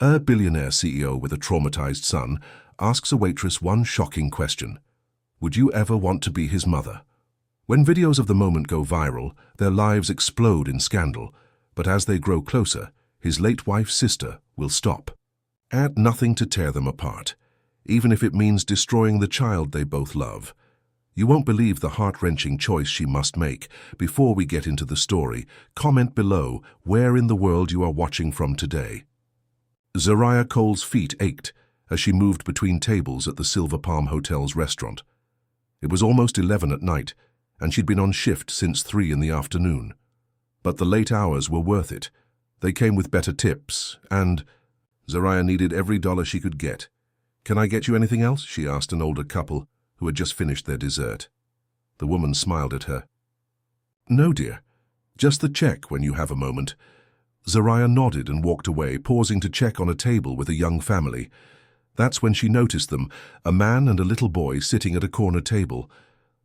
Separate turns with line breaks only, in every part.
A billionaire CEO with a traumatized son asks a waitress one shocking question. Would you ever want to be his mother? When videos of the moment go viral, their lives explode in scandal, but as they grow closer, his late wife's sister will stop. Add nothing to tear them apart, even if it means destroying the child they both love. You won't believe the heart-wrenching choice she must make. Before we get into the story, comment below where in the world you are watching from today. Zariah Cole's feet ached as she moved between tables at the Silver Palm Hotel's restaurant. It was almost 11 at night, and she'd been on shift since 3 in the afternoon. But the late hours were worth it. They came with better tips, and Zariah needed every dollar she could get. "Can I get you anything else?" she asked an older couple who had just finished their dessert. The woman smiled at her. "No, dear. Just the check when you have a moment." Zariah nodded and walked away, pausing to check on a table with a young family. That's when she noticed them, a man and a little boy sitting at a corner table.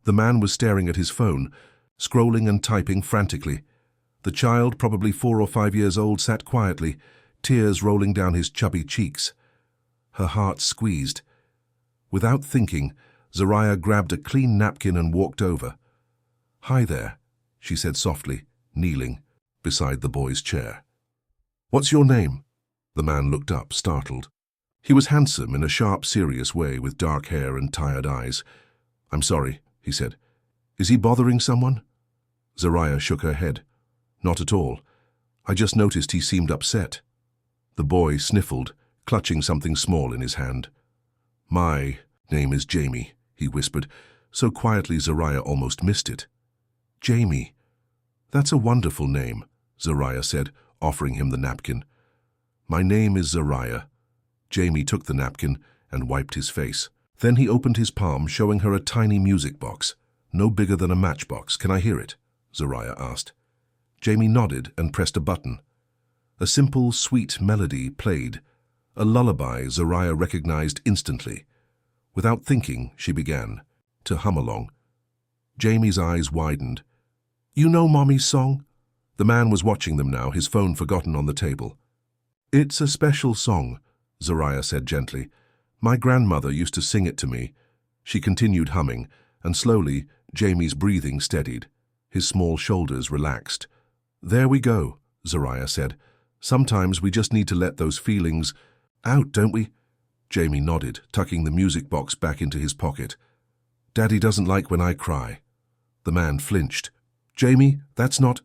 The man was staring at his phone, scrolling and typing frantically. The child, probably 4 or 5 years old, sat quietly, tears rolling down his chubby cheeks. Her heart squeezed. Without thinking, Zariah grabbed a clean napkin and walked over. "Hi there," she said softly, kneeling beside the boy's chair. "What's your name?" The man looked up, startled. He was handsome in a sharp, serious way with dark hair and tired eyes. "I'm sorry," he said. "Is he bothering someone?" Zariah shook her head. "Not at all. I just noticed he seemed upset." The boy sniffled, clutching something small in his hand. "My name is Jamie," he whispered, so quietly Zariah almost missed it. "Jamie. That's a wonderful name," Zariah said, offering him the napkin. "My name is Zariah." Jamie took the napkin and wiped his face. Then he opened his palm, showing her a tiny music box, no bigger than a matchbox. "Can I hear it?" Zariah asked. Jamie nodded and pressed a button. A simple, sweet melody played, a lullaby Zariah recognized instantly. Without thinking, she began to hum along. Jamie's eyes widened. "You know Mommy's song?" The man was watching them now, his phone forgotten on the table. "It's a special song," Zariah said gently. "My grandmother used to sing it to me." She continued humming, and slowly Jamie's breathing steadied. His small shoulders relaxed. "There we go," Zariah said. "Sometimes we just need to let those feelings out, don't we?" Jamie nodded, tucking the music box back into his pocket. "Daddy doesn't like when I cry." The man flinched. "Jamie, that's not—"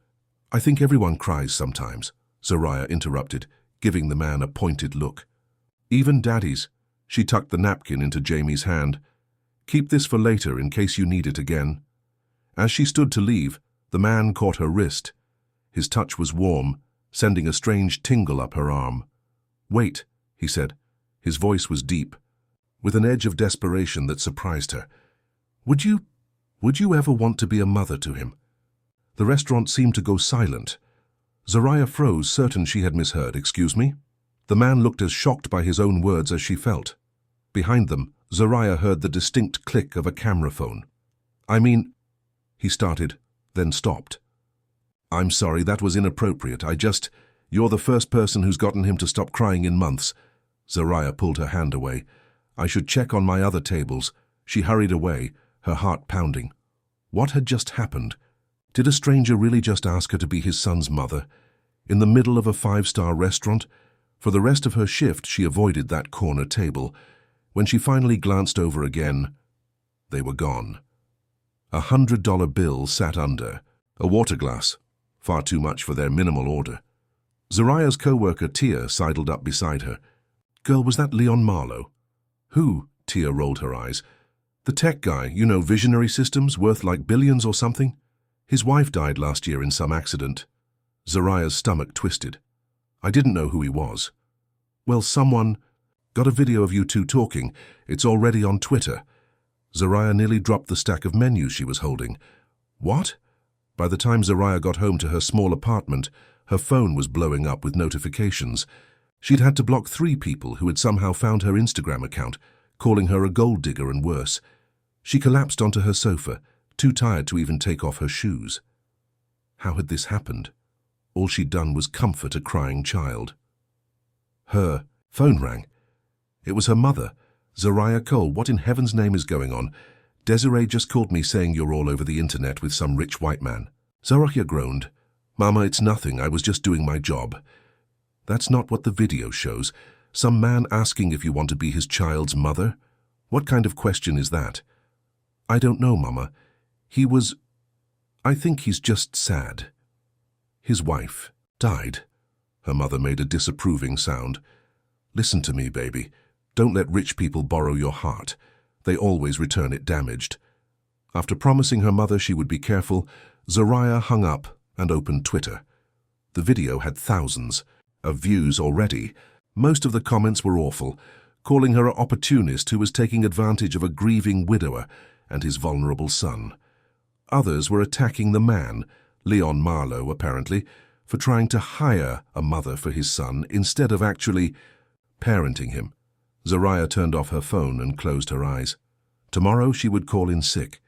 "I think everyone cries sometimes," Zariah interrupted, giving the man a pointed look. "Even daddies." She tucked the napkin into Jamie's hand. "Keep this for later in case you need it again." As she stood to leave, the man caught her wrist. His touch was warm, sending a strange tingle up her arm. "Wait," he said. His voice was deep, with an edge of desperation that surprised her. Would you ever want to be a mother to him?" The restaurant seemed to go silent. Zariah froze, certain she had misheard. "Excuse me?" The man looked as shocked by his own words as she felt. Behind them, Zariah heard the distinct click of a camera phone. "I mean—" he started, then stopped. "I'm sorry, that was inappropriate. You're the first person who's gotten him to stop crying in months." Zariah pulled her hand away. "I should check on my other tables." She hurried away, her heart pounding. What had just happened? Did a stranger really just ask her to be his son's mother? In the middle of a 5-star restaurant? For the rest of her shift, she avoided that corner table. When she finally glanced over again, they were gone. A $100 bill sat under, a water glass, far too much for their minimal order. Zariah's co-worker Tia sidled up beside her. "Girl, was that Leon Marlowe?" "Who?" Tia rolled her eyes. "The tech guy, Visionary Systems, worth like billions or something. His wife died last year in some accident." Zariah's stomach twisted. "I didn't know who he was." "Well, someone got a video of you two talking. It's already on Twitter." Zariah nearly dropped the stack of menus she was holding. "What?" By the time Zariah got home to her small apartment, her phone was blowing up with notifications. She'd had to block 3 people who had somehow found her Instagram account, calling her a gold digger and worse. She collapsed onto her sofa, too tired to even take off her shoes. How had this happened? All she'd done was comfort a crying child. Her Phone rang. It was her mother. Zariah Cole, what in heaven's name is going on? Desiree just called me saying you're all over the internet with some rich white man. Zariah groaned. Mama, it's nothing. I was just doing my job. That's not what the video shows. Some man asking if you want to be his child's mother? What kind of question is that? I don't know, Mama. I think he's just sad. His wife died. Her mother made a disapproving sound. Listen to me, baby. Don't let rich people borrow your heart. They always return it damaged. After promising her mother she would be careful, Zariah hung up and opened Twitter. The video had thousands of views already. Most of the comments were awful, calling her an opportunist who was taking advantage of a grieving widower and his vulnerable son. Others were attacking the man, Leon Marlowe apparently, for trying to hire a mother for his son instead of actually parenting him. Zariah turned off her phone and closed her eyes. Tomorrow she would call in sick.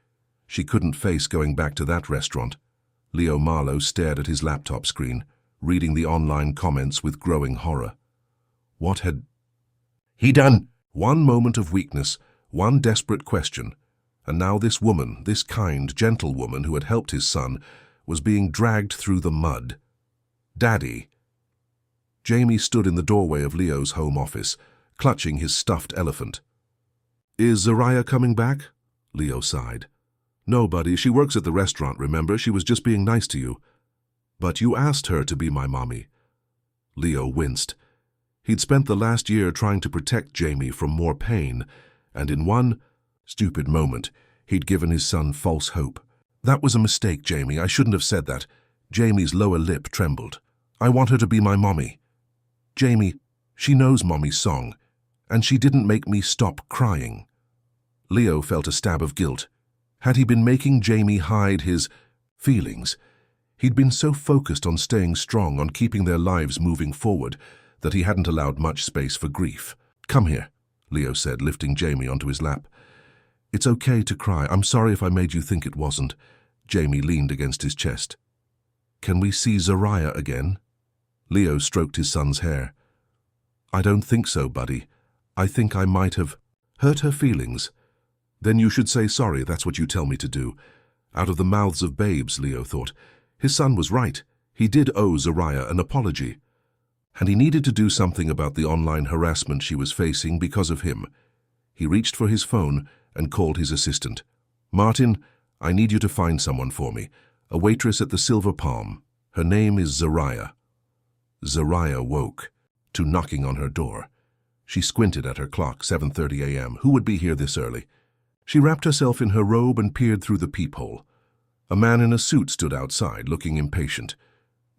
She couldn't face going back to that restaurant. Leo Marlowe stared at his laptop screen, reading the online comments with growing horror. What had he done? One moment of weakness, one desperate question, and now this woman, this kind, gentle woman who had helped his son, was being dragged through the mud. Daddy. Jamie stood in the doorway of Leo's home office, clutching his stuffed elephant. Is Zariah coming back? Leo sighed. No, buddy, she works at the restaurant, remember? She was just being nice to you. But you asked her to be my mommy. Leo winced. He'd spent the last year trying to protect Jamie from more pain, and in one stupid moment, he'd given his son false hope. That was a mistake, Jamie. I shouldn't have said that. Jamie's lower lip trembled. I want her to be my mommy. Jamie, she knows mommy's song, and she didn't make me stop crying. Leo felt a stab of guilt. Had he been making Jamie hide his feelings? He'd been so focused on staying strong, on keeping their lives moving forward, that he hadn't allowed much space for grief. Come here, Leo said, lifting Jamie onto his lap. It's okay to cry. I'm sorry if I made you think it wasn't. Jamie leaned against his chest. Can we see Zariah again? Leo stroked his son's hair. I don't think so, buddy. I think I might have hurt her feelings. Then you should say sorry, that's what you tell me to do. Out of the mouths of babes, Leo thought. His son was right. He did owe Zariah an apology. And he needed to do something about the online harassment she was facing because of him. He reached for his phone and called his assistant. Martin, I need you to find someone for me. A waitress at the Silver Palm. Her name is Zariah. Zariah woke to knocking on her door. She squinted at her clock, 7:30 a.m. Who would be here this early? She wrapped herself in her robe and peered through the peephole. A man in a suit stood outside, looking impatient.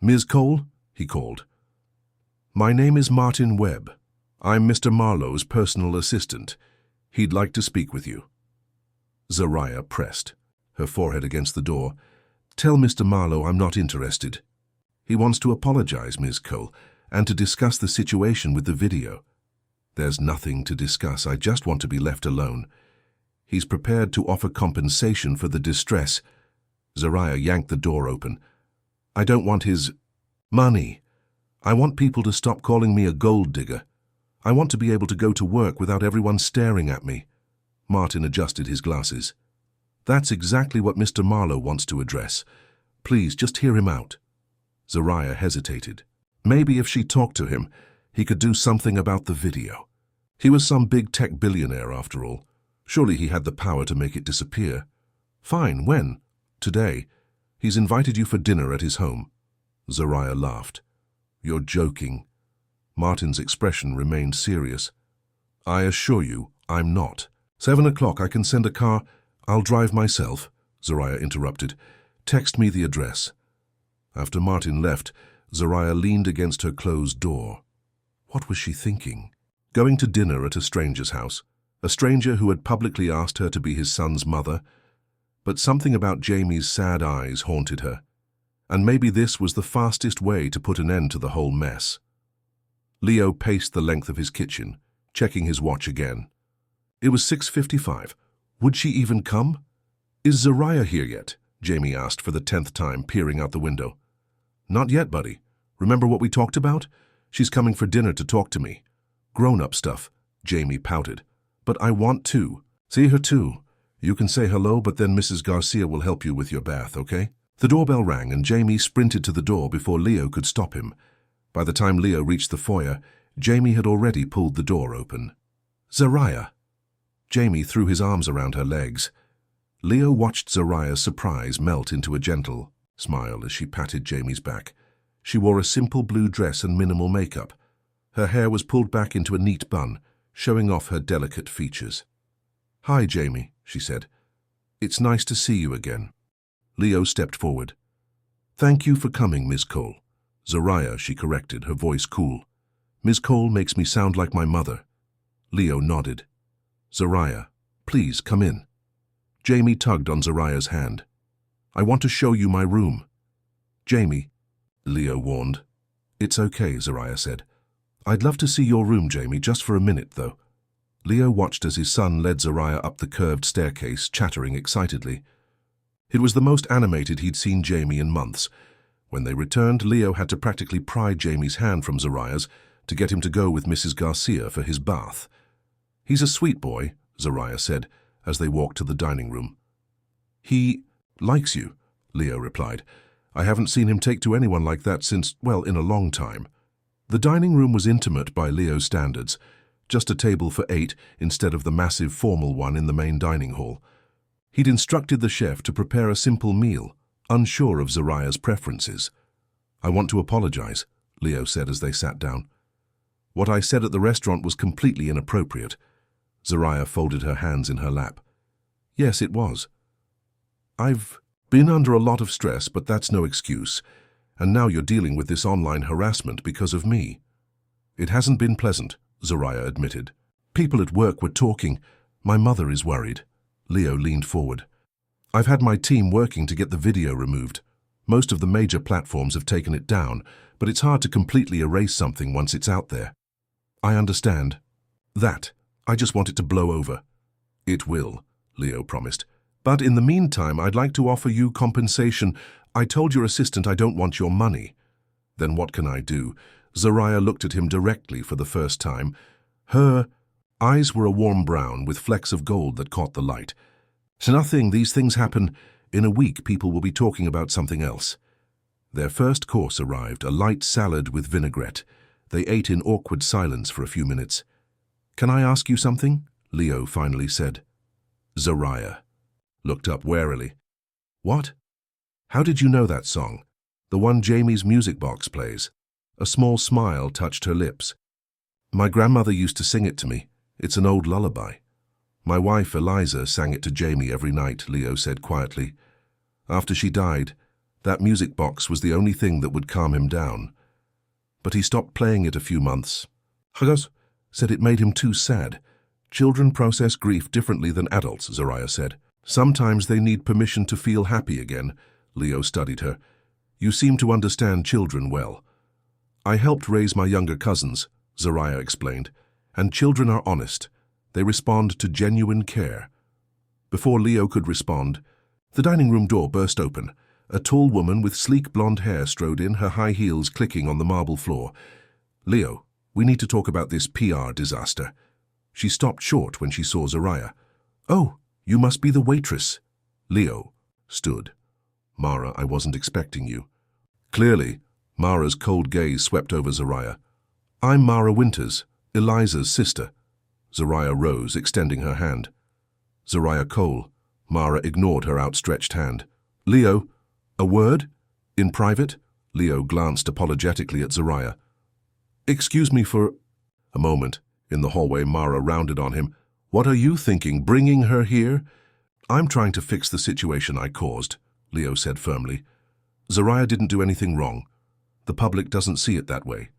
Ms. Cole? He called. My name is Martin Webb. I'm Mr. Marlowe's personal assistant. He'd like to speak with you. Zariah pressed, her forehead against the door. Tell Mr. Marlowe I'm not interested. He wants to apologize, Ms. Cole, and to discuss the situation with the video. There's nothing to discuss. I just want to be left alone. He's prepared to offer compensation for the distress. Zariah yanked the door open. I don't want his money. I want people to stop calling me a gold digger. I want to be able to go to work without everyone staring at me. Martin adjusted his glasses. That's exactly what Mr. Marlowe wants to address. Please, just hear him out. Zariah hesitated. Maybe if she talked to him, he could do something about the video. He was some big tech billionaire, after all. Surely he had the power to make it disappear. Fine, when? Today. He's invited you for dinner at his home. Zariah laughed. You're joking. Martin's expression remained serious. I assure you, I'm not. 7 o'clock, I can send a car. I'll drive myself, Zariah interrupted. Text me the address. After Martin left, Zariah leaned against her closed door. What was she thinking? Going to dinner at a stranger's house, a stranger who had publicly asked her to be his son's mother. But something about Jamie's sad eyes haunted her, and maybe this was the fastest way to put an end to the whole mess. Leo paced the length of his kitchen, checking his watch again. It was 6:55. Would she even come? Is Zariah here yet? Jamie asked for the 10th time, peering out the window. Not yet, buddy. Remember what we talked about? She's coming for dinner to talk to me. Grown-up stuff, Jamie pouted. But I want to. See her too. You can say hello, but then Mrs. Garcia will help you with your bath, okay? The doorbell rang and Jamie sprinted to the door before Leo could stop him. By the time Leo reached the foyer, Jamie had already pulled the door open. Zariah. Jamie threw his arms around her legs. Leo watched Zariah's surprise melt into a gentle smile as she patted Jamie's back. She wore a simple blue dress and minimal makeup. Her hair was pulled back into a neat bun, showing off her delicate features. "Hi, Jamie," she said. "It's nice to see you again." Leo stepped forward. "Thank you for coming, Miss Cole." "Zariah," she corrected, her voice cool. "Miss Cole makes me sound like my mother." Leo nodded. "Zariah, please come in." Jamie tugged on Zariah's hand. "I want to show you my room." "Jamie," Leo warned. "It's okay," Zariah said. "I'd love to see your room, Jamie, just for a minute, though." Leo watched as his son led Zariah up the curved staircase, chattering excitedly. It was the most animated he'd seen Jamie in months. When they returned, Leo had to practically pry Jamie's hand from Zariah's to get him to go with Mrs. Garcia for his bath. "He's a sweet boy," Zariah said, as they walked to the dining room. "He likes you," Leo replied. "I haven't seen him take to anyone like that since, well, in a long time." The dining room was intimate by Leo's standards, just a table for 8 instead of the massive formal one in the main dining hall. He'd instructed the chef to prepare a simple meal, unsure of Zariah's preferences. "I want to apologize," Leo said as they sat down. "What I said at the restaurant was completely inappropriate." Zariah folded her hands in her lap. "Yes, it was. I've been under a lot of stress, but that's no excuse. And now you're dealing with this online harassment because of me." "It hasn't been pleasant," Zariah admitted. "People at work were talking. My mother is worried." Leo leaned forward. "I've had my team working to get the video removed. Most of the major platforms have taken it down, but it's hard to completely erase something once it's out there." "I understand. That. I just want it to blow over." "It will," Leo promised. "But in the meantime, I'd like to offer you compensation. I told your assistant I don't want your money." "Then what can I do?" Zariah looked at him directly for the first time. Her eyes were a warm brown with flecks of gold that caught the light. "Nothing. These things happen. In a week, people will be talking about something else." Their first course arrived, a light salad with vinaigrette. They ate in awkward silence for a few minutes. "Can I ask you something?" Leo finally said. Zariah looked up warily. "What? How did you know that song? The one Jamie's music box plays?" A small smile touched her lips. "My grandmother used to sing it to me. It's an old lullaby." "My wife, Eliza, sang it to Jamie every night," Leo said quietly. "After she died, that music box was the only thing that would calm him down. But he stopped playing it a few months. Hagos said it made him too sad. Children process grief differently than adults," Zariah said. "Sometimes they need permission to feel happy again." Leo studied her. "You seem to understand children well." "I helped raise my younger cousins," Zariah explained, "and children are honest. They respond to genuine care." Before Leo could respond, the dining room door burst open. A tall woman with sleek blonde hair strode in, her high heels clicking on the marble floor. "Leo, we need to talk about this PR disaster." She stopped short when she saw Zariah. "Oh, you must be the waitress." Leo stood. "Mara, I wasn't expecting you." Clearly, Mara's cold gaze swept over Zariah. "I'm Mara Winters, Eliza's sister." Zariah rose, extending her hand. "Zariah Cole." Mara ignored her outstretched hand. "Leo, a word? In private?" Leo glanced apologetically at Zariah. "Excuse me for—" A moment. In the hallway, Mara rounded on him. "What are you thinking, bringing her here?" "I'm trying to fix the situation I caused," Leo said firmly. "Zariah didn't do anything wrong. The public doesn't see it that way.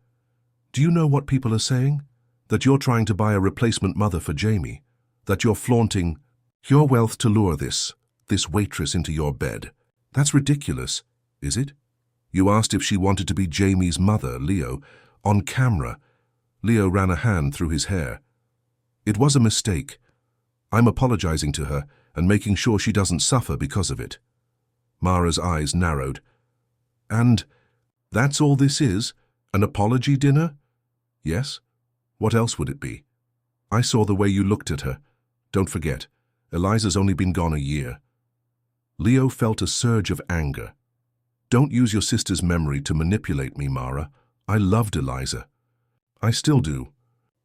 Do you know what people are saying? That you're trying to buy a replacement mother for Jamie. That you're flaunting your wealth to lure this waitress into your bed. That's ridiculous, is it? You asked if she wanted to be Jamie's mother, Leo, on camera." Leo ran a hand through his hair. "It was a mistake. I'm apologizing to her and making sure she doesn't suffer because of it." Mara's eyes narrowed. "And that's all this is? An apology dinner?" "Yes." What else would it be? I saw the way you looked at her. Don't forget, Eliza's only been gone a year. Leo felt a surge of anger. Don't use your sister's memory to manipulate me, Mara. I loved Eliza. I still do.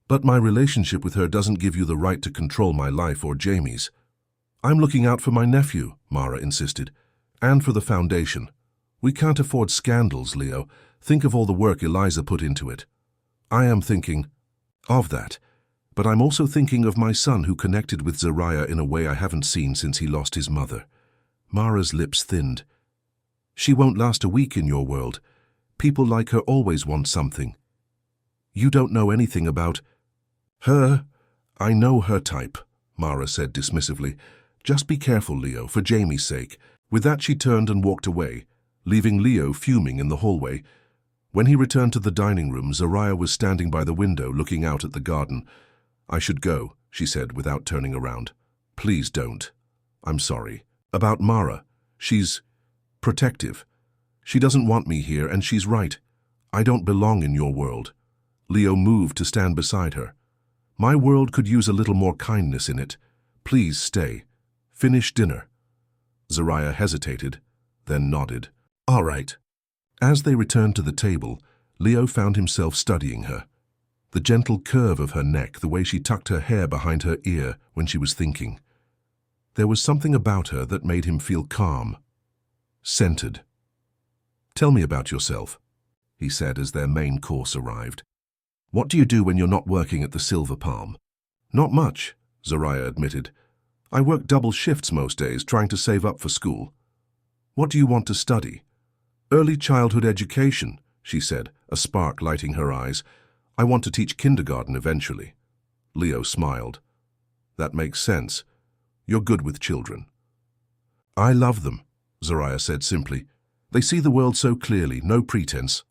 But my relationship with her doesn't give you the right to control my life or Jamie's. I'm looking out for my nephew, Mara insisted, and for the foundation. We can't afford scandals, Leo. Think of all the work Eliza put into it. I am thinking of that, but I'm also thinking of my son who connected with Zariah in a way I haven't seen since he lost his mother. Mara's lips thinned. She won't last a week in your world. People like her always want something. You don't know anything about her. I know her type, Mara said dismissively. Just be careful, Leo, for Jamie's sake. With that, she turned and walked away, leaving Leo fuming in the hallway. When he returned to the dining room, Zariah was standing by the window looking out at the garden. I should go, she said without turning around. Please don't. I'm sorry. About Mara. She's protective. She doesn't want me here, and she's right. I don't belong in your world. Leo moved to stand beside her. My world could use a little more kindness in it. Please stay. Finish dinner. Zariah hesitated, then nodded. All right. As they returned to the table, Leo found himself studying her. The gentle curve of her neck, the way she tucked her hair behind her ear when she was thinking. There was something about her that made him feel calm, centered. Tell me about yourself, he said as their main course arrived. What do you do when you're not working at the Silver Palm? Not much, Zariah admitted. I work double shifts most days trying to save up for school. What do you want to study? Early childhood education, she said, a spark lighting her eyes. I want to teach kindergarten eventually. Leo smiled. That makes sense. You're good with children. I love them, Zariah said simply. They see the world so clearly, no pretense.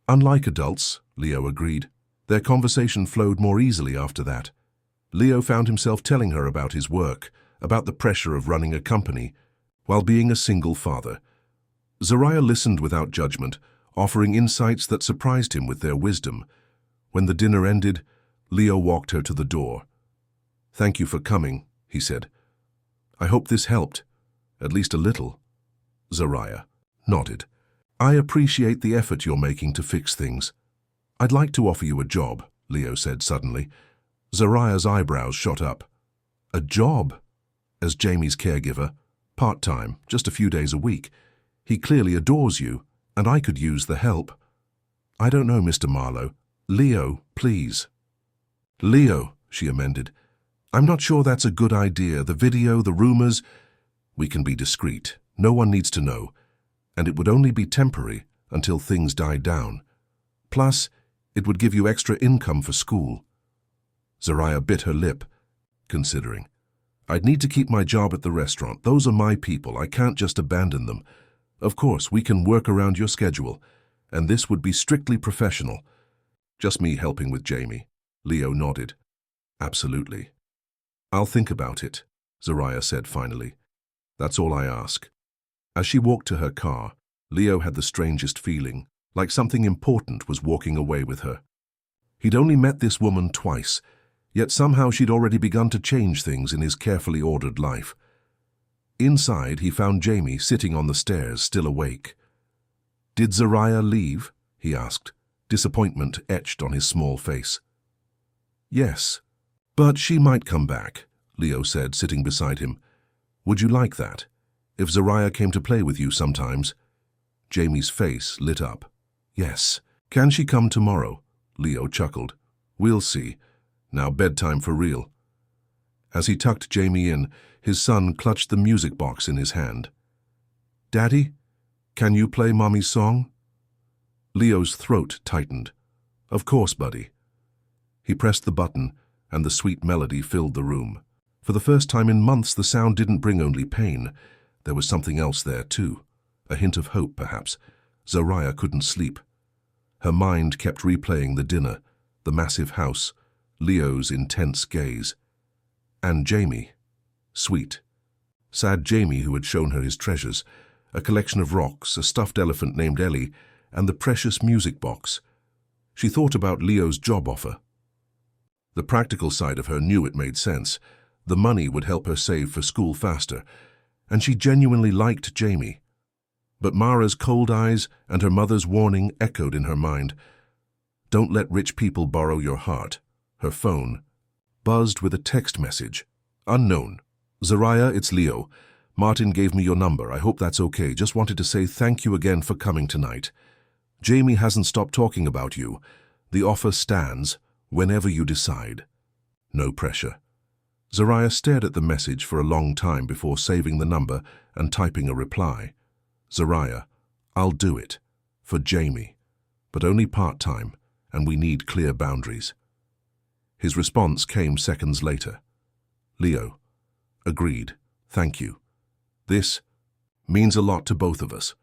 Unlike adults, Leo agreed. Their conversation flowed more easily after that. Leo found himself telling her about his work, about the pressure of running a company, while being a single father. Zariah listened without judgment, offering insights that surprised him with their wisdom. When the dinner ended, Leo walked her to the door. Thank you for coming, he said. I hope this helped, at least a little. Zariah nodded. I appreciate the effort you're making to fix things. I'd like to offer you a job, Leo said suddenly. Zariah's eyebrows shot up. A job? As Jamie's caregiver, part-time, just a few days a week. He clearly adores you, and I could use the help. I don't know, Mr. Marlowe. Leo, please. Leo, she amended. I'm not sure that's a good idea. The video, the rumors. We can be discreet. No one needs to know. And it would only be temporary until things died down. Plus, it would give you extra income for school. Zariah bit her lip, considering. I'd need to keep my job at the restaurant. Those are my people. I can't just abandon them. Of course, we can work around your schedule, and this would be strictly professional. Just me helping with Jamie. Leo nodded. Absolutely. I'll think about it, Zariah said finally. That's all I ask. As she walked to her car, Leo had the strangest feeling, like something important was walking away with her. He'd only met this woman twice, yet somehow she'd already begun to change things in his carefully ordered life. Inside, he found Jamie sitting on the stairs, still awake. Did Zariah leave? He asked, disappointment etched on his small face. Yes, but she might come back, Leo said, sitting beside him. Would you like that? If Zariah came to play with you sometimes? Jamie's face lit up. Yes. Can she come tomorrow? Leo chuckled. We'll see. Now bedtime for real. As he tucked Jamie in, his son clutched the music box in his hand. Daddy, can you play Mommy's song? Leo's throat tightened. Of course, buddy. He pressed the button, and the sweet melody filled the room. For the first time in months, the sound didn't bring only pain. There was something else there, too. A hint of hope, perhaps. Zariah couldn't sleep. Her mind kept replaying the dinner, the massive house, Leo's intense gaze. And Jamie. Sweet. Sad Jamie, who had shown her his treasures, a collection of rocks, a stuffed elephant named Ellie, and the precious music box. She thought about Leo's job offer. The practical side of her knew it made sense. The money would help her save for school faster, and she genuinely liked Jamie. But Mara's cold eyes and her mother's warning echoed in her mind. Don't let rich people borrow your heart. Her phone buzzed with a text message. Unknown. Zariah, it's Leo. Martin gave me your number. I hope that's okay. Just wanted to say thank you again for coming tonight. Jamie hasn't stopped talking about you. The offer stands whenever you decide. No pressure. Zariah stared at the message for a long time before saving the number and typing a reply. Zariah, I'll do it. For Jamie. But only part-time, and we need clear boundaries. His response came seconds later. Leo. Agreed. Thank you. This means a lot to both of us.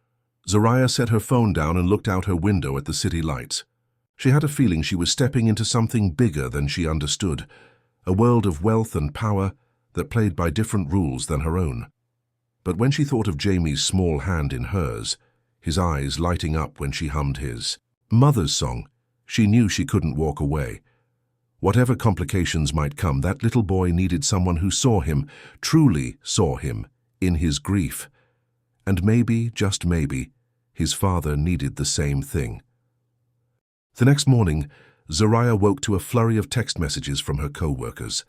Zariah set her phone down and looked out her window at the city lights. She had a feeling she was stepping into something bigger than she understood, a world of wealth and power that played by different rules than her own. But when she thought of Jamie's small hand in hers, his eyes lighting up when she hummed his mother's song, she knew she couldn't walk away. Whatever complications might come, that little boy needed someone who saw him, truly saw him, in his grief. And maybe, just maybe, his father needed the same thing. The next morning, Zariah woke to a flurry of text messages from her co-workers.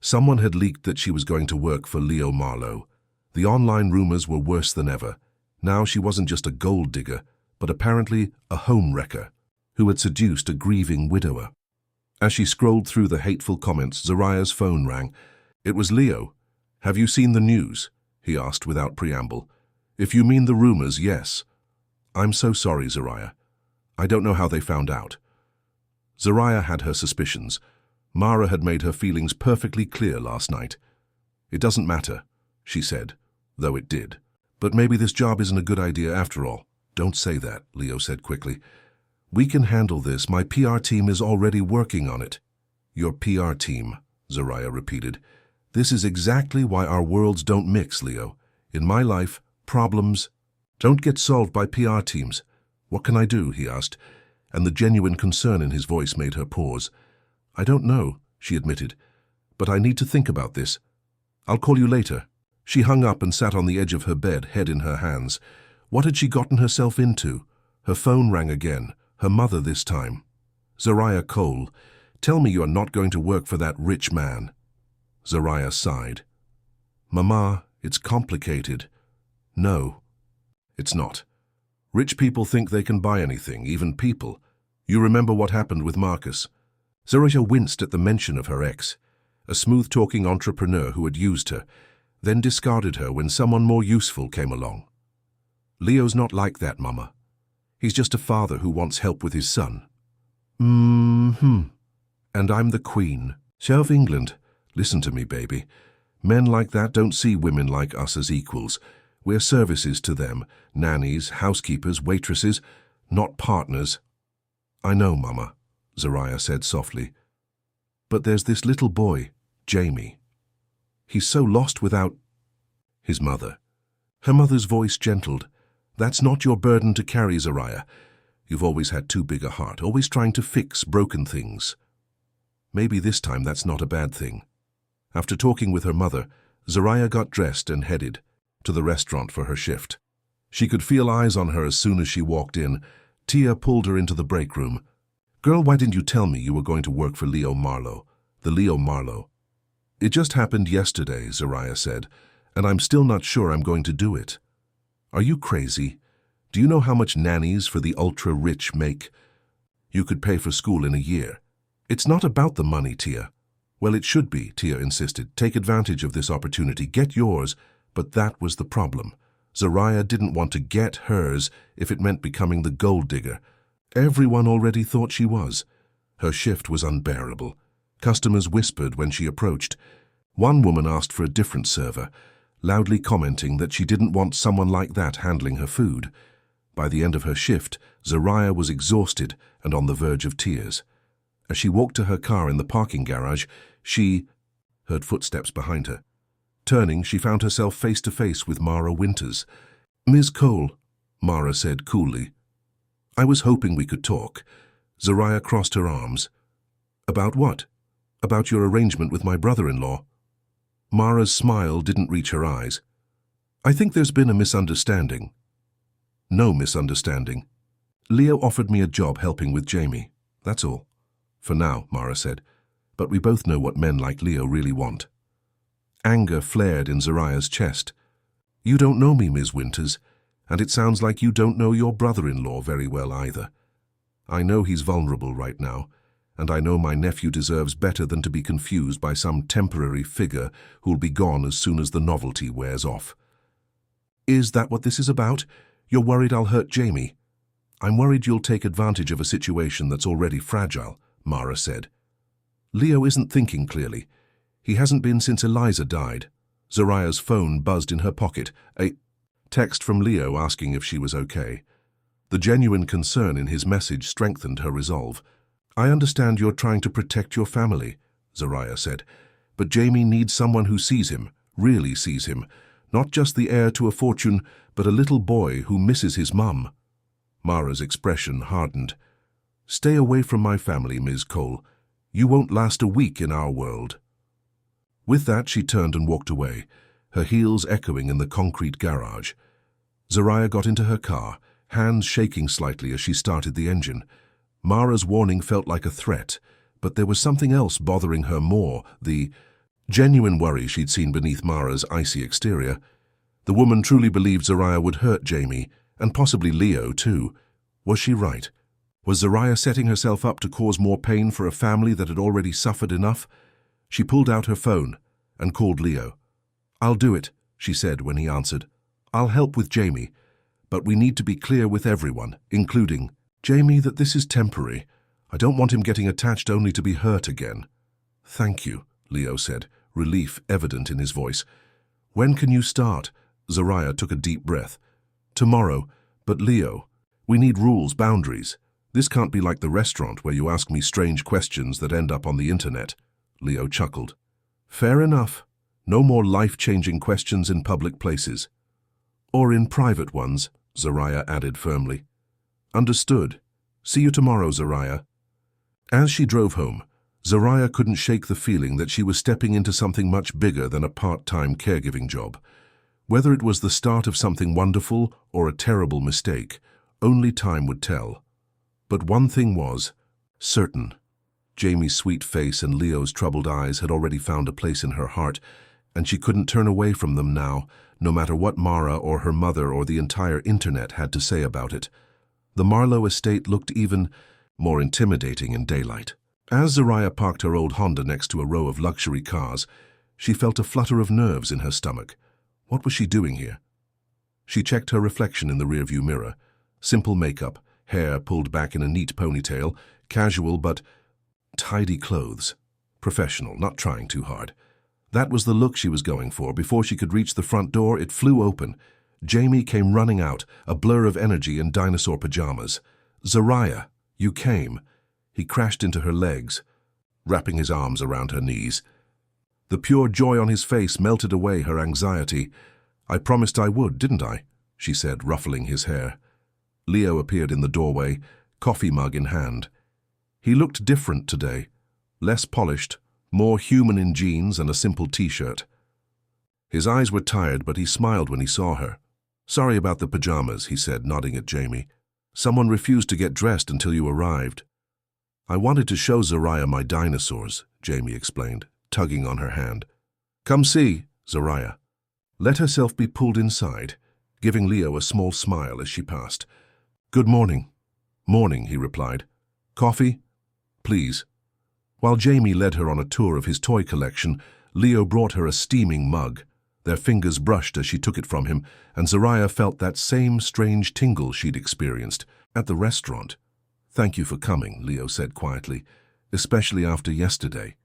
Someone had leaked that she was going to work for Leo Marlowe. The online rumors were worse than ever. Now she wasn't just a gold digger, but apparently a home wrecker who had seduced a grieving widower. As she scrolled through the hateful comments, Zariah's phone rang. It was Leo. Have you seen the news? He asked without preamble. If you mean the rumors, yes. I'm so sorry, Zariah. I don't know how they found out. Zariah had her suspicions. Mara had made her feelings perfectly clear last night. It doesn't matter, she said, though it did. But maybe this job isn't a good idea after all. Don't say that, Leo said quickly. We can handle this. My PR team is already working on it. Your PR team, Zariah repeated. This is exactly why our worlds don't mix, Leo. In my life, problems don't get solved by PR teams. What can I do? He asked, and the genuine concern in his voice made her pause. I don't know, she admitted, but I need to think about this. I'll call you later. She hung up and sat on the edge of her bed, head in her hands. What had she gotten herself into? Her phone rang again, her mother this time. Zariah Cole, tell me you are not going to work for that rich man. Zariah sighed. Mama, it's complicated. No, it's not. Rich people think they can buy anything, even people. You remember what happened with Marcus. Zariah winced at the mention of her ex, a smooth-talking entrepreneur who had used her, then discarded her when someone more useful came along. Leo's not like that, Mama. He's just a father who wants help with his son. And I'm the Queen. Of England. Listen to me, baby. Men like that don't see women like us as equals. We're services to them, nannies, housekeepers, waitresses, not partners. I know, Mama, Zariah said softly. But there's this little boy, Jamie. He's so lost without his mother. Her mother's voice gentled. That's not your burden to carry, Zariah. You've always had too big a heart, always trying to fix broken things. Maybe this time that's not a bad thing. After talking with her mother, Zariah got dressed and headed to the restaurant for her shift. She could feel eyes on her as soon as she walked in. Tia pulled her into the break room. Girl, why didn't you tell me you were going to work for Leo Marlowe? The Leo Marlowe. It just happened yesterday, Zariah said, and I'm still not sure I'm going to do it. Are you crazy? Do you know how much nannies for the ultra-rich make? You could pay for school in a year. It's not about the money, Tia. Well, it should be, Tia insisted. Take advantage of this opportunity. Get yours. But that was the problem. Zariah didn't want to get hers if it meant becoming the gold digger. Everyone already thought she was. Her shift was unbearable. Customers whispered when she approached. One woman asked for a different server, loudly commenting that she didn't want someone like that handling her food. By the end of her shift, Zariah was exhausted and on the verge of tears. As she walked to her car in the parking garage, she heard footsteps behind her. Turning, she found herself face to face with Mara Winters. Ms. Cole, Mara said coolly. I was hoping we could talk. Zariah crossed her arms. About what? About your arrangement with my brother-in-law. Mara's smile didn't reach her eyes. I think there's been a misunderstanding. No misunderstanding. Leo offered me a job helping with Jamie. That's all. For now, Mara said. But we both know what men like Leo really want. Anger flared in Zoraya's chest. You don't know me, Ms. Winters, and it sounds like you don't know your brother-in-law very well either. I know he's vulnerable right now, and I know my nephew deserves better than to be confused by some temporary figure who'll be gone as soon as the novelty wears off. Is that what this is about? You're worried I'll hurt Jamie? I'm worried you'll take advantage of a situation that's already fragile, Mara said. Leo isn't thinking clearly. He hasn't been since Eliza died. Zoraya's phone buzzed in her pocket, a text from Leo asking if she was okay. The genuine concern in his message strengthened her resolve. I understand you're trying to protect your family, Zoraya said, but Jamie needs someone who sees him, really sees him, not just the heir to a fortune, but a little boy who misses his mum. Mara's expression hardened. Stay away from my family, Ms. Cole. You won't last a week in our world. With that, she turned and walked away, her heels echoing in the concrete garage. Zoraya got into her car, hands shaking slightly as she started the engine. Mara's warning felt like a threat, but there was something else bothering her more, the genuine worry she'd seen beneath Mara's icy exterior. The woman truly believed Zoraya would hurt Jamie, and possibly Leo too. Was she right? Was Zoraya setting herself up to cause more pain for a family that had already suffered enough? She pulled out her phone and called Leo. I'll do it, she said when he answered. I'll help with Jamie, but we need to be clear with everyone, including Jamie, that this is temporary. I don't want him getting attached only to be hurt again. Thank you, Leo said, relief evident in his voice. When can you start? Zoraya took a deep breath. Tomorrow, but Leo, we need rules, boundaries. This can't be like the restaurant where you ask me strange questions that end up on the internet. Leo chuckled. Fair enough. No more life-changing questions in public places. Or in private ones, Zoraya added firmly. Understood. See you tomorrow, Zoraya. As she drove home, Zoraya couldn't shake the feeling that she was stepping into something much bigger than a part-time caregiving job. Whether it was the start of something wonderful or a terrible mistake, only time would tell. But one thing was certain. Jamie's sweet face and Leo's troubled eyes had already found a place in her heart, and she couldn't turn away from them now, no matter what Mara or her mother or the entire internet had to say about it. The Marlowe estate looked even more intimidating in daylight. As Zoraya parked her old Honda next to a row of luxury cars, she felt a flutter of nerves in her stomach. What was she doing here? She checked her reflection in the rearview mirror. Simple makeup, hair pulled back in a neat ponytail, casual but tidy clothes. Professional, not trying too hard. That was the look she was going for. Before she could reach the front door, it flew open. Jamie came running out, a blur of energy in dinosaur pajamas. Zoraya, you came. He crashed into her legs, wrapping his arms around her knees. The pure joy on his face melted away her anxiety. I promised I would, didn't I? She said, ruffling his hair. Leo appeared in the doorway, coffee mug in hand. He looked different today, less polished, more human in jeans and a simple t-shirt. His eyes were tired, but he smiled when he saw her. Sorry about the pajamas, he said, nodding at Jamie. Someone refused to get dressed until you arrived. I wanted to show Zoraya my dinosaurs, Jamie explained, tugging on her hand. Come see, Zoraya. Let herself be pulled inside, giving Leo a small smile as she passed. Good morning. Morning, he replied. Coffee? Please. While Jamie led her on a tour of his toy collection, Leo brought her a steaming mug. Their fingers brushed as she took it from him, and Zoraya felt that same strange tingle she'd experienced at the restaurant. Thank you for coming, Leo said quietly, especially after yesterday.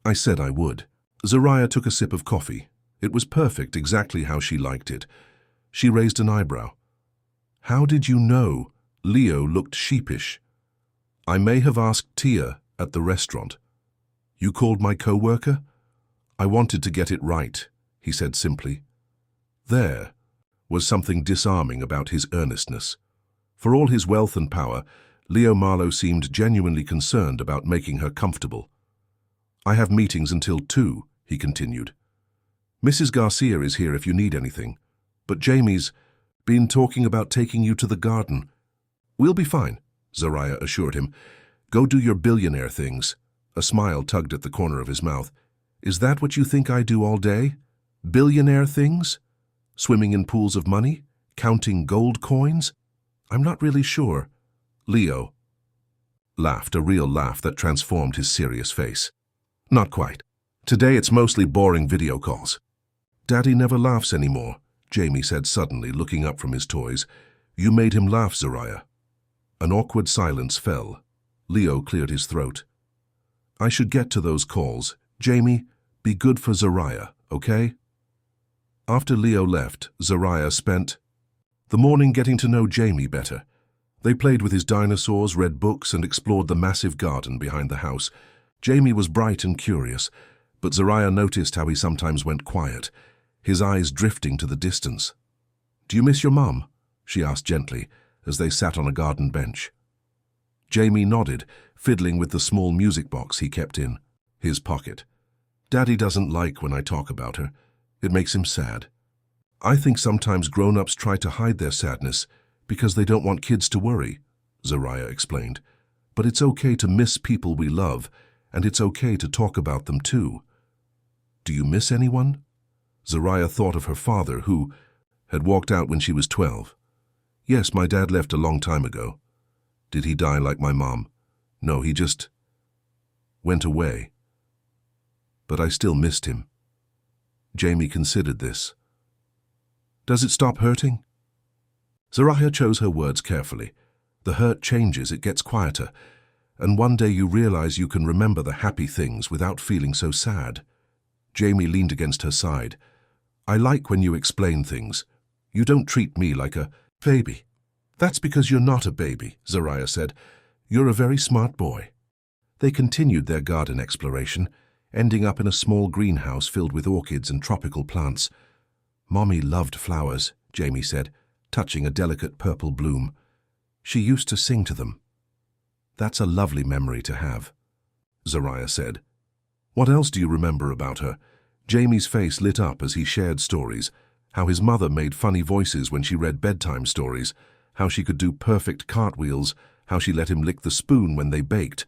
I said I would. Zoraya took a sip of coffee. It was perfect, exactly how she liked it. She raised an eyebrow. How did you know? Leo looked sheepish. I may have asked Tia at the restaurant. You called my co-worker? I wanted to get it right, he said simply. There was something disarming about his earnestness. For all his wealth and power, Leo Marlowe seemed genuinely concerned about making her comfortable. I have meetings until 2, he continued. Mrs. Garcia is here if you need anything, but Jamie's been talking about taking you to the garden. We'll be fine, Zariah assured him. Go do your billionaire things. A smile tugged at the corner of his mouth. Is that what you think I do all day? Billionaire things? Swimming in pools of money? Counting gold coins? I'm not really sure. Leo laughed, a real laugh that transformed his serious face. Not quite. Today it's mostly boring video calls. Daddy never laughs anymore, Jamie said suddenly, looking up from his toys. You made him laugh, Zariah. An awkward silence fell. Leo cleared his throat. I should get to those calls. Jamie, be good for Zariah, okay? After Leo left, Zariah spent the morning getting to know Jamie better. They played with his dinosaurs, read books, and explored the massive garden behind the house. Jamie was bright and curious, but Zariah noticed how he sometimes went quiet, his eyes drifting to the distance. Do you miss your mum? She asked gently, as they sat on a garden bench. Jamie nodded, fiddling with the small music box he kept in his pocket. Daddy doesn't like when I talk about her. It makes him sad. I think sometimes grown-ups try to hide their sadness because they don't want kids to worry, Zariah explained. But it's okay to miss people we love, and it's okay to talk about them too. Do you miss anyone? Zariah thought of her father, who had walked out when she was 12. Yes, my dad left a long time ago. Did he die like my mom? No, he just went away. But I still missed him. Jamie considered this. Does it stop hurting? Zariah chose her words carefully. The hurt changes, it gets quieter, and one day you realize you can remember the happy things without feeling so sad. Jamie leaned against her side. I like when you explain things. You don't treat me like a baby. That's because you're not a baby, Zariah said. You're a very smart boy. They continued their garden exploration, ending up in a small greenhouse filled with orchids and tropical plants. Mommy loved flowers, Jamie said, touching a delicate purple bloom. She used to sing to them. That's a lovely memory to have, Zariah said. What else do you remember about her? Jamie's face lit up as he shared stories, how his mother made funny voices when she read bedtime stories, how she could do perfect cartwheels, how she let him lick the spoon when they baked.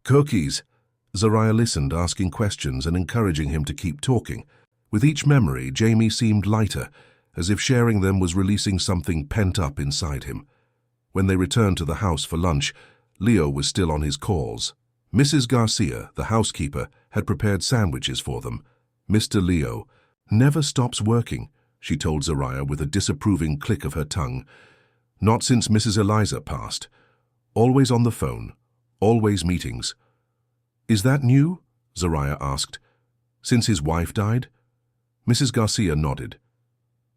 Cookies! Zariah listened, asking questions and encouraging him to keep talking. With each memory, Jamie seemed lighter, as if sharing them was releasing something pent up inside him. When they returned to the house for lunch, Leo was still on his calls. Mrs. Garcia, the housekeeper, had prepared sandwiches for them. Mr. Leo never stops working, she told Zariah with a disapproving click of her tongue. Not since Mrs. Eliza passed. Always on the phone. Always meetings. Is that new? Zariah asked. Since his wife died? Mrs. Garcia nodded.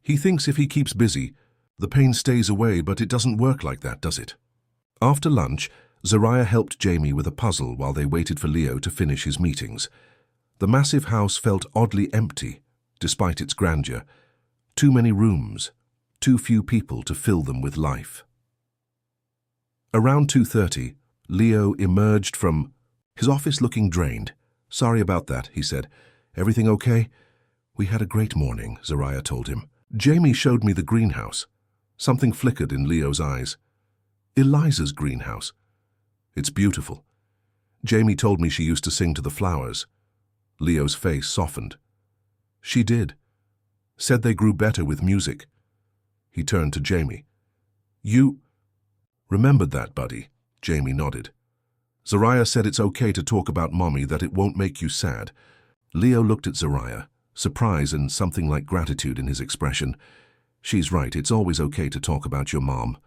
He thinks if he keeps busy, the pain stays away, but it doesn't work like that, does it? After lunch, Zariah helped Jamie with a puzzle while they waited for Leo to finish his meetings. The massive house felt oddly empty, despite its grandeur. Too many rooms, too few people to fill them with life. Around 2:30, Leo emerged from his office looking drained. Sorry about that, he said. Everything okay? We had a great morning, Zariah told him. Jamie showed me the greenhouse. Something flickered in Leo's eyes. Eliza's greenhouse. It's beautiful. Jamie told me she used to sing to the flowers. Leo's face softened. She did. Said they grew better with music. He turned to Jamie. You remembered that, buddy? Jamie nodded. Zariah said it's okay to talk about Mommy, that it won't make you sad. Leo looked at Zariah, surprise and something like gratitude in his expression. She's right, it's always okay to talk about your mom.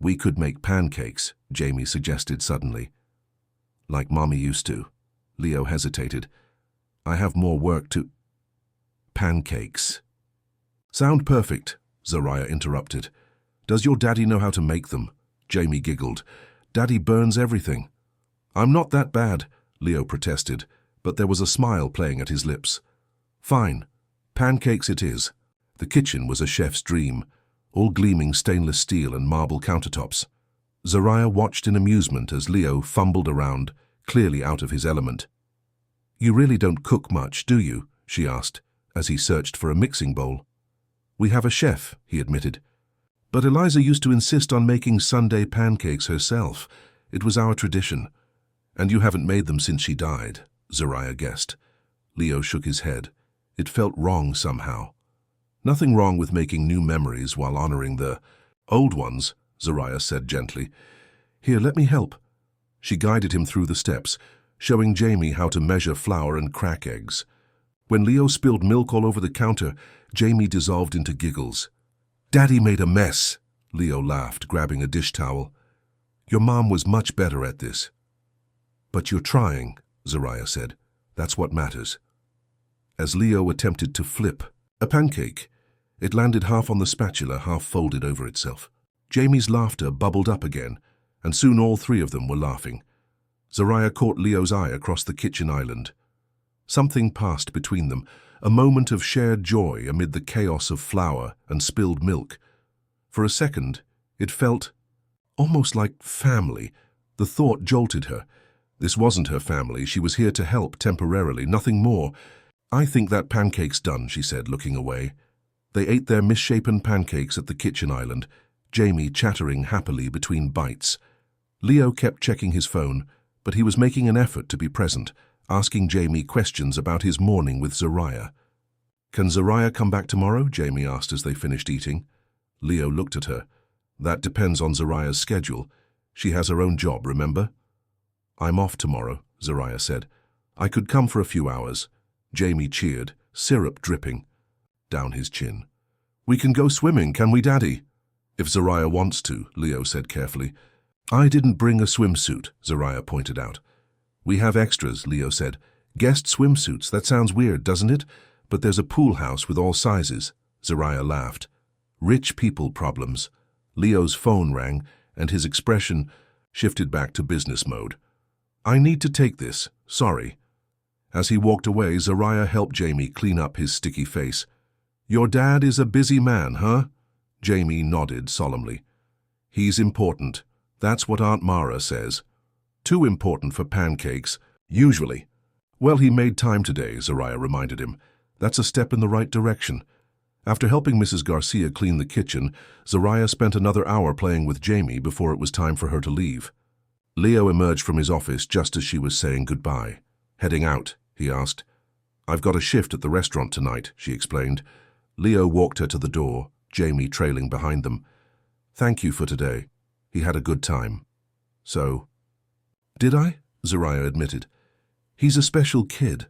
We could make pancakes, Jamie suggested suddenly. Like Mommy used to. Leo hesitated. I have more work to... Pancakes. Sound perfect, Zariah interrupted. Does your daddy know how to make them? Jamie giggled. Daddy burns everything. I'm not that bad, Leo protested, but there was a smile playing at his lips. Fine. Pancakes it is. The kitchen was a chef's dream, all gleaming stainless steel and marble countertops. Zariah watched in amusement as Leo fumbled around, clearly out of his element. You really don't cook much, do you? She asked, as he searched for a mixing bowl. We have a chef, he admitted. But Eliza used to insist on making Sunday pancakes herself. It was our tradition. And you haven't made them since she died, Zariah guessed. Leo shook his head. It felt wrong somehow. Nothing wrong with making new memories while honoring the old ones, Zariah said gently. Here, let me help. She guided him through the steps, showing Jamie how to measure flour and crack eggs. When Leo spilled milk all over the counter, Jamie dissolved into giggles. Daddy made a mess, Leo laughed, grabbing a dish towel. Your mom was much better at this. But you're trying, Zariah said. That's what matters. As Leo attempted to flip a pancake, it landed half on the spatula, half folded over itself. Jamie's laughter bubbled up again, and soon all three of them were laughing. Zariah caught Leo's eye across the kitchen island. Something passed between them, a moment of shared joy amid the chaos of flour and spilled milk. For a second, it felt almost like family. The thought jolted her. This wasn't her family. She was here to help temporarily, nothing more. I think that pancake's done, she said, looking away. They ate their misshapen pancakes at the kitchen island, Jamie chattering happily between bites. Leo kept checking his phone, but he was making an effort to be present, asking Jamie questions about his morning with Zariah. Can Zariah come back tomorrow? Jamie asked as they finished eating. Leo looked at her. That depends on Zariah's schedule. She has her own job, remember? I'm off tomorrow, Zariah said. I could come for a few hours. Jamie cheered, syrup dripping down his chin. We can go swimming, can we, Daddy? If Zariah wants to, Leo said carefully. I didn't bring a swimsuit, Zariah pointed out. We have extras, Leo said. Guest swimsuits, that sounds weird, doesn't it? But there's a pool house with all sizes. Zariah laughed. Rich people problems. Leo's phone rang, and his expression shifted back to business mode. I need to take this, sorry. As he walked away, Zariah helped Jamie clean up his sticky face. Your dad is a busy man, huh? Jamie nodded solemnly. He's important. That's what Aunt Mara says. Too important for pancakes, usually. Well, he made time today, Zariah reminded him. That's a step in the right direction. After helping Mrs. Garcia clean the kitchen, Zariah spent another hour playing with Jamie before it was time for her to leave. Leo emerged from his office just as she was saying goodbye. Heading out, he asked. I've got a shift at the restaurant tonight, she explained. Leo walked her to the door, Jamie trailing behind them. Thank you for today. He had a good time. So, did I? Zariah admitted. He's a special kid.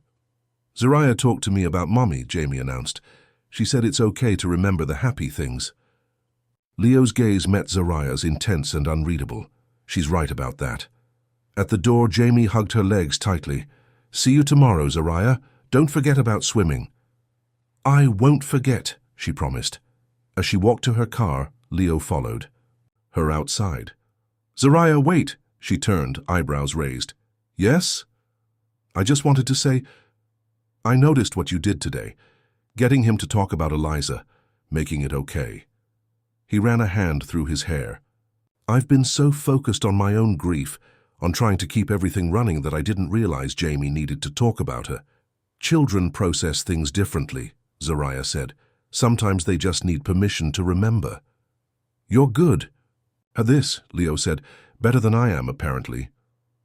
Zariah talked to me about Mommy, Jamie announced. She said it's okay to remember the happy things. Leo's gaze met Zariah's, intense and unreadable. She's right about that. At the door, Jamie hugged her legs tightly. See you tomorrow, Zariah. Don't forget about swimming. I won't forget, she promised. As she walked to her car, Leo followed her outside. Zariah, wait, she turned, eyebrows raised. Yes? I just wanted to say, I noticed what you did today, getting him to talk about Eliza, making it okay. He ran a hand through his hair. I've been so focused on my own grief, on trying to keep everything running, that I didn't realize Jamie needed to talk about her. Children process things differently, Zariah said. Sometimes they just need permission to remember. You're good. At this, Leo said, better than I am, apparently.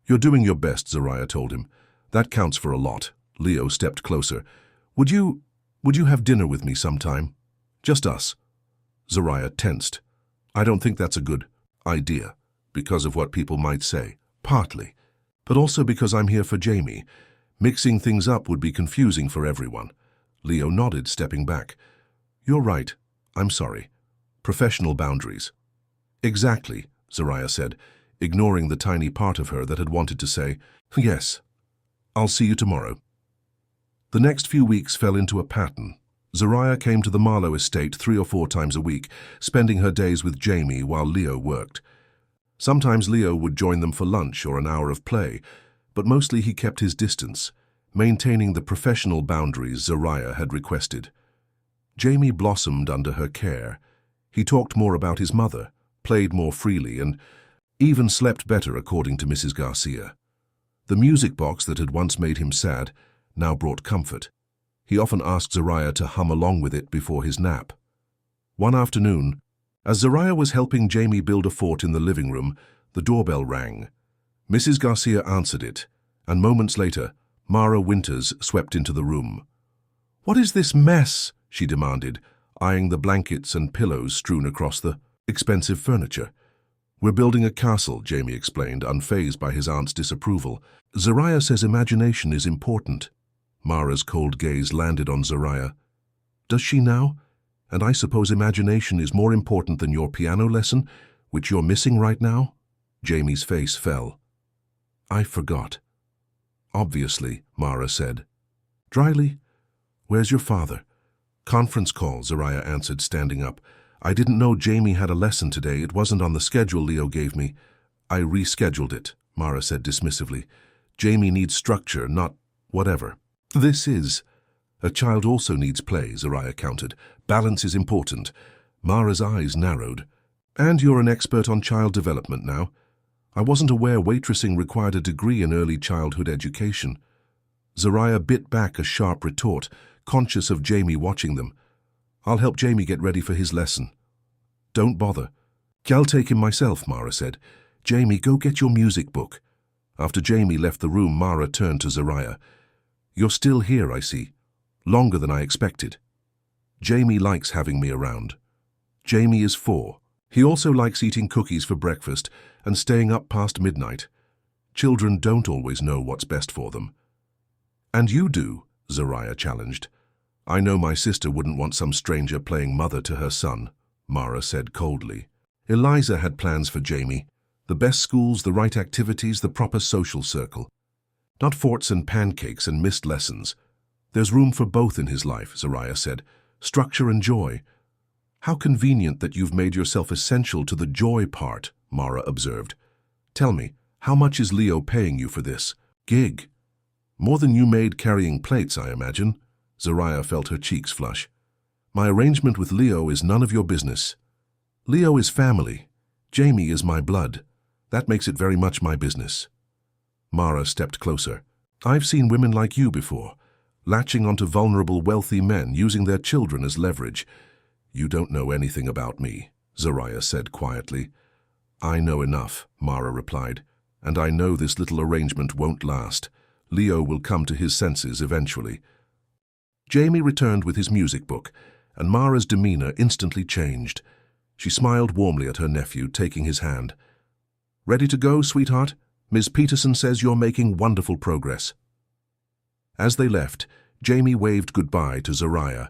You're doing your best, Zariah told him. That counts for a lot. Leo stepped closer. Would you have dinner with me sometime? Just us. Zariah tensed. I don't think that's a good idea, because of what people might say. Partly. But also because I'm here for Jamie. Mixing things up would be confusing for everyone. Leo nodded, stepping back. You're right. I'm sorry. Professional boundaries. Exactly, Zariah said, ignoring the tiny part of her that had wanted to say, yes. I'll see you tomorrow. The next few weeks fell into a pattern. Zariah came to the Marlowe estate 3 or 4 times a week, spending her days with Jamie while Leo worked. Sometimes Leo would join them for lunch or an hour of play, but mostly he kept his distance, maintaining the professional boundaries Zariah had requested. Jamie blossomed under her care. He talked more about his mother, played more freely, and even slept better, according to Mrs. Garcia. The music box that had once made him sad now brought comfort. He often asked Zariah to hum along with it before his nap. One afternoon, as Zariah was helping Jamie build a fort in the living room, the doorbell rang. Mrs. Garcia answered it, and moments later, Mara Winters swept into the room. "What is this mess?" she demanded, eyeing the blankets and pillows strewn across the expensive furniture. "We're building a castle," Jamie explained, unfazed by his aunt's disapproval. "Zariah says imagination is important." Mara's cold gaze landed on Zariah. "Does she now? And I suppose imagination is more important than your piano lesson, which you're missing right now?" Jamie's face fell. "I forgot." "Obviously," Mara said. Dryly, "Where's your father?" "Conference call," Zariah answered, standing up. "I didn't know Jamie had a lesson today. It wasn't on the schedule Leo gave me." "I rescheduled it," Mara said dismissively. "Jamie needs structure, not whatever." "This is." "A child also needs play," Zariah countered. "Balance is important." Mara's eyes narrowed. "And you're an expert on child development now. I wasn't aware waitressing required a degree in early childhood education." Zariah bit back a sharp retort, conscious of Jamie watching them. "I'll help Jamie get ready for his lesson." "Don't bother." "I'll take him myself," Mara said. "Jamie, go get your music book." After Jamie left the room, Mara turned to Zariah. "You're still here, I see. Longer than I expected." "Jamie likes having me around." "Jamie is 4. He also likes eating cookies for breakfast and staying up past midnight. Children don't always know what's best for them." "And you do," Zariah challenged. "I know my sister wouldn't want some stranger playing mother to her son," Mara said coldly. Eliza had plans for Jamie. The best schools, the right activities, the proper social circle. Not forts and pancakes and missed lessons. "There's room for both in his life," Zariah said. "Structure and joy." "How convenient that you've made yourself essential to the joy part," Mara observed. "Tell me, how much is Leo paying you for this gig?" "More than you made carrying plates, I imagine." Zariah felt her cheeks flush. "My arrangement with Leo is none of your business." "Leo is family. Jamie is my blood. That makes it very much my business." Mara stepped closer. "I've seen women like you before, latching onto vulnerable, wealthy men, using their children as leverage." "You don't know anything about me," Zariah said quietly. "I know enough," Mara replied, "and I know this little arrangement won't last. Leo will come to his senses eventually." Jamie returned with his music book, and Mara's demeanor instantly changed. She smiled warmly at her nephew, taking his hand. "Ready to go, sweetheart? Ms. Peterson says you're making wonderful progress." As they left, Jamie waved goodbye to Zariah.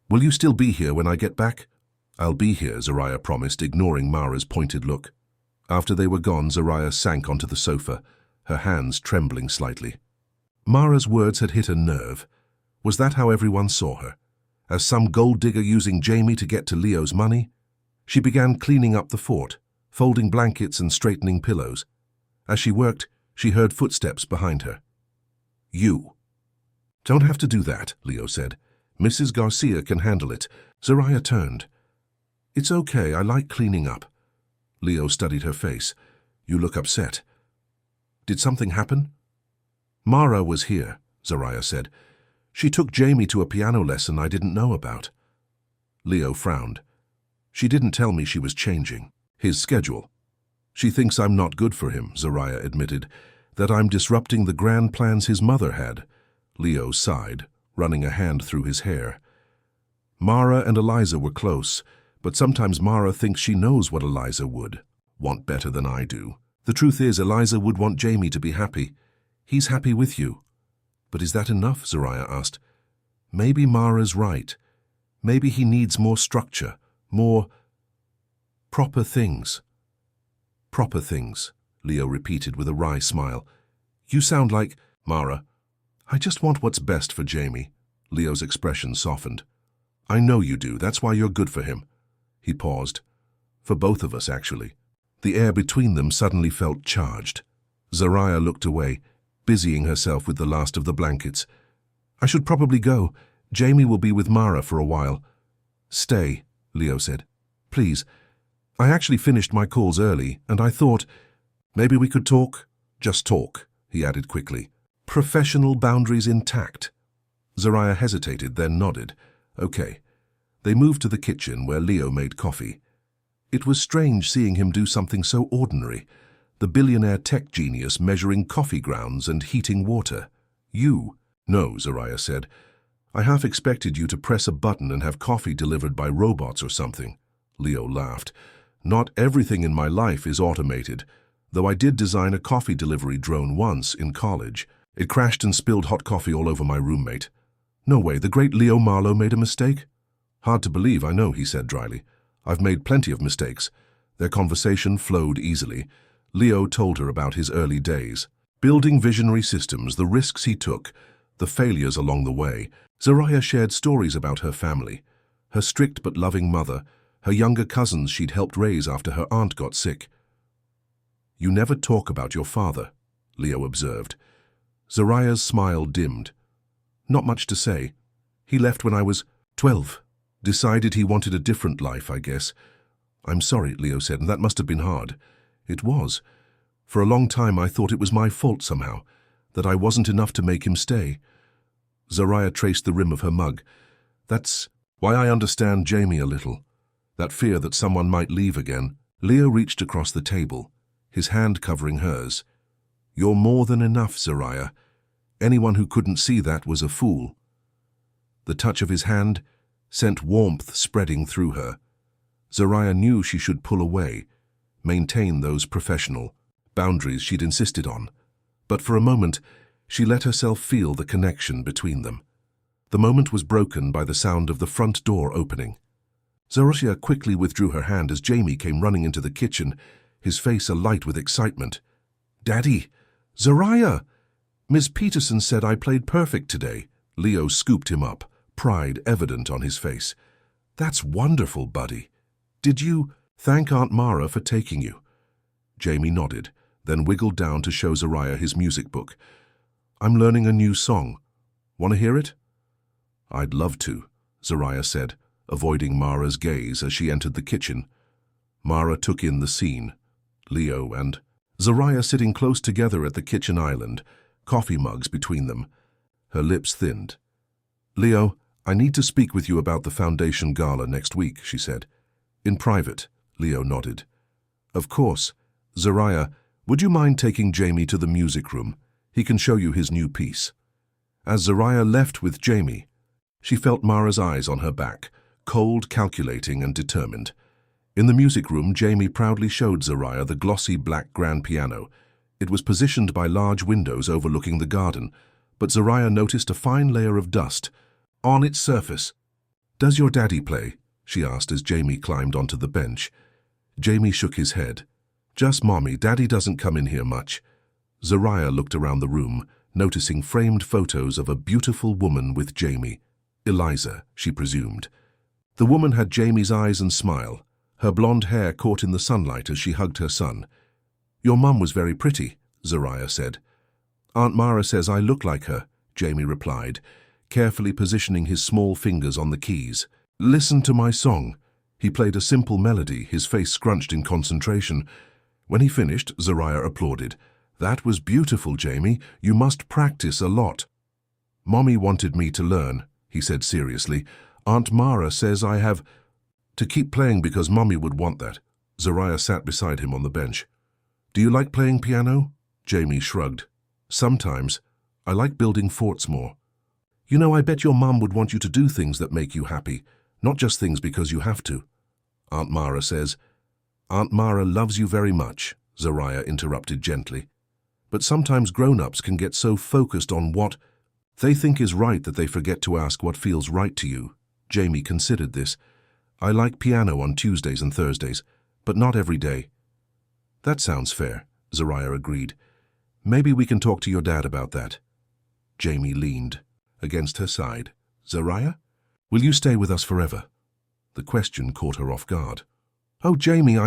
"Will you still be here when I get back?" "I'll be here," Zariah promised, ignoring Mara's pointed look. After they were gone, Zariah sank onto the sofa, her hands trembling slightly. Mara's words had hit a nerve. Was that how everyone saw her? As some gold digger using Jamie to get to Leo's money? She began cleaning up the fort, folding blankets and straightening pillows. As she worked, she heard footsteps behind her. "You." "Don't have to do that," Leo said. "Mrs. Garcia can handle it." Zariah turned. "It's okay, I like cleaning up." Leo studied her face. "You look upset. Did something happen?" "Mara was here," Zariah said. "She took Jamie to a piano lesson I didn't know about." Leo frowned. "She didn't tell me she was changing his schedule." "She thinks I'm not good for him," Zariah admitted, "that I'm disrupting the grand plans his mother had." Leo sighed, running a hand through his hair. "Mara and Eliza were close, but sometimes Mara thinks she knows what Eliza would want better than I do. The truth is, Eliza would want Jamie to be happy. He's happy with you." "But is that enough?" Zariah asked. "Maybe Mara's right. Maybe he needs more structure, more proper things." "Proper things," Leo repeated with a wry smile. "You sound like—" "Mara, I just want what's best for Jamie." Leo's expression softened. "I know you do. That's why you're good for him." He paused. "For both of us, actually." The air between them suddenly felt charged. Zariah looked away, busying herself with the last of the blankets. "I should probably go. Jamie will be with Mara for a while." "Stay," Leo said. "Please. I actually finished my calls early, and I thought maybe we could talk." "Just talk," he added quickly. Professional boundaries intact. Zariah hesitated, then nodded. Okay. They moved to the kitchen where Leo made coffee. It was strange seeing him do something so ordinary. The billionaire tech genius measuring coffee grounds and heating water. You? No, Zariah said. I half expected you to press a button and have coffee delivered by robots or something. Leo laughed. Not everything in my life is automated, though I did design a coffee delivery drone once in college. It crashed and spilled hot coffee all over my roommate. No way, the great Leo Marlowe made a mistake? Hard to believe, I know, he said dryly. I've made plenty of mistakes. Their conversation flowed easily. Leo told her about his early days. Building visionary systems, the risks he took, the failures along the way. Zariah shared stories about her family. Her strict but loving mother, her younger cousins she'd helped raise after her aunt got sick. You never talk about your father, Leo observed. Zariah's smile dimmed. Not much to say. He left when I was 12. Decided he wanted a different life, I guess. I'm sorry, Leo said, and that must have been hard. It was. For a long time I thought it was my fault somehow, that I wasn't enough to make him stay. Zariah traced the rim of her mug. That's why I understand Jamie a little. That fear that someone might leave again. Leo reached across the table, his hand covering hers. You're more than enough, Zariah. Anyone who couldn't see that was a fool. The touch of his hand sent warmth spreading through her. Zariah knew she should pull away, maintain those professional boundaries she'd insisted on. But for a moment, she let herself feel the connection between them. The moment was broken by the sound of the front door opening. Zariah quickly withdrew her hand as Jamie came running into the kitchen, his face alight with excitement. Daddy! Zariah! Miss Peterson said I played perfect today. Leo scooped him up, pride evident on his face. That's wonderful, buddy. Did you thank Aunt Mara for taking you? Jamie nodded, then wiggled down to show Zariah his music book. I'm learning a new song. Want to hear it? I'd love to, Zariah said, avoiding Mara's gaze as she entered the kitchen. Mara took in the scene. Leo and Zariah sitting close together at the kitchen island, coffee mugs between them. Her lips thinned. Leo, I need to speak with you about the Foundation Gala next week, she said. In private, Leo nodded. Of course. Zariah, would you mind taking Jamie to the music room? He can show you his new piece. As Zariah left with Jamie, she felt Mara's eyes on her back, cold, calculating, and determined. In the music room, Jamie proudly showed Zariah the glossy black grand piano. It was positioned by large windows overlooking the garden, but Zariah noticed a fine layer of dust on its surface. Does your daddy play? She asked as Jamie climbed onto the bench. Jamie shook his head. Just Mommy, Daddy doesn't come in here much. Zariah looked around the room, noticing framed photos of a beautiful woman with Jamie. Eliza, she presumed. The woman had Jamie's eyes and smile, her blonde hair caught in the sunlight as she hugged her son. Your mum was very pretty, Zariah said. Aunt Mara says I look like her, Jamie replied, carefully positioning his small fingers on the keys. Listen to my song. He played a simple melody, his face scrunched in concentration. When he finished, Zariah applauded. That was beautiful, Jamie. You must practice a lot. Mommy wanted me to learn, he said seriously. Aunt Mara says I have to keep playing because Mommy would want that. Zariah sat beside him on the bench. Do you like playing piano? Jamie shrugged. Sometimes. I like building forts more. You know, I bet your mum would want you to do things that make you happy, not just things because you have to. Aunt Mara says. Aunt Mara loves you very much, Zariah interrupted gently. But sometimes grown-ups can get so focused on what they think is right that they forget to ask what feels right to you. Jamie considered this. I like piano on Tuesdays and Thursdays, but not every day. That sounds fair, Zariah agreed. Maybe we can talk to your dad about that. Jamie leaned against her side. Zariah, will you stay with us forever? The question caught her off guard. Oh, Jamie,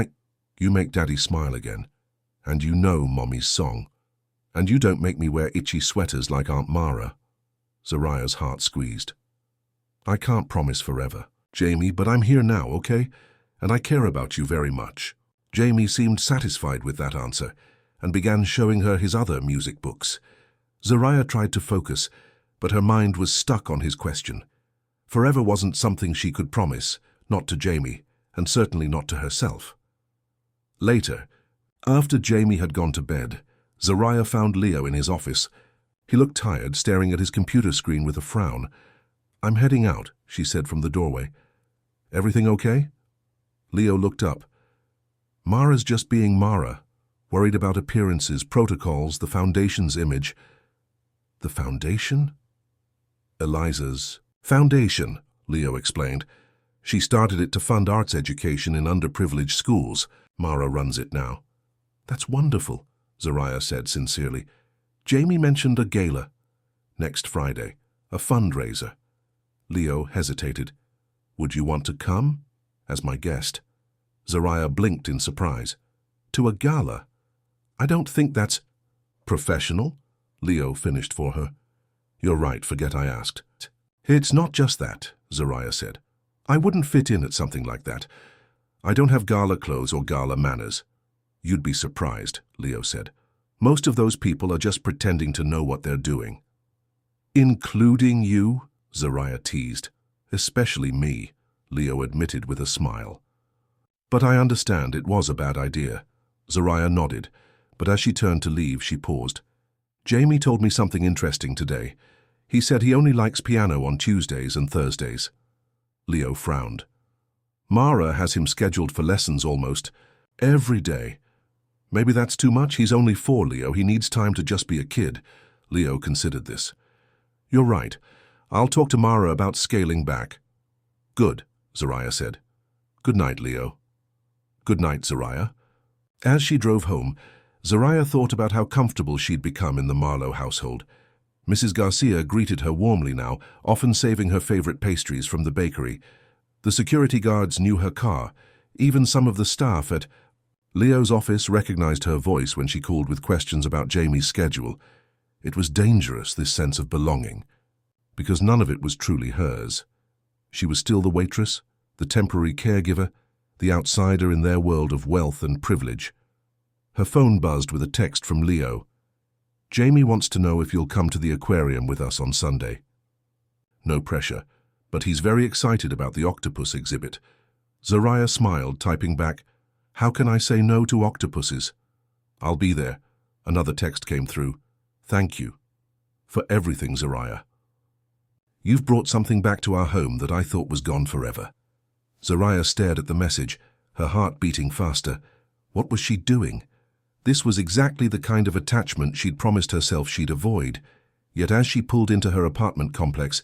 You make Daddy smile again. And you know Mommy's song. And you don't make me wear itchy sweaters like Aunt Mara. Zariah's heart squeezed. I can't promise forever, Jamie, but I'm here now, okay? And I care about you very much. Jamie seemed satisfied with that answer and began showing her his other music books. Zariah tried to focus, but her mind was stuck on his question. Forever wasn't something she could promise, not to Jamie, and certainly not to herself. Later, after Jamie had gone to bed, Zariah found Leo in his office. He looked tired, staring at his computer screen with a frown. "I'm heading out," she said from the doorway. "Everything okay?" Leo looked up. "Mara's just being Mara, worried about appearances, protocols, the Foundation's image." "The Foundation?" "Eliza's Foundation," Leo explained. "She started it to fund arts education in underprivileged schools. Mara runs it now." "That's wonderful," Zariah said sincerely. "Jamie mentioned a gala next Friday, a fundraiser." Leo hesitated. "Would you want to come as my guest?" Zariah blinked in surprise. "To a gala? I don't think that's professional," Leo finished for her. "You're right, forget I asked." "It's not just that," Zariah said. "I wouldn't fit in at something like that. I don't have gala clothes or gala manners." "You'd be surprised," Leo said. "Most of those people are just pretending to know what they're doing." "Including you?" Zariah teased. "Especially me," Leo admitted with a smile. "But I understand it was a bad idea." Zariah nodded, but as she turned to leave, she paused. "Jamie told me something interesting today. He said he only likes piano on Tuesdays and Thursdays." Leo frowned. "Mara has him scheduled for lessons almost every day." "Maybe that's too much. He's only 4, Leo. He needs time to just be a kid." Leo considered this. "You're right. I'll talk to Mara about scaling back." "Good," Zariah said. "Good night, Leo." "Good night, Zariah." As she drove home, Zariah thought about how comfortable she'd become in the Marlowe household. Mrs. Garcia greeted her warmly now, often saving her favorite pastries from the bakery. The security guards knew her car. Even some of the staff at Leo's office recognized her voice when she called with questions about Jamie's schedule. It was dangerous, this sense of belonging, because none of it was truly hers. She was still the waitress, the temporary caregiver, the outsider in their world of wealth and privilege. Her phone buzzed with a text from Leo. "Jamie wants to know if you'll come to the aquarium with us on Sunday." No pressure, but he's very excited about the octopus exhibit. Zariah smiled, typing back, "How can I say no to octopuses?" "I'll be there." Another text came through. "Thank you for everything, Zariah. You've brought something back to our home that I thought was gone forever." Zariah stared at the message, her heart beating faster. What was she doing? This was exactly the kind of attachment she'd promised herself she'd avoid. Yet as she pulled into her apartment complex,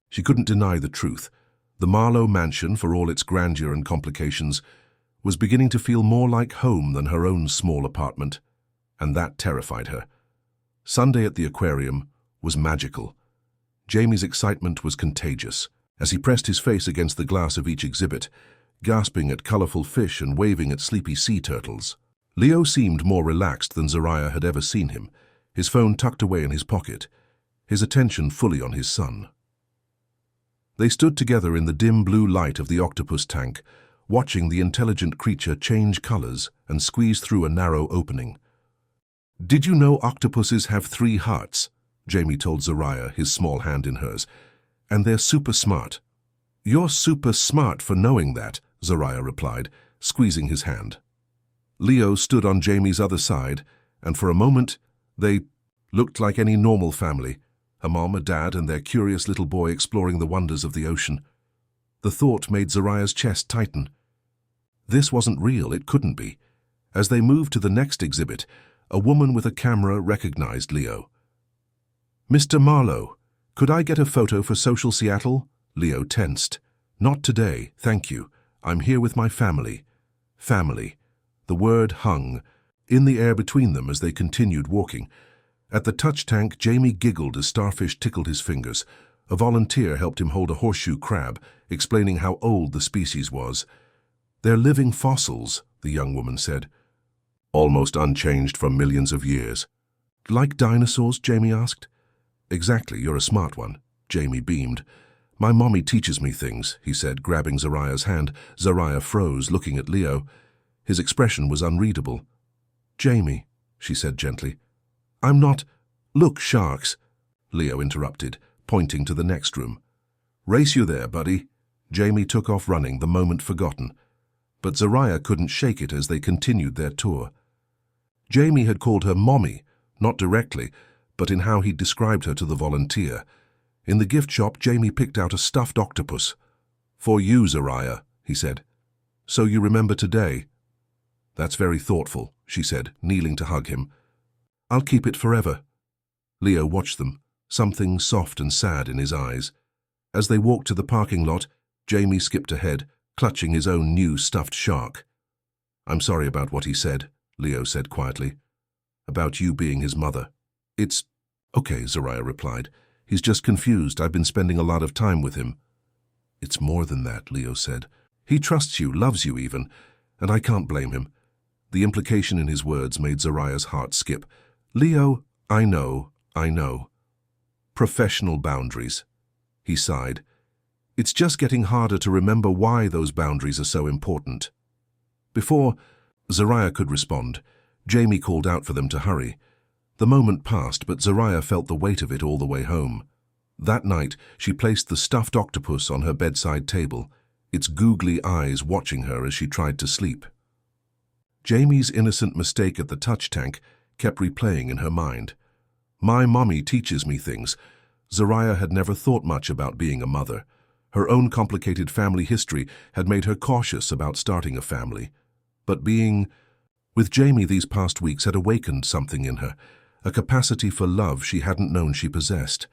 she couldn't deny the truth. The Marlowe mansion, for all its grandeur and complications, was beginning to feel more like home than her own small apartment, and that terrified her. Sunday at the aquarium was magical. Jamie's excitement was contagious. As he pressed his face against the glass of each exhibit, gasping at colorful fish and waving at sleepy sea turtles. Leo seemed more relaxed than Zariah had ever seen him, his phone tucked away in his pocket, his attention fully on his son. They stood together in the dim blue light of the octopus tank, watching the intelligent creature change colors and squeeze through a narrow opening. "Did you know octopuses have 3 hearts?" Jamie told Zariah, his small hand in hers. "And they're super smart." "You're super smart for knowing that," Zariah replied, squeezing his hand. Leo stood on Jamie's other side, and for a moment, they looked like any normal family, a mom, a dad, and their curious little boy exploring the wonders of the ocean. The thought made Zariah's chest tighten. This wasn't real, it couldn't be. As they moved to the next exhibit, a woman with a camera recognized Leo. "Mr. Marlowe, could I get a photo for Social Seattle?" Leo tensed. "Not today, thank you. I'm here with my family." Family. The word hung in the air between them as they continued walking. At the touch tank, Jamie giggled as starfish tickled his fingers. A volunteer helped him hold a horseshoe crab, explaining how old the species was. "They're living fossils," the young woman said. "Almost unchanged for millions of years." "Like dinosaurs?" Jamie asked. "Exactly, you're a smart one," Jamie beamed. "My mommy teaches me things," he said, grabbing Zariah's hand. Zariah froze, looking at Leo. His expression was unreadable. "Jamie," she said gently. "I'm not..." Look, sharks, Leo interrupted, pointing to the next room. Race you there, buddy. Jamie took off running, the moment forgotten. But Zariah couldn't shake it as they continued their tour. Jamie had called her Mommy, not directly, but in how he'd described her to the volunteer. In the gift shop, Jamie picked out a stuffed octopus. For you, Zariah, he said. So you remember today? That's very thoughtful, she said, kneeling to hug him. I'll keep it forever. Leo watched them, something soft and sad in his eyes. As they walked to the parking lot, Jamie skipped ahead, clutching his own new stuffed shark. I'm sorry about what he said, Leo said quietly. About you being his mother. It's okay, Zariah replied. He's just confused. I've been spending a lot of time with him. It's more than that, Leo said. He trusts you, loves you even, and I can't blame him. The implication in his words made Zariah's heart skip. Leo, I know. Professional boundaries. He sighed. It's just getting harder to remember why those boundaries are so important. Before Zariah could respond, Jamie called out for them to hurry. The moment passed, but Zariah felt the weight of it all the way home. That night, she placed the stuffed octopus on her bedside table, its googly eyes watching her as she tried to sleep. Jamie's innocent mistake at the touch tank kept replaying in her mind. My mommy teaches me things. Zariah had never thought much about being a mother. Her own complicated family history had made her cautious about starting a family. But being with Jamie these past weeks had awakened something in her, a capacity for love she hadn't known she possessed.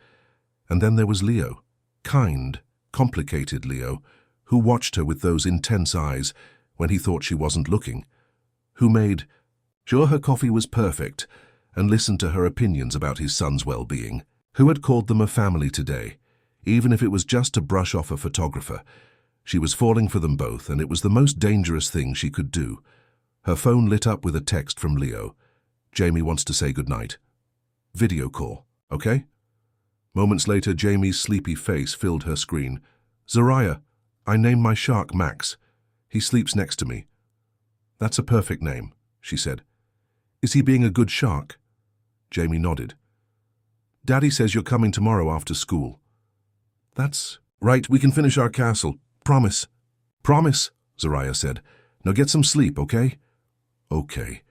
And then there was Leo, kind, complicated Leo, who watched her with those intense eyes when he thought she wasn't looking, who made sure her coffee was perfect and listened to her opinions about his son's well-being, who had called them a family today, even if it was just to brush off a photographer. She was falling for them both, and it was the most dangerous thing she could do. Her phone lit up with a text from Leo. Jamie wants to say goodnight. Video call, okay? Moments later, Jamie's sleepy face filled her screen. Zariah, I named my shark Max. He sleeps next to me. That's a perfect name, she said. Is he being a good shark? Jamie nodded. Daddy says you're coming tomorrow after school. That's right, we can finish our castle. Promise. Promise, Zariah said. Now get some sleep, okay? Okay.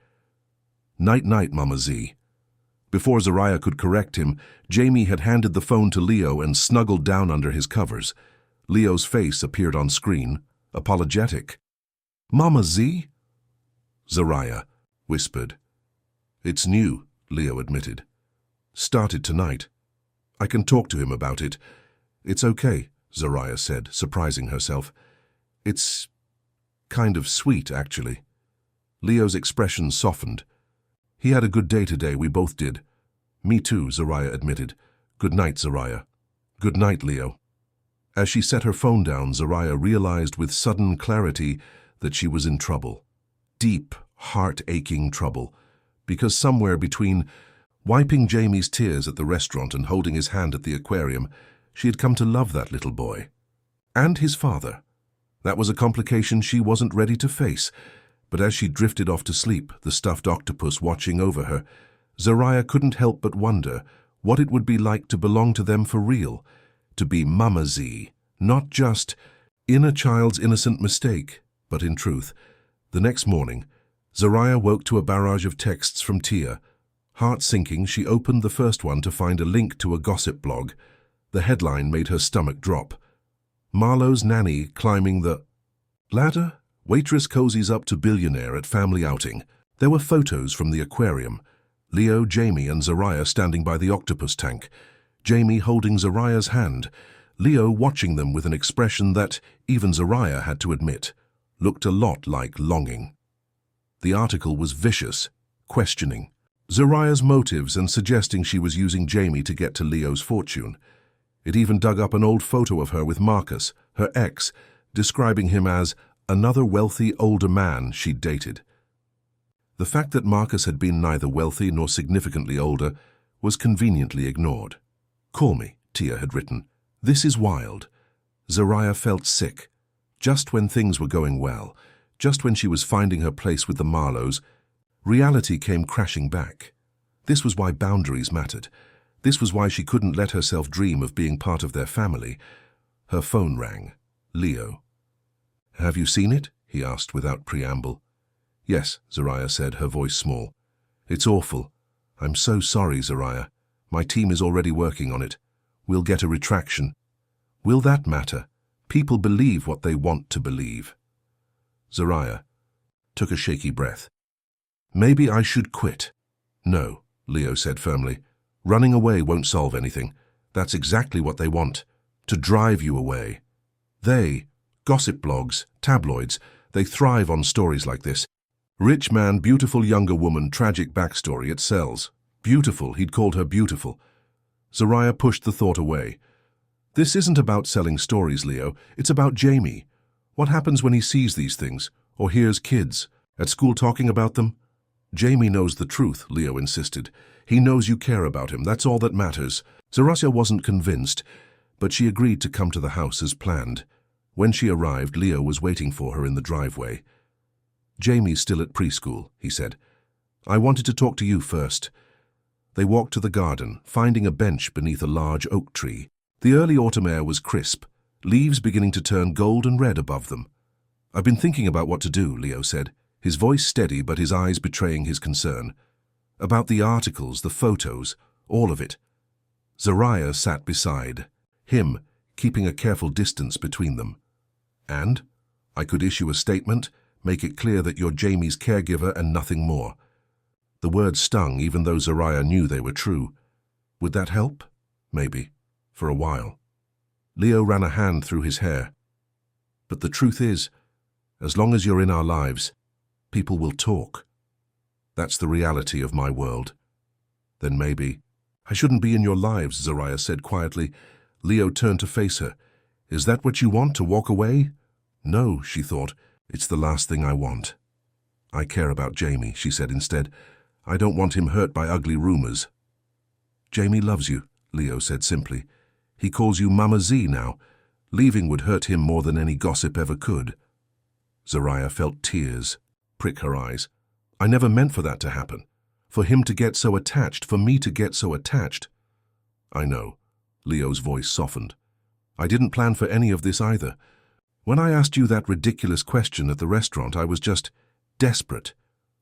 Night-night, Mama Z. Before Zariah could correct him, Jamie had handed the phone to Leo and snuggled down under his covers. Leo's face appeared on screen, apologetic. Mama Z? Zariah whispered. It's new, Leo admitted. Started tonight. I can talk to him about it. It's okay, Zariah said, surprising herself. It's kind of sweet, actually. Leo's expression softened. He had a good day today, we both did. Me too, Zariah admitted. Good night, Zariah. Good night, Leo. As she set her phone down, Zariah realized with sudden clarity that she was in trouble. Deep, heart-aching trouble. Because somewhere between wiping Jamie's tears at the restaurant and holding his hand at the aquarium, she had come to love that little boy. And his father. That was a complication she wasn't ready to face. But as she drifted off to sleep, the stuffed octopus watching over her, Zariah couldn't help but wonder what it would be like to belong to them for real, to be Mama Z, not just in a child's innocent mistake, but in truth. The next morning, Zariah woke to a barrage of texts from Tia. Heart sinking, she opened the first one to find a link to a gossip blog. The headline made her stomach drop. Marlowe's nanny climbing the ladder? Waitress cozies up to Billionaire at family outing. There were photos from the aquarium. Leo, Jamie, and Zariah standing by the octopus tank. Jamie holding Zariah's hand. Leo watching them with an expression that, even Zariah had to admit, looked a lot like longing. The article was vicious, questioning Zariah's motives and suggesting she was using Jamie to get to Leo's fortune. It even dug up an old photo of her with Marcus, her ex, describing him as another wealthy older man she'd dated. The fact that Marcus had been neither wealthy nor significantly older was conveniently ignored. Call me, Tia had written. This is wild. Zariah felt sick. Just when things were going well, just when she was finding her place with the Marlowes, reality came crashing back. This was why boundaries mattered. This was why she couldn't let herself dream of being part of their family. Her phone rang. Leo. "Have you seen it?" he asked without preamble. "Yes," Zariah said, her voice small. "It's awful. I'm so sorry, Zariah. My team is already working on it. We'll get a retraction." "Will that matter? People believe what they want to believe." Zariah took a shaky breath. "Maybe I should quit." "No," Leo said firmly. "Running away won't solve anything. That's exactly what they want, to drive you away. Gossip blogs, tabloids, they thrive on stories like this. Rich man, beautiful younger woman, tragic backstory, it sells. Beautiful, he'd called her beautiful." Zariah pushed the thought away. "This isn't about selling stories, Leo. It's about Jamie. What happens when he sees these things, or hears kids at school talking about them?" "Jamie knows the truth," Leo insisted. "He knows you care about him. That's all that matters." Zariah wasn't convinced, but she agreed to come to the house as planned. When she arrived, Leo was waiting for her in the driveway. "Jamie's still at preschool," he said. "I wanted to talk to you first." They walked to the garden, finding a bench beneath a large oak tree. The early autumn air was crisp, leaves beginning to turn gold and red above them. "I've been thinking about what to do," Leo said, his voice steady but his eyes betraying his concern. "About the articles, the photos, all of it." Zariah sat beside him, keeping a careful distance between them. "And? I could issue a statement, make it clear that you're Jamie's caregiver and nothing more." The words stung, even though Zariah knew they were true. "Would that help?" "Maybe. For a while." Leo ran a hand through his hair. "But the truth is, as long as you're in our lives, people will talk. That's the reality of my world." "Then maybe—" "I shouldn't be in your lives," Zariah said quietly. Leo turned to face her. "Is that what you want, to walk away?" "No," she thought. "It's the last thing I want." "I care about Jamie," she said instead. "I don't want him hurt by ugly rumors." "Jamie loves you," Leo said simply. "He calls you Mama Z now. Leaving would hurt him more than any gossip ever could." Zariah felt tears prick her eyes. "I never meant for that to happen. For him to get so attached, for me to get so attached." "I know." Leo's voice softened. "I didn't plan for any of this either. When I asked you that ridiculous question at the restaurant, I was just desperate.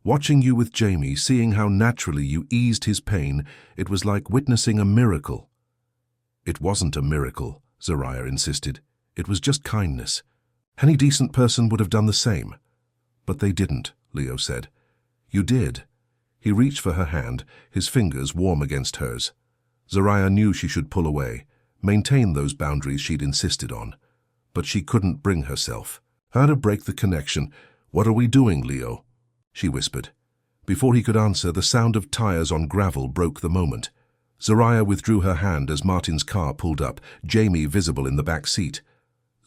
Watching you with Jamie, seeing how naturally you eased his pain, it was like witnessing a miracle." "It wasn't a miracle," Zariah insisted. "It was just kindness. Any decent person would have done the same." "But they didn't," Leo said. "You did." He reached for her hand, his fingers warm against hers. Zariah knew she should pull away, maintain those boundaries she'd insisted on. But she couldn't bring herself. How to break the connection? "What are we doing, Leo?" she whispered. Before he could answer, the sound of tires on gravel broke the moment. Zariah withdrew her hand as Martin's car pulled up, Jamie visible in the back seat.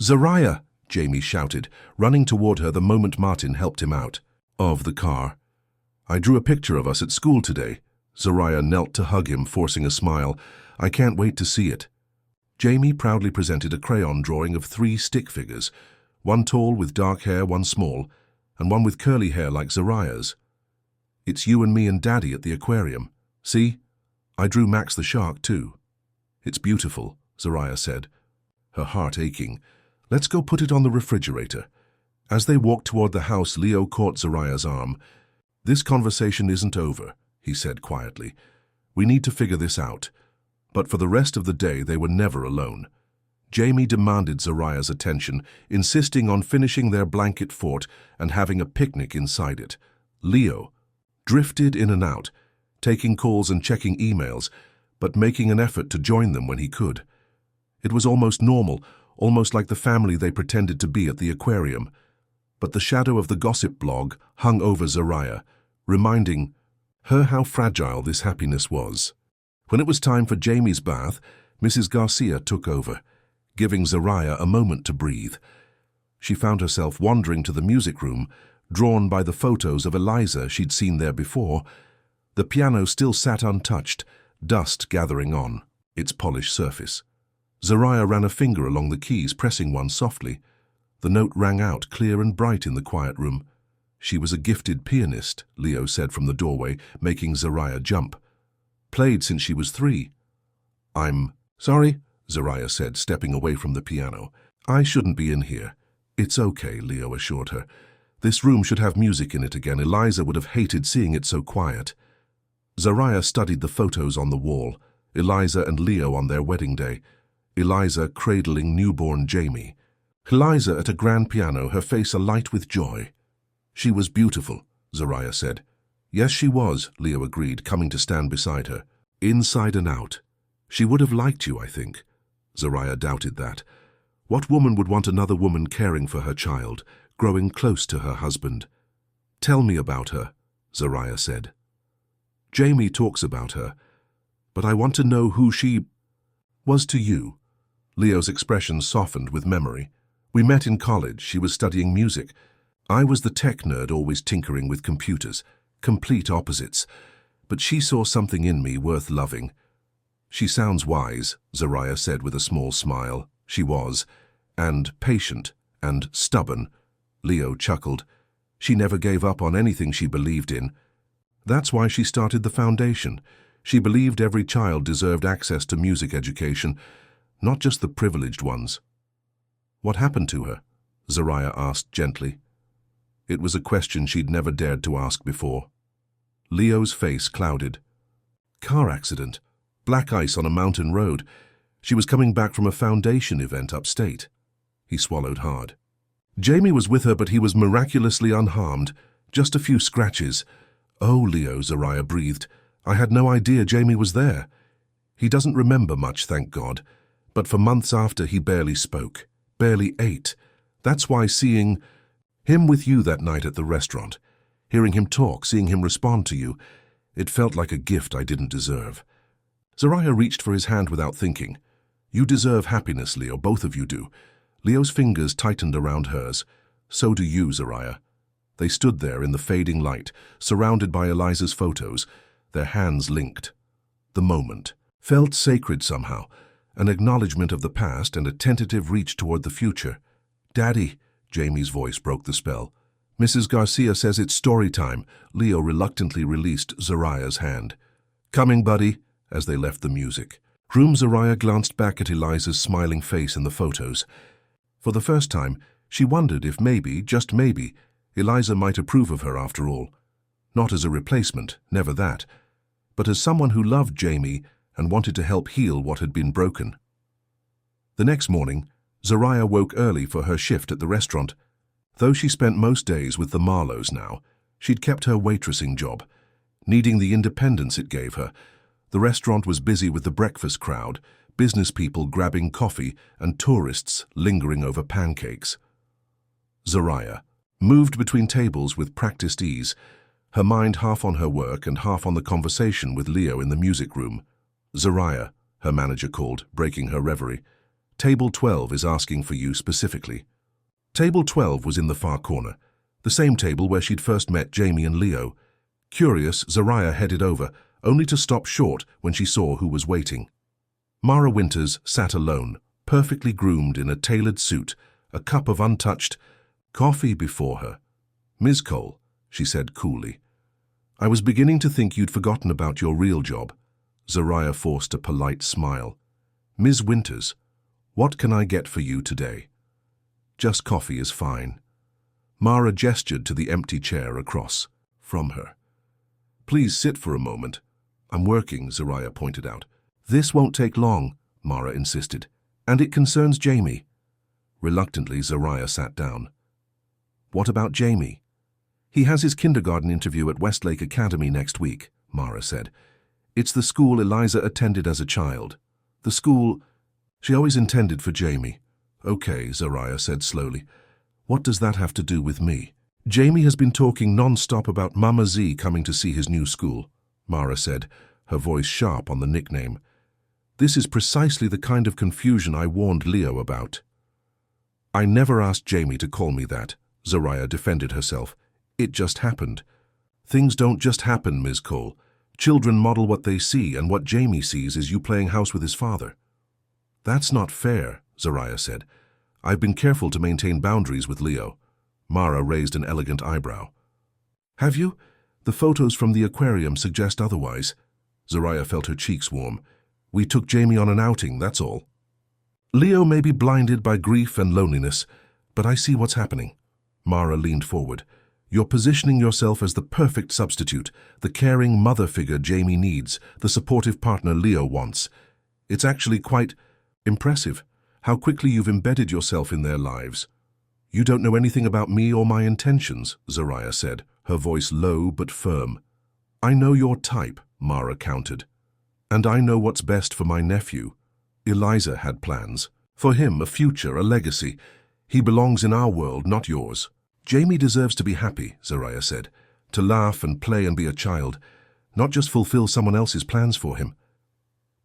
"Zariah!" Jamie shouted, running toward her the moment Martin helped him out of the car. "I drew a picture of us at school today." Zariah knelt to hug him, forcing a smile. "I can't wait to see it." Jamie proudly presented a crayon drawing of 3 stick figures, one tall with dark hair, one small, and one with curly hair like Zariah's. "It's you and me and Daddy at the aquarium. See? I drew Max the shark too." "It's beautiful," Zariah said, her heart aching. "Let's go put it on the refrigerator." As they walked toward the house, Leo caught Zariah's arm. "This conversation isn't over," he said quietly. "We need to figure this out." But for the rest of the day, they were never alone. Jamie demanded Zariah's attention, insisting on finishing their blanket fort and having a picnic inside it. Leo drifted in and out, taking calls and checking emails, but making an effort to join them when he could. It was almost normal, almost like the family they pretended to be at the aquarium. But the shadow of the gossip blog hung over Zariah, reminding her how fragile this happiness was. When it was time for Jamie's bath, Mrs. Garcia took over, giving Zariah a moment to breathe. She found herself wandering to the music room, drawn by the photos of Eliza she'd seen there before. The piano still sat untouched, dust gathering on its polished surface. Zariah ran a finger along the keys, pressing one softly. The note rang out, clear and bright in the quiet room. She was a gifted pianist, Leo said from the doorway, making Zariah jump. Played since she was 3. I'm sorry, Zariah said, stepping away from the piano. I shouldn't be in here. It's okay, Leo assured her. This room should have music in it again. Eliza would have hated seeing it so quiet. Zariah studied the photos on the wall, Eliza and Leo on their wedding day, Eliza cradling newborn Jamie. Eliza at a grand piano, her face alight with joy. She was beautiful, Zariah said. Yes, she was, Leo agreed, coming to stand beside her. Inside and out. She would have liked you, I think. Zariah doubted that. What woman would want another woman caring for her child, growing close to her husband? Tell me about her, Zariah said. Jamie talks about her, but I want to know who she was to you. Leo's expression softened with memory. We met in college. She was studying music. I was the tech nerd always tinkering with computers, complete opposites. But she saw something in me worth loving. She sounds wise, Zariah said with a small smile. She was. And patient. And stubborn. Leo chuckled. She never gave up on anything she believed in. That's why she started the foundation. She believed every child deserved access to music education, not just the privileged ones. What happened to her? Zariah asked gently. It was a question she'd never dared to ask before. Leo's face clouded. Car accident. Black ice on a mountain road. She was coming back from a foundation event upstate. He swallowed hard. Jamie was with her, but he was miraculously unharmed. Just a few scratches. Oh, Leo, Zariah breathed. I had no idea Jamie was there. He doesn't remember much, thank God. But for months after, he barely spoke, barely ate. That's why seeing him with you that night at the restaurant, hearing him talk, seeing him respond to you, it felt like a gift I didn't deserve. Zariah reached for his hand without thinking. You deserve happiness, Leo, both of you do. Leo's fingers tightened around hers. So do you, Zariah. They stood there in the fading light, surrounded by Eliza's photos, their hands linked. The moment felt sacred somehow, an acknowledgement of the past and a tentative reach toward the future. Daddy, Jamie's voice broke the spell. Mrs. Garcia says it's story time. Leo reluctantly released Zariah's hand. Coming, buddy, as they left the music. Zariah glanced back at Eliza's smiling face in the photos. For the first time, she wondered if maybe, just maybe, Eliza might approve of her after all. Not as a replacement, never that, but as someone who loved Jamie and wanted to help heal what had been broken. The next morning, Zariah woke early for her shift at the restaurant. Though she spent most days with the Marlows now, she'd kept her waitressing job, needing the independence it gave her. The restaurant was busy with the breakfast crowd, business people grabbing coffee and tourists lingering over pancakes. Zariah moved between tables with practiced ease, her mind half on her work and half on the conversation with Leo in the music room. Zariah, her manager called, breaking her reverie. Table 12 is asking for you specifically. Table 12 was in the far corner, the same table where she'd first met Jamie and Leo. Curious, Zariah headed over, only to stop short when she saw who was waiting. Mara Winters sat alone, perfectly groomed in a tailored suit, a cup of untouched coffee before her. Ms. Cole, she said coolly, I was beginning to think you'd forgotten about your real job. Zariah forced a polite smile. Ms. Winters, what can I get for you today? Just coffee is fine. Mara gestured to the empty chair across from her. Please sit for a moment. I'm working, Zariah pointed out. This won't take long, Mara insisted, and it concerns Jamie. Reluctantly, Zariah sat down. What about Jamie? He has his kindergarten interview at Westlake Academy next week, Mara said. It's the school Eliza attended as a child. The school she always intended for Jamie. Okay, Zariah said slowly. What does that have to do with me? Jamie has been talking non-stop about Mama Z coming to see his new school, Mara said, her voice sharp on the nickname. This is precisely the kind of confusion I warned Leo about. I never asked Jamie to call me that, Zariah defended herself. It just happened. Things don't just happen, Ms. Cole. Children model what they see, and what Jamie sees is you playing house with his father. That's not fair, Zariah said. I've been careful to maintain boundaries with Leo. Mara raised an elegant eyebrow. Have you? The photos from the aquarium suggest otherwise. Zariah felt her cheeks warm. We took Jamie on an outing, that's all. Leo may be blinded by grief and loneliness, but I see what's happening. Mara leaned forward. You're positioning yourself as the perfect substitute, the caring mother figure Jamie needs, the supportive partner Leo wants. It's actually quite impressive how quickly you've embedded yourself in their lives. You don't know anything about me or my intentions, Zariah said, her voice low but firm. I know your type, Mara countered. And I know what's best for my nephew. Eliza had plans. For him, a future, a legacy. He belongs in our world, not yours. Jamie deserves to be happy, Zariah said, to laugh and play and be a child, not just fulfill someone else's plans for him.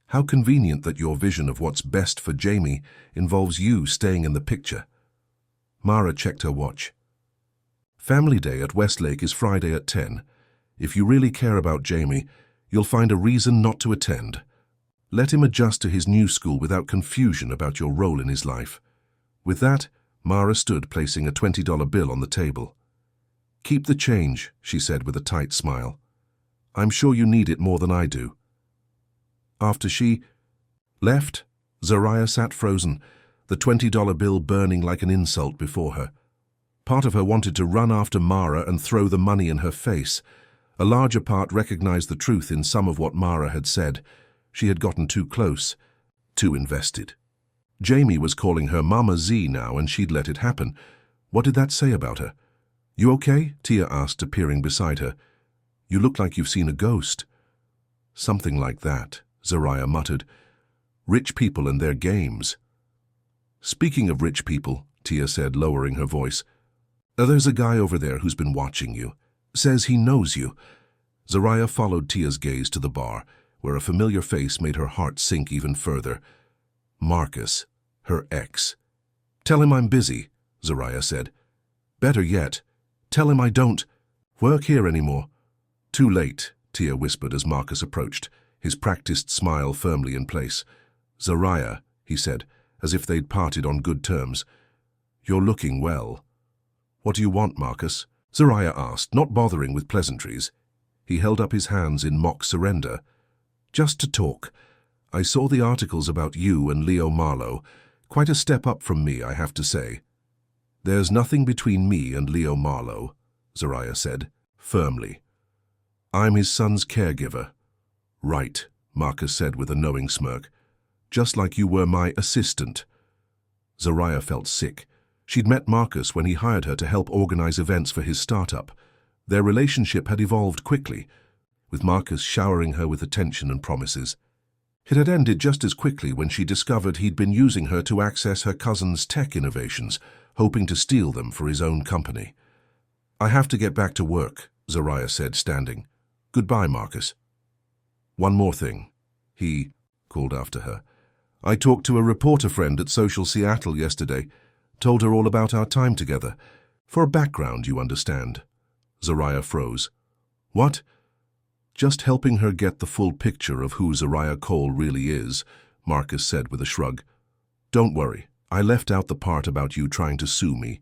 How convenient that your vision of what's best for Jamie involves you staying in the picture. Mara checked her watch. Family Day at Westlake is Friday at 10. If you really care about Jamie, you'll find a reason not to attend. Let him adjust to his new school without confusion about your role in his life. With that, Mara stood, placing a $20 bill on the table. Keep the change, she said with a tight smile. I'm sure you need it more than I do. After she left, Zariah sat frozen, the $20 bill burning like an insult before her. Part of her wanted to run after Mara and throw the money in her face. A larger part recognized the truth in some of what Mara had said. She had gotten too close, too invested. Jamie was calling her Mama Z now, and she'd let it happen. What did that say about her? You okay? Tia asked, appearing beside her. You look like you've seen a ghost. Something like that, Zariah muttered. Rich people and their games. Speaking of rich people, Tia said, lowering her voice, there's a guy over there who's been watching you. Says he knows you. Zariah followed Tia's gaze to the bar, where a familiar face made her heart sink even further. Marcus, her ex. Tell him I'm busy, Zariah said. Better yet, tell him I don't work here anymore. Too late, Tia whispered as Marcus approached, his practiced smile firmly in place. Zariah, he said, as if they'd parted on good terms. You're looking well. What do you want, Marcus? Zariah asked, not bothering with pleasantries. He held up his hands in mock surrender. Just to talk. I saw the articles about you and Leo Marlowe. Quite a step up from me, I have to say. There's nothing between me and Leo Marlowe, Zariah said, firmly. I'm his son's caregiver. Right, Marcus said with a knowing smirk. Just like you were my assistant. Zariah felt sick. She'd met Marcus when he hired her to help organize events for his startup. Their relationship had evolved quickly, with Marcus showering her with attention and promises. It had ended just as quickly when she discovered he'd been using her to access her cousin's tech innovations, hoping to steal them for his own company. I have to get back to work, Zariah said, standing. Goodbye, Marcus. One more thing, he called after her. I talked to a reporter friend at Social Seattle yesterday, told her all about our time together. For a background, you understand. Zariah froze. What? Just helping her get the full picture of who Zariah Cole really is, Marcus said with a shrug. Don't worry, I left out the part about you trying to sue me.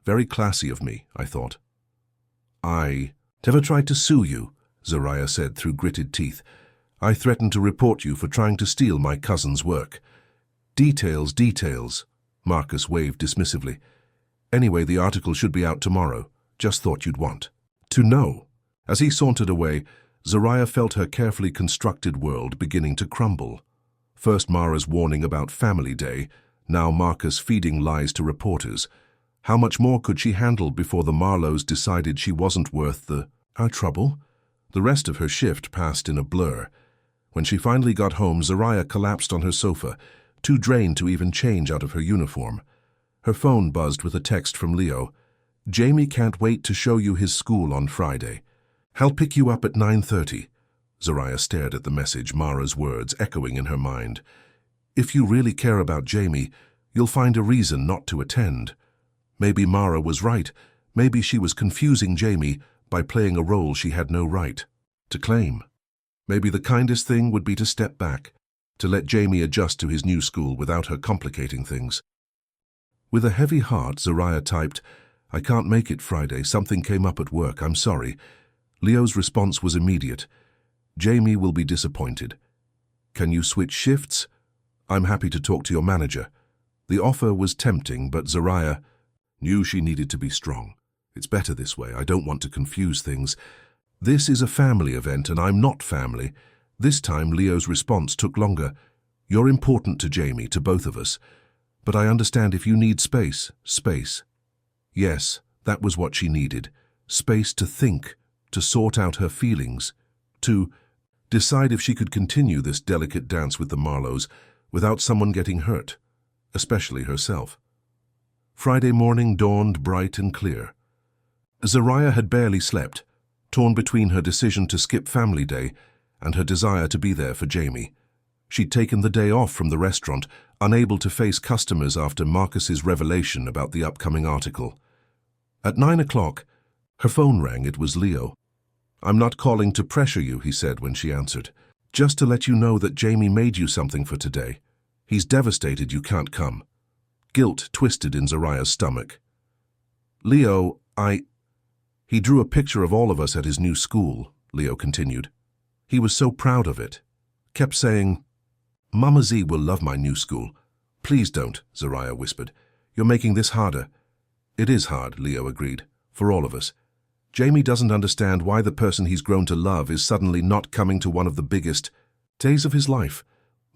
Very classy of me, I thought. I never tried to sue you, Zariah said through gritted teeth. I threatened to report you for trying to steal my cousin's work. Details, Marcus waved dismissively. Anyway, the article should be out tomorrow. Just thought you'd want to know. As he sauntered away, Zariah felt her carefully constructed world beginning to crumble. First Mara's warning about Family Day, now Marcus feeding lies to reporters. How much more could she handle before the Marlowes decided she wasn't worth our trouble? The rest of her shift passed in a blur. When she finally got home, Zariah collapsed on her sofa, too drained to even change out of her uniform. Her phone buzzed with a text from Leo. Jamie can't wait to show you his school on Friday. I'll pick you up at 9:30. Zariah stared at the message, Mara's words echoing in her mind. If you really care about Jamie, you'll find a reason not to attend. Maybe Mara was right. Maybe she was confusing Jamie by playing a role she had no right to claim. Maybe the kindest thing would be to step back, to let Jamie adjust to his new school without her complicating things. With a heavy heart, Zariah typed, I can't make it Friday. Something came up at work. I'm sorry. Leo's response was immediate. Jamie will be disappointed. Can you switch shifts? I'm happy to talk to your manager. The offer was tempting, but Zariah knew she needed to be strong. It's better this way. I don't want to confuse things. This is a family event, and I'm not family. This time, Leo's response took longer. You're important to Jamie, to both of us. But I understand if you need space. Yes, that was what she needed. Space to think, to sort out her feelings, to decide if she could continue this delicate dance with the Marlowes without someone getting hurt, especially herself. Friday morning dawned bright and clear. Zariah had barely slept, torn between her decision to skip family day and her desire to be there for Jamie. She'd taken the day off from the restaurant, unable to face customers after Marcus's revelation about the upcoming article. At 9 o'clock, her phone rang. It was Leo. I'm not calling to pressure you, he said when she answered. Just to let you know that Jamie made you something for today. He's devastated you can't come. Guilt twisted in Zariah's stomach. Leo, He drew a picture of all of us at his new school, Leo continued. He was so proud of it. Kept saying, Mama Z will love my new school. Please don't, Zariah whispered. You're making this harder. It is hard, Leo agreed, for all of us. Jamie doesn't understand why the person he's grown to love is suddenly not coming to one of the biggest days of his life.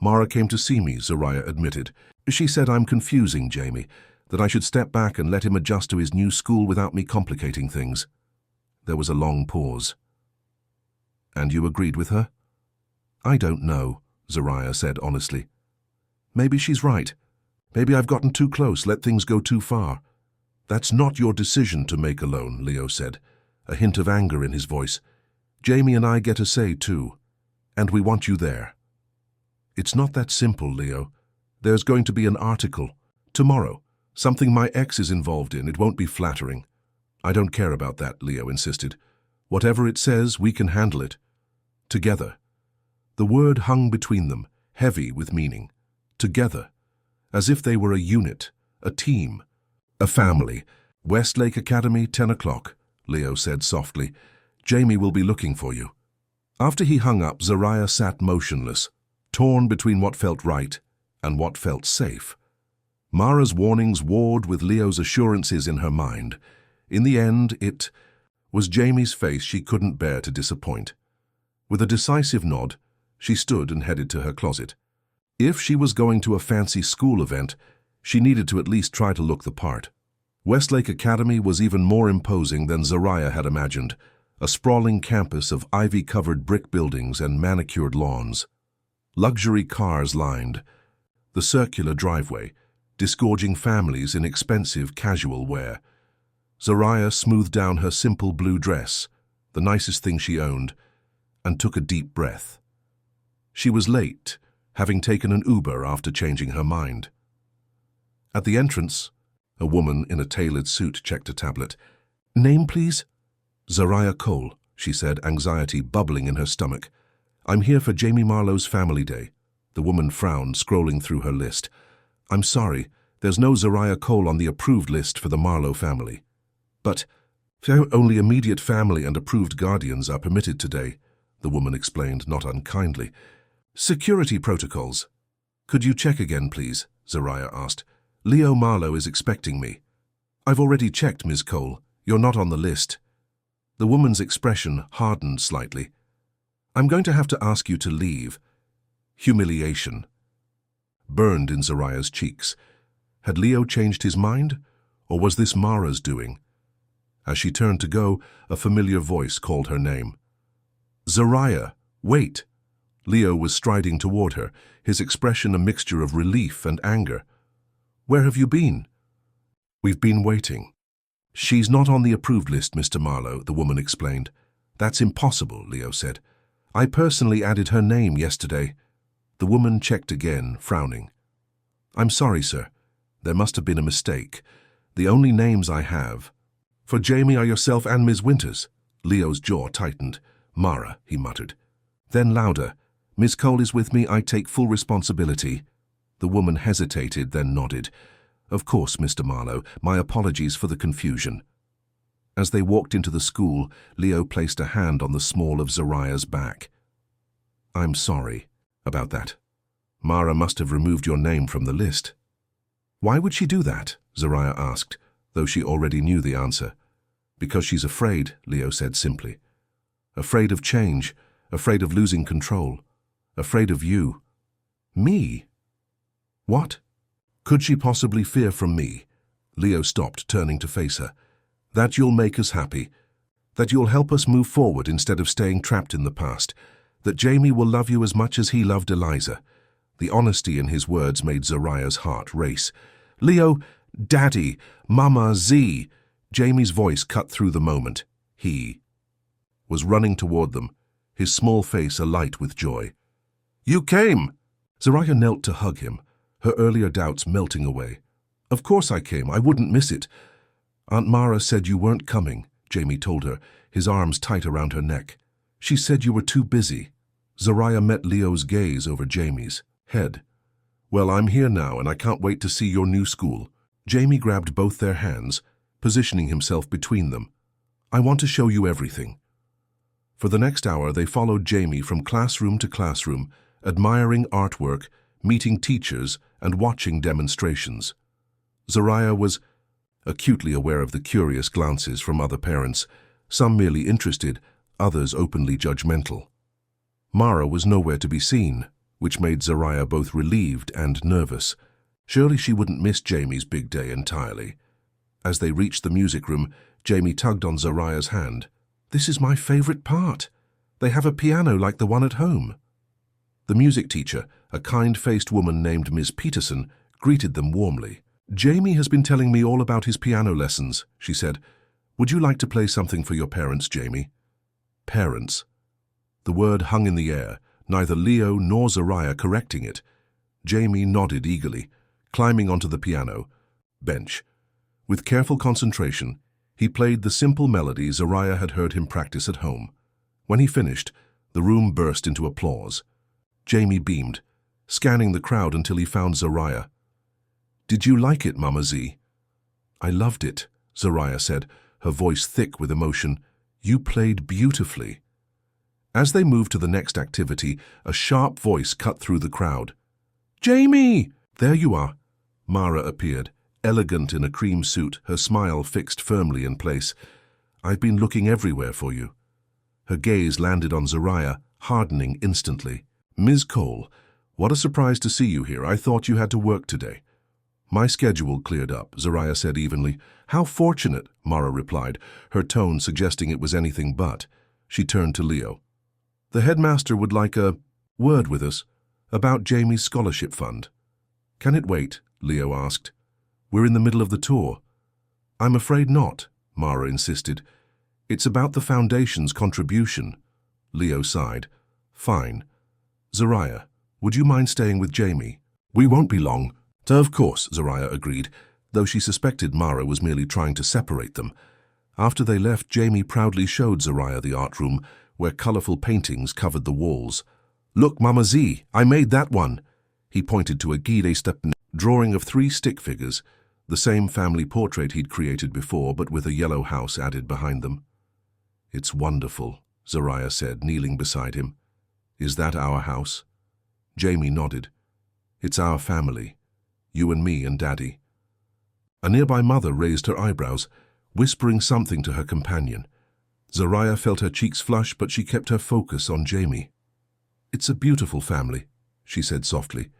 Mara came to see me, Zariah admitted. She said I'm confusing Jamie, that I should step back and let him adjust to his new school without me complicating things. There was a long pause. And you agreed with her? I don't know, Zariah said honestly. Maybe she's right. Maybe I've gotten too close, let things go too far. That's not your decision to make alone, Leo said, a hint of anger in his voice. Jamie and I get a say too, and we want you there. It's not that simple, Leo. There's going to be an article. Tomorrow. Something my ex is involved in. It won't be flattering. I don't care about that, Leo insisted. Whatever it says, we can handle it. Together. The word hung between them, heavy with meaning. Together. As if they were a unit, a team, a family. Westlake Academy, 10 o'clock, Leo said softly. Jamie will be looking for you. After he hung up, Zariah sat motionless, torn between what felt right and what felt safe. Mara's warnings warred with Leo's assurances in her mind. In the end, it was Jamie's face she couldn't bear to disappoint. With a decisive nod, she stood and headed to her closet. If she was going to a fancy school event, she needed to at least try to look the part. Westlake Academy was even more imposing than Zariah had imagined, a sprawling campus of ivy-covered brick buildings and manicured lawns. Luxury cars lined the circular driveway, disgorging families in expensive casual wear. Zariah smoothed down her simple blue dress, the nicest thing she owned, and took a deep breath. She was late, having taken an Uber after changing her mind. At the entrance, a woman in a tailored suit checked a tablet. Name, please? Zariah Cole, she said, anxiety bubbling in her stomach. I'm here for Jamie Marlow's family day. The woman frowned, scrolling through her list. I'm sorry, there's no Zariah Cole on the approved list for the Marlowe family. But only immediate family and approved guardians are permitted today, the woman explained, not unkindly. Security protocols. Could you check again, please? Zariah asked. Leo Marlowe is expecting me. I've already checked, Ms. Cole. You're not on the list. The woman's expression hardened slightly. I'm going to have to ask you to leave. Humiliation burned in Zariah's cheeks. Had Leo changed his mind, or was this Mara's doing? As she turned to go, a familiar voice called her name. Zariah, wait! Leo was striding toward her, his expression a mixture of relief and anger. Where have you been? We've been waiting. She's not on the approved list, Mr. Marlowe, the woman explained. That's impossible, Leo said. I personally added her name yesterday. The woman checked again, frowning. I'm sorry, sir. There must have been a mistake. The only names I have for Jamie are yourself and Ms. Winters. Leo's jaw tightened. Mara, he muttered. Then louder. Miss Cole is with me. I take full responsibility. The woman hesitated, then nodded. Of course, Mr. Marlowe. My apologies for the confusion. As they walked into the school, Leo placed a hand on the small of Zariah's back. I'm sorry about that. Mara must have removed your name from the list. Why would she do that? Zariah asked, though she already knew the answer. Because she's afraid, Leo said simply. Afraid of change, afraid of losing control, afraid of you. Me? What? Could she possibly fear from me? Leo stopped, turning to face her. That you'll make us happy. That you'll help us move forward instead of staying trapped in the past. That Jamie will love you as much as he loved Eliza. The honesty in his words made Zariah's heart race. Leo, Daddy, Mama Z. Jamie's voice cut through the moment. He was running toward them, his small face alight with joy. You came! Zariah knelt to hug him, her earlier doubts melting away. Of course I came. I wouldn't miss it. Aunt Mara said you weren't coming, Jamie told her, his arms tight around her neck. She said you were too busy. Zariah met Leo's gaze over Jamie's head. Well, I'm here now, and I can't wait to see your new school. Jamie grabbed both their hands, positioning himself between them. I want to show you everything. For the next hour, they followed Jamie from classroom to classroom, admiring artwork, meeting teachers, and watching demonstrations. Zariah was acutely aware of the curious glances from other parents, some merely interested, others openly judgmental. Mara was nowhere to be seen, which made Zariah both relieved and nervous. Surely she wouldn't miss Jamie's big day entirely. As they reached the music room, Jamie tugged on Zariah's hand. This is my favorite part. They have a piano like the one at home. The music teacher, a kind-faced woman named Miss Peterson, greeted them warmly. Jamie has been telling me all about his piano lessons, she said. Would you like to play something for your parents, Jamie? Parents. The word hung in the air, neither Leo nor Zariah correcting it. Jamie nodded eagerly, climbing onto the piano bench. With careful concentration, he played the simple melody Zariah had heard him practice at home. When he finished, the room burst into applause. Jamie beamed, scanning the crowd until he found Zariah. Did you like it, Mama Z? I loved it, Zariah said, her voice thick with emotion. You played beautifully. As they moved to the next activity, a sharp voice cut through the crowd. Jamie! There you are. Mara appeared, elegant in a cream suit, her smile fixed firmly in place. I've been looking everywhere for you. Her gaze landed on Zariah, hardening instantly. Ms. Cole, what a surprise to see you here. I thought you had to work today. My schedule cleared up, Zariah said evenly. How fortunate, Mara replied, her tone suggesting it was anything but. She turned to Leo. The headmaster would like a word with us about Jamie's scholarship fund. Can it wait? Leo asked. We're in the middle of the tour. I'm afraid not, Mara insisted. It's about the foundation's contribution. Leo sighed. Fine. Zariah, would you mind staying with Jamie? We won't be long. Of course, Zariah agreed, though she suspected Mara was merely trying to separate them. After they left, Jamie proudly showed Zariah the art room, where colorful paintings covered the walls. Look, Mama Z, I made that one. He pointed to a guide-step drawing of 3 stick figures, the same family portrait he'd created before, but with a yellow house added behind them. It's wonderful, Zariah said, kneeling beside him. Is that our house? Jamie nodded. It's our family. You and me and Daddy. A nearby mother raised her eyebrows, whispering something to her companion. Zariah felt her cheeks flush, but she kept her focus on Jamie. It's a beautiful family, she said softly.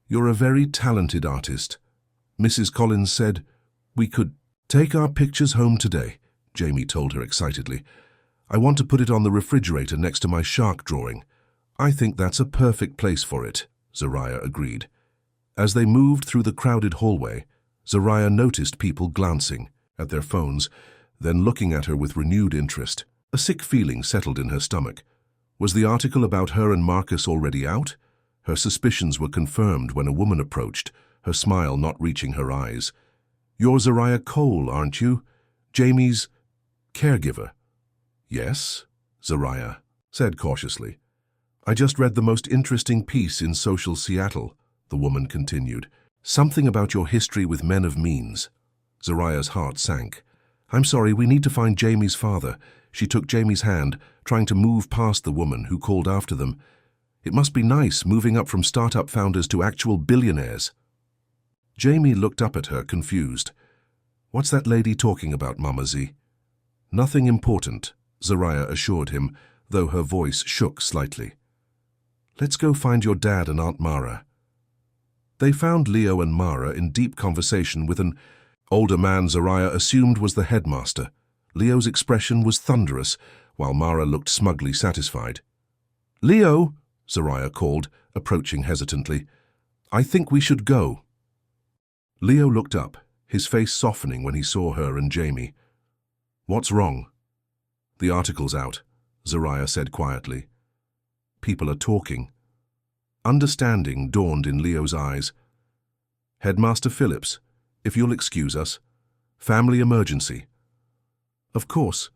You're a very talented artist. Mrs. Collins said we could take our pictures home today, Jamie told her excitedly. I want to put it on the refrigerator next to my shark drawing. I think that's a perfect place for it, Zariah agreed. As they moved through the crowded hallway, Zariah noticed people glancing at their phones, then looking at her with renewed interest. A sick feeling settled in her stomach. Was the article about her and Marcus already out? Her suspicions were confirmed when a woman approached, her smile not reaching her eyes. You're Zariah Cole, aren't you? Jamie's caregiver. Yes, Zariah said cautiously. I just read the most interesting piece in Social Seattle, the woman continued. Something about your history with men of means. Zariah's heart sank. I'm sorry, we need to find Jamie's father. She took Jamie's hand, trying to move past the woman who called after them. It must be nice moving up from startup founders to actual billionaires. Jamie looked up at her, confused. What's that lady talking about, Mama Z? Nothing important, Zariah assured him, though her voice shook slightly. Let's go find your dad and Aunt Mara. They found Leo and Mara in deep conversation with an older man Zariah assumed was the headmaster. Leo's expression was thunderous, while Mara looked smugly satisfied. Leo, Zariah called, approaching hesitantly. I think we should go. Leo looked up, his face softening when he saw her and Jamie. What's wrong? The article's out, Zariah said quietly. People are talking. Understanding dawned in Leo's eyes. Headmaster Phillips, if you'll excuse us. Family emergency. Of course,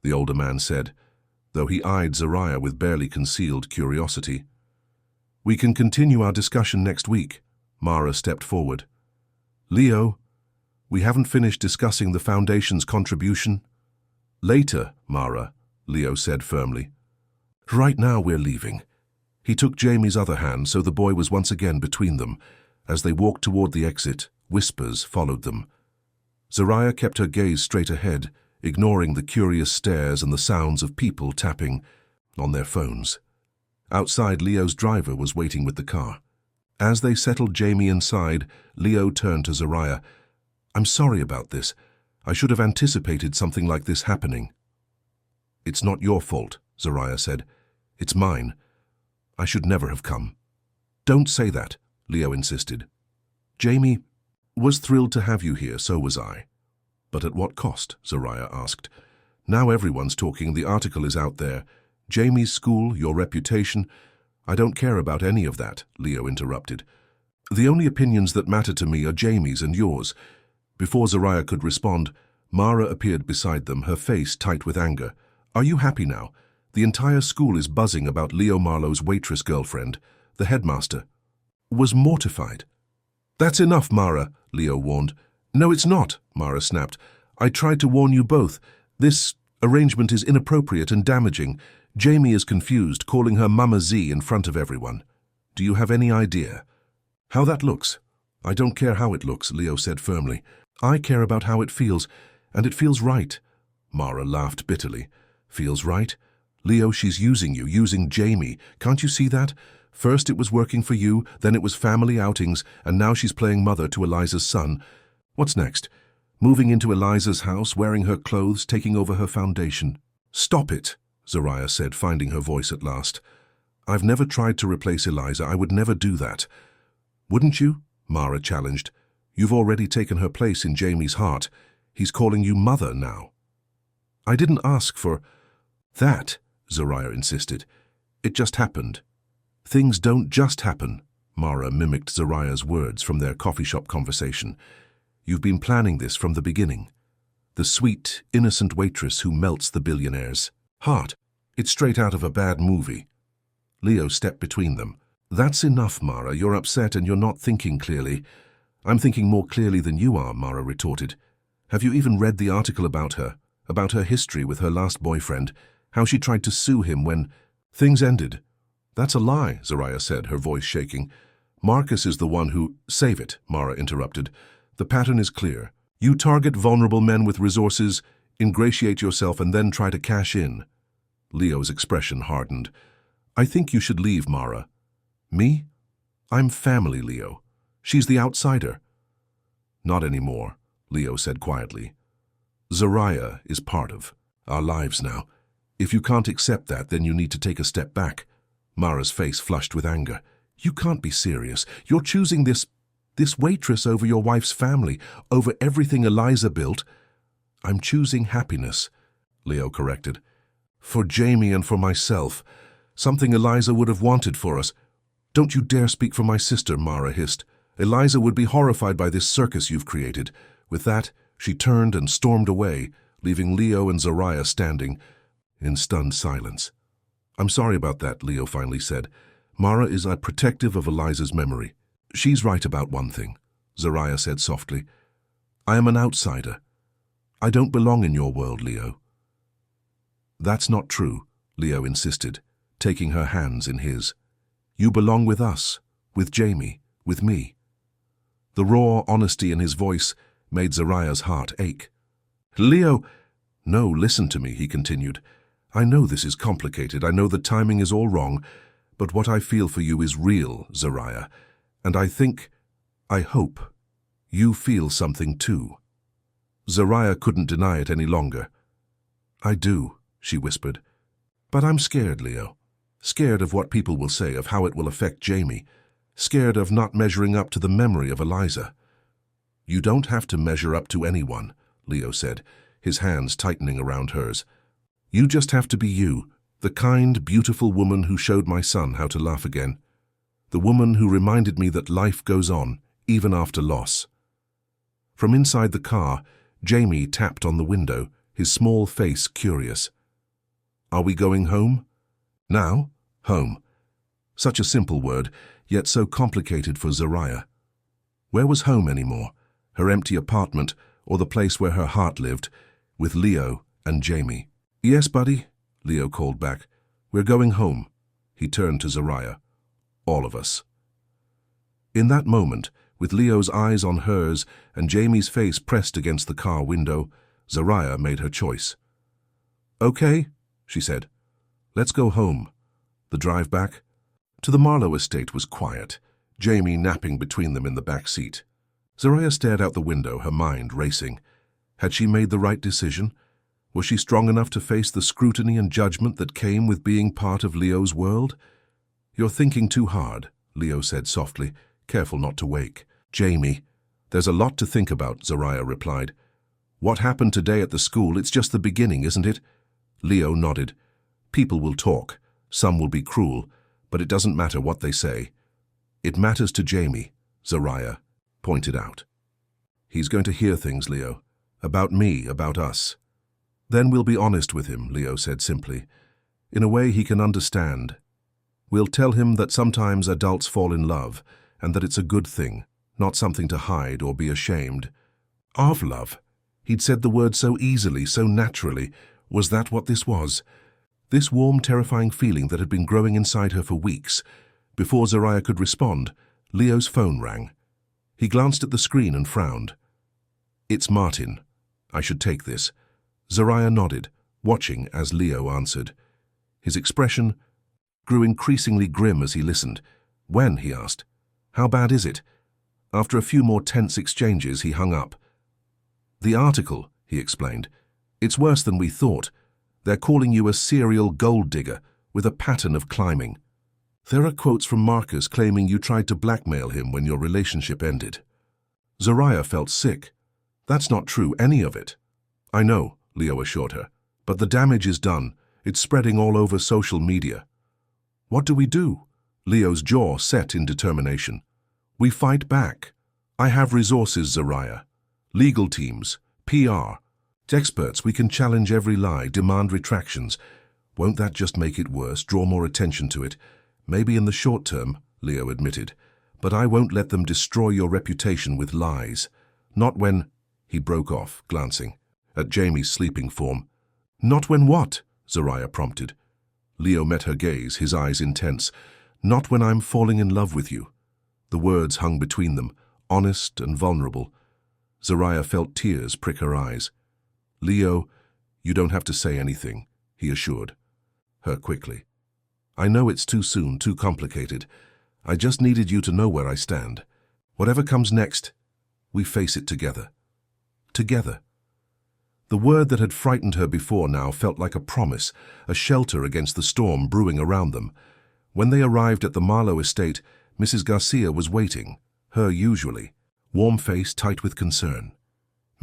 the older man said, though he eyed Zariah with barely concealed curiosity. We can continue our discussion next week. Mara stepped forward. Leo, we haven't finished discussing the Foundation's contribution. Later, Mara, Leo said firmly. Right now we're leaving. He took Jamie's other hand, so the boy was once again between them. As they walked toward the exit, whispers followed them. Zariah kept her gaze straight ahead, ignoring the curious stares and the sounds of people tapping on their phones. Outside, Leo's driver was waiting with the car. As they settled Jamie inside, Leo turned to Zariah. I'm sorry about this. I should have anticipated something like this happening. It's not your fault, Zariah said. It's mine. I should never have come. Don't say that, Leo insisted. Jamie was thrilled to have you here, so was I. But at what cost? Zariah asked. Now everyone's talking, the article is out there. Jamie's school, your reputation. I don't care about any of that, Leo interrupted. The only opinions that matter to me are Jamie's and yours. Before Zariah could respond, Mara appeared beside them, her face tight with anger. Are you happy now? The entire school is buzzing about Leo Marlowe's waitress girlfriend. The headmaster was mortified. That's enough, Mara, Leo warned. No, it's not, Mara snapped. I tried to warn you both. This arrangement is inappropriate and damaging. Jamie is confused, calling her Mama Z in front of everyone. Do you have any idea how that looks? I don't care how it looks, Leo said firmly. I care about how it feels, and it feels right. Mara laughed bitterly. Feels right? Leo, she's using you, using Jamie. Can't you see that? First it was working for you, then it was family outings, and now she's playing mother to Eliza's son. What's next? Moving into Eliza's house, wearing her clothes, taking over her foundation. Stop it, Zariah said, finding her voice at last. I've never tried to replace Eliza. I would never do that. Wouldn't you? Mara challenged. You've already taken her place in Jamie's heart. He's calling you mother now. I didn't ask for that, Zariah insisted. It just happened. Things don't just happen, Mara mimicked Zariah's words from their coffee shop conversation. You've been planning this from the beginning. The sweet, innocent waitress who melts the billionaire's heart. It's straight out of a bad movie. Leo stepped between them. That's enough, Mara. You're upset and you're not thinking clearly. I'm thinking more clearly than you are, Mara retorted. Have you even read the article about her history with her last boyfriend, how she tried to sue him when things ended? That's a lie, Zariah said, her voice shaking. Marcus is the one who— Save it, Mara interrupted. The pattern is clear. You target vulnerable men with resources, ingratiate yourself, and then try to cash in. Leo's expression hardened. I think you should leave, Mara. Me? I'm family, Leo. She's the outsider. Not anymore, Leo said quietly. Zariah is part of our lives now. If you can't accept that, then you need to take a step back. Mara's face flushed with anger. You can't be serious. You're choosing this waitress over your wife's family, over everything Eliza built. I'm choosing happiness, Leo corrected. For Jamie and for myself. Something Eliza would have wanted for us. Don't you dare speak for my sister, Mara hissed. Eliza would be horrified by this circus you've created. With that, she turned and stormed away, leaving Leo and Zariah standing in stunned silence. I'm sorry about that, Leo finally said. Mara is protective of Eliza's memory. She's right about one thing, Zariah said softly. I am an outsider. I don't belong in your world, Leo. That's not true, Leo insisted, taking her hands in his. You belong with us, with Jamie, with me. The raw honesty in his voice made Zariah's heart ache. Leo, no, listen to me, he continued. I know this is complicated, I know the timing is all wrong, but what I feel for you is real, Zariah, and I hope, you feel something too. Zariah couldn't deny it any longer. I do, she whispered. But I'm scared, Leo. Scared of what people will say, of how it will affect Jamie. Scared of not measuring up to the memory of Eliza. You don't have to measure up to anyone, Leo said, his hands tightening around hers. You just have to be you, the kind, beautiful woman who showed my son how to laugh again. The woman who reminded me that life goes on, even after loss. From inside the car, Jamie tapped on the window, his small face curious. Are we going home? Now? Home. Such a simple word, yet so complicated for Zariah. Where was home anymore? Her empty apartment, or the place where her heart lived, with Leo and Jamie. Yes, buddy, Leo called back. We're going home. He turned to Zariah. All of us. In that moment, with Leo's eyes on hers and Jamie's face pressed against the car window, Zariah made her choice. Okay, she said. Let's go home. The drive back to the Marlowe estate was quiet, Jamie napping between them in the back seat. Zariah stared out the window, her mind racing. Had she made the right decision? Was she strong enough to face the scrutiny and judgment that came with being part of Leo's world? You're thinking too hard, Leo said softly, careful not to wake. Jamie, there's a lot to think about, Zariah replied. What happened today at the school, it's just the beginning, isn't it? Leo nodded. People will talk, some will be cruel, but it doesn't matter what they say. It matters to Jamie, Zariah pointed out. He's going to hear things, Leo, about me, about us. Then we'll be honest with him, Leo said simply. In a way he can understand. We'll tell him that sometimes adults fall in love, and that it's a good thing, not something to hide or be ashamed. Of love. He'd said the word so easily, so naturally. Was that what this was? This warm, terrifying feeling that had been growing inside her for weeks. Before Zariah could respond, Leo's phone rang. He glanced at the screen and frowned. It's Martin. I should take this. Zariah nodded, watching as Leo answered. His expression grew increasingly grim as he listened. When? He asked. How bad is it? After a few more tense exchanges, he hung up. The article, he explained. It's worse than we thought. They're calling you a serial gold digger with a pattern of climbing. There are quotes from Marcus claiming you tried to blackmail him when your relationship ended. Zariah felt sick. That's not true, any of it. I know, Leo assured her, but the damage is done. It's spreading all over social media. What do we do? Leo's jaw set in determination. We fight back. I have resources, Zariah. Legal teams, PR, experts. We can challenge every lie, demand retractions. Won't that just make it worse, draw more attention to it? Maybe in the short term, Leo admitted, but I won't let them destroy your reputation with lies. Not when... He broke off, glancing at Jamie's sleeping form. Not when what? Zariah prompted. Leo met her gaze, his eyes intense. Not when I'm falling in love with you. The words hung between them, honest and vulnerable. Zariah felt tears prick her eyes. Leo, you don't have to say anything, he assured her quickly. I know it's too soon, too complicated. I just needed you to know where I stand. Whatever comes next, we face it together. Together. The word that had frightened her before now felt like a promise, a shelter against the storm brewing around them. When they arrived at the Marlowe estate, Mrs. Garcia was waiting, her usually, warm face tight with concern.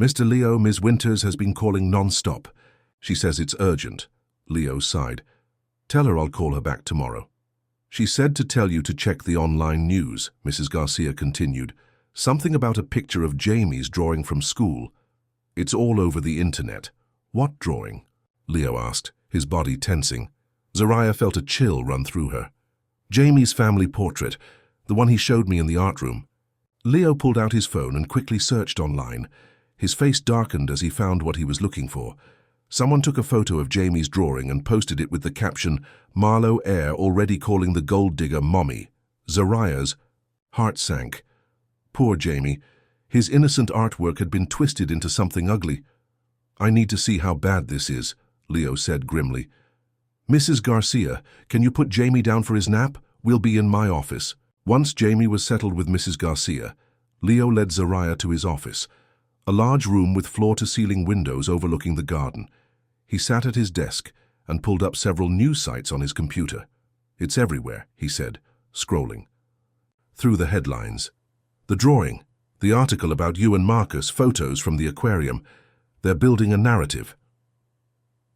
Mr. Leo, Ms. Winters has been calling non-stop. She says it's urgent. Leo sighed. Tell her I'll call her back tomorrow. She said to tell you to check the online news, Mrs. Garcia continued. Something about a picture of Jamie's drawing from school. It's all over the internet. What drawing? Leo asked, his body tensing. Zariah felt a chill run through her. Jamie's family portrait, the one he showed me in the art room. Leo pulled out his phone and quickly searched online. His face darkened as he found what he was looking for. Someone took a photo of Jamie's drawing and posted it with the caption, "Marlowe heir already calling the gold digger mommy." Zariah's heart sank. Poor Jamie. His innocent artwork had been twisted into something ugly. "I need to see how bad this is," Leo said grimly. "Mrs. Garcia, can you put Jamie down for his nap? We'll be in my office." Once Jamie was settled with Mrs. Garcia, Leo led Zariah to his office, a large room with floor-to-ceiling windows overlooking the garden. He sat at his desk and pulled up several news sites on his computer. "It's everywhere," he said, scrolling through the headlines. "The drawing, the article about you and Marcus, photos from the aquarium. They're building a narrative."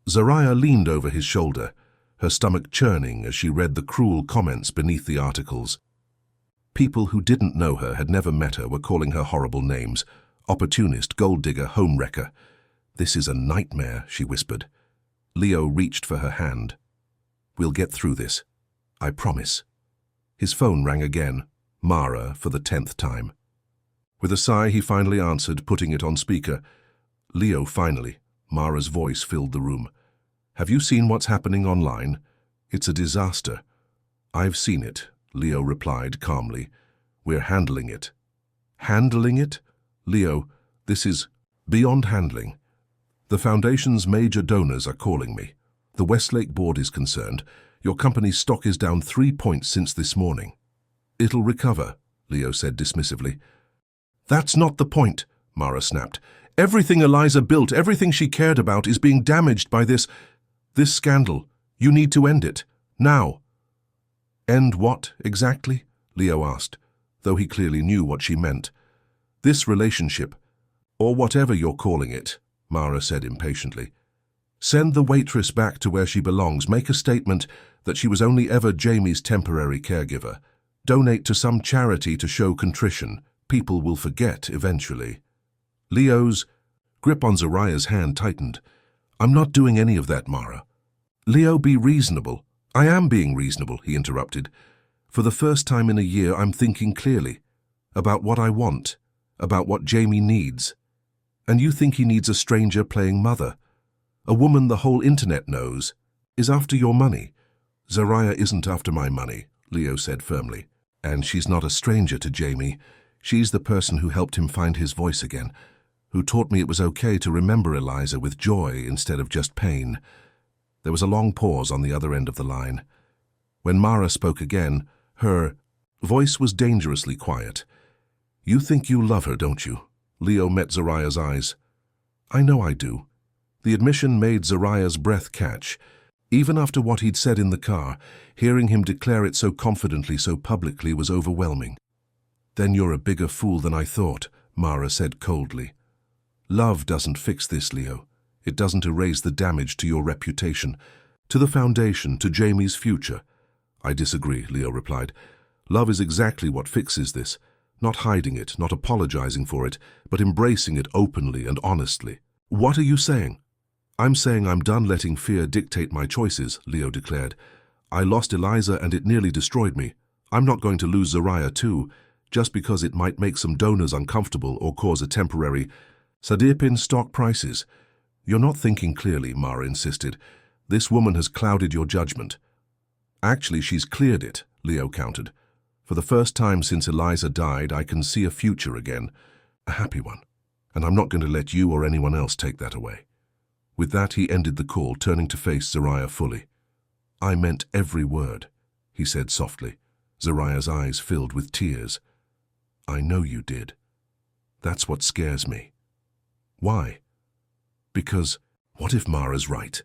Zariah leaned over his shoulder, her stomach churning as she read the cruel comments beneath the articles. People who didn't know her, had never met her, were calling her horrible names: opportunist, gold digger, home wrecker. "This is a nightmare," she whispered. Leo reached for her hand. "We'll get through this. I promise." His phone rang again, Mara for the 10th time. With a sigh, he finally answered, putting it on speaker. "Leo, finally." Mara's voice filled the room. "Have you seen what's happening online? It's a disaster." "I've seen it," Leo replied calmly. "We're handling it." "Handling it?" "Leo, this is beyond handling. The Foundation's major donors are calling me. The Westlake board is concerned. Your company's stock is down 3 points since this morning." "It'll recover," Leo said dismissively. "That's not the point," Mara snapped. "Everything Eliza built, everything she cared about, is being damaged by this scandal. You need to end it. Now." "End what, exactly?" Leo asked, though he clearly knew what she meant. "This relationship, or whatever you're calling it," Mara said impatiently. "Send the waitress back to where she belongs. Make a statement that she was only ever Jamie's temporary caregiver. Donate to some charity to show contrition. People will forget eventually." Leo's grip on Zariah's hand tightened. "I'm not doing any of that, Mara." "Leo, be reasonable." "I am being reasonable," he interrupted. "For the first time in a year, I'm thinking clearly. About what I want. About what Jamie needs. And you think he needs a stranger playing mother? A woman the whole internet knows is after your money." "Zariah isn't after my money," Leo said firmly. "And she's not a stranger to Jamie. She's the person who helped him find his voice again, who taught me it was okay to remember Eliza with joy instead of just pain." There was a long pause on the other end of the line. When Mara spoke again, her voice was dangerously quiet. "You think you love her, don't you?" Leo met Zariah's eyes. "I know I do." The admission made Zariah's breath catch. Even after what he'd said in the car, hearing him declare it so confidently, so publicly, was overwhelming. "Then you're a bigger fool than I thought," Mara said coldly. "Love doesn't fix this, Leo. It doesn't erase the damage to your reputation, to the Foundation, to Jamie's future." "I disagree," Leo replied. "Love is exactly what fixes this. Not hiding it, not apologizing for it, but embracing it openly and honestly." "What are you saying?" "I'm saying I'm done letting fear dictate my choices," Leo declared. "I lost Eliza and it nearly destroyed me. I'm not going to lose Zariah too, just because it might make some donors uncomfortable or cause a temporary dip in stock prices." "You're not thinking clearly," Mara insisted. "This woman has clouded your judgment." "Actually, she's cleared it," Leo countered. "For the first time since Eliza died, I can see a future again, a happy one. And I'm not going to let you or anyone else take that away." With that, he ended the call, turning to face Zariah fully. "I meant every word," he said softly. Zariah's eyes filled with tears. "I know you did. That's what scares me." "Why?" "Because what if Mara's right?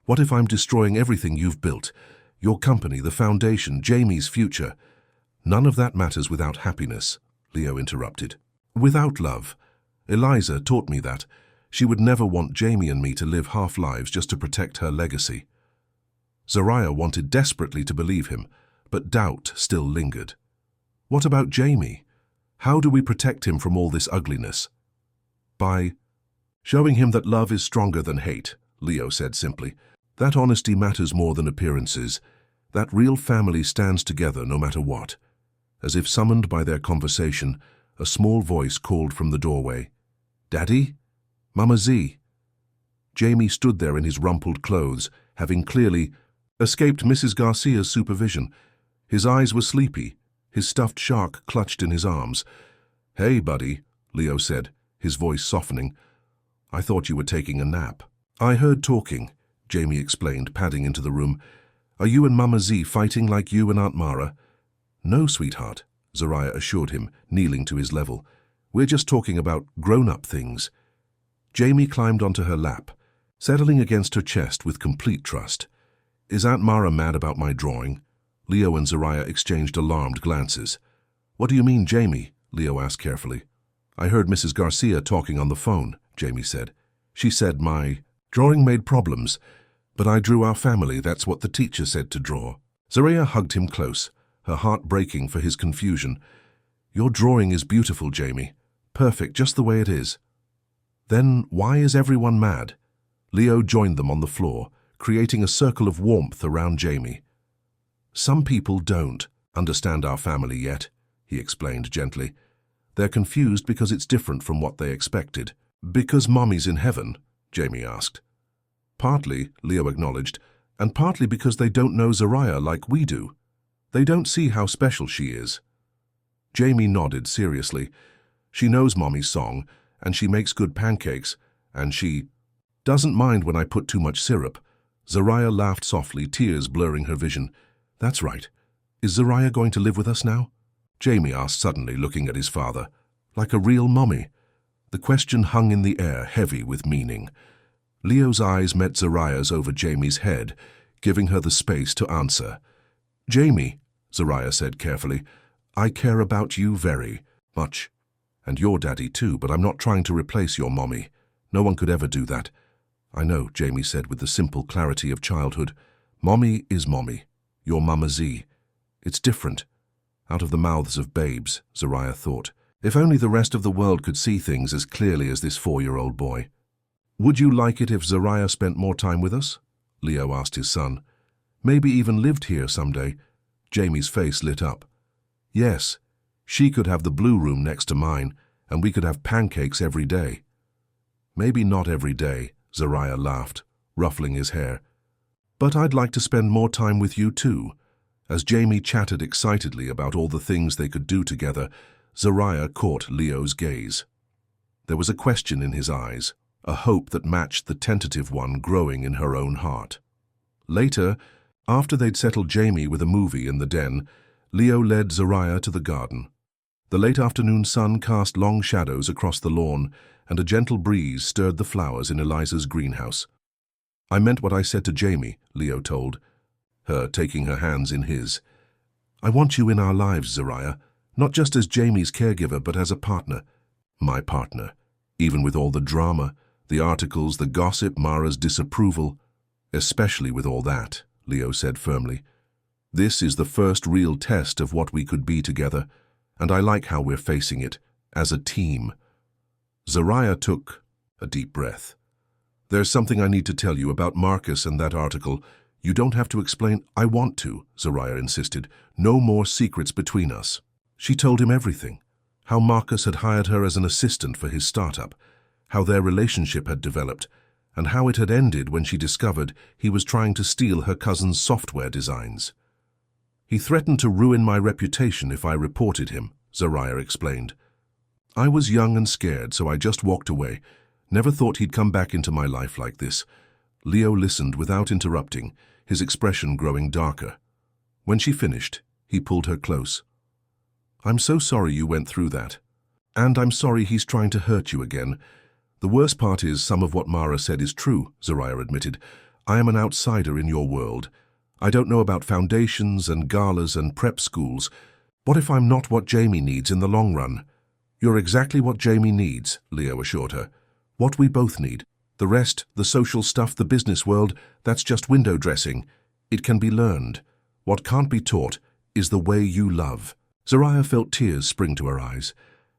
What if I'm destroying everything you've built? Your company, the Foundation, Jamie's future?" "None of that matters without happiness," Leo interrupted. "Without love. Eliza taught me that. She would never want Jamie and me to live half-lives just to protect her legacy." Zariah wanted desperately to believe him, but doubt still lingered. "What about Jamie? How do we protect him from all this ugliness?" "By showing him that love is stronger than hate," Leo said simply. "That honesty matters more than appearances. That real family stands together no matter what." As if summoned by their conversation, a small voice called from the doorway. "Daddy? Mama Z?" Jamie stood there in his rumpled clothes, having clearly escaped Mrs. Garcia's supervision. His eyes were sleepy, his stuffed shark clutched in his arms. "Hey, buddy," Leo said, his voice softening. "I thought you were taking a nap." "I heard talking," Jamie explained, padding into the room. "Are you and Mama Z fighting like you and Aunt Mara?" "No, sweetheart," Zariah assured him, kneeling to his level. "We're just talking about grown-up things." Jamie climbed onto her lap, settling against her chest with complete trust. "Is Aunt Mara mad about my drawing?" Leo and Zariah exchanged alarmed glances. "What do you mean, Jamie?" Leo asked carefully. "I heard Mrs. Garcia talking on the phone," Jamie said. "She said my drawing made problems, but I drew our family. That's what the teacher said to draw." Zariah hugged him close, her heart breaking for his confusion. "Your drawing is beautiful, Jamie. Perfect, just the way it is." "Then why is everyone mad?" Leo joined them on the floor, creating a circle of warmth around Jamie. "Some people don't understand our family yet," he explained gently. "They're confused because it's different from what they expected." "Because Mommy's in heaven?" Jamie asked. "Partly," Leo acknowledged, "and partly because they don't know Zariah like we do. They don't see how special she is." Jamie nodded seriously. "She knows Mommy's song, and she makes good pancakes, and she doesn't mind when I put too much syrup." Zariah laughed softly, tears blurring her vision. "That's right. Is Zariah going to live with us now?" Jamie asked suddenly, looking at his father. "Like a real mommy?" The question hung in the air, heavy with meaning. Leo's eyes met Zariah's over Jamie's head, giving her the space to answer. "Jamie," Zariah said carefully, "I care about you very much. And your daddy too, but I'm not trying to replace your mommy. No one could ever do that." "I know," Jamie said with the simple clarity of childhood. "Mommy is mommy. Your Mama Z. It's different." Out of the mouths of babes, Zariah thought. If only the rest of the world could see things as clearly as this 4-year-old boy. "Would you like it if Zariah spent more time with us?" Leo asked his son. "Maybe even lived here someday." Jamie's face lit up. "Yes, she could have the blue room next to mine, and we could have pancakes every day." "Maybe not every day," Zariah laughed, ruffling his hair. "But I'd like to spend more time with you too." As Jamie chatted excitedly about all the things they could do together, Zariah caught Leo's gaze. There was a question in his eyes, a hope that matched the tentative one growing in her own heart. Later, after they'd settled Jamie with a movie in the den, Leo led Zariah to the garden. The late afternoon sun cast long shadows across the lawn, and a gentle breeze stirred the flowers in Eliza's greenhouse. "I meant what I said to Jamie," Leo told her, taking her hands in his. "I want you in our lives, Zariah, not just as Jamie's caregiver, but as a partner. My partner, even with all the drama, the articles, the gossip, Mara's disapproval. Especially with all that," Leo said firmly. "This is the first real test of what we could be together, and I like how we're facing it, as a team." Zariah took a deep breath. "There's something I need to tell you about Marcus and that article. You don't have to explain." "I want to," Zariah insisted. "No more secrets between us." She told him everything. How Marcus had hired her as an assistant for his startup, how their relationship had developed, and how it had ended when she discovered he was trying to steal her cousin's software designs. "He threatened to ruin my reputation if I reported him," Zariah explained. "I was young and scared, so I just walked away. Never thought he'd come back into my life like this." Leo listened without interrupting, his expression growing darker. When she finished, he pulled her close. "I'm so sorry you went through that. And I'm sorry he's trying to hurt you again. The worst part is some of what Mara said is true," Zariah admitted. "I am an outsider in your world. I don't know about foundations and galas and prep schools. What if I'm not what Jamie needs in the long run?" "You're exactly what Jamie needs," Leo assured her. "What we both need. The rest, the social stuff, the business world, that's just window dressing. It can be learned. What can't be taught is the way you love." Zariah felt tears spring to her eyes.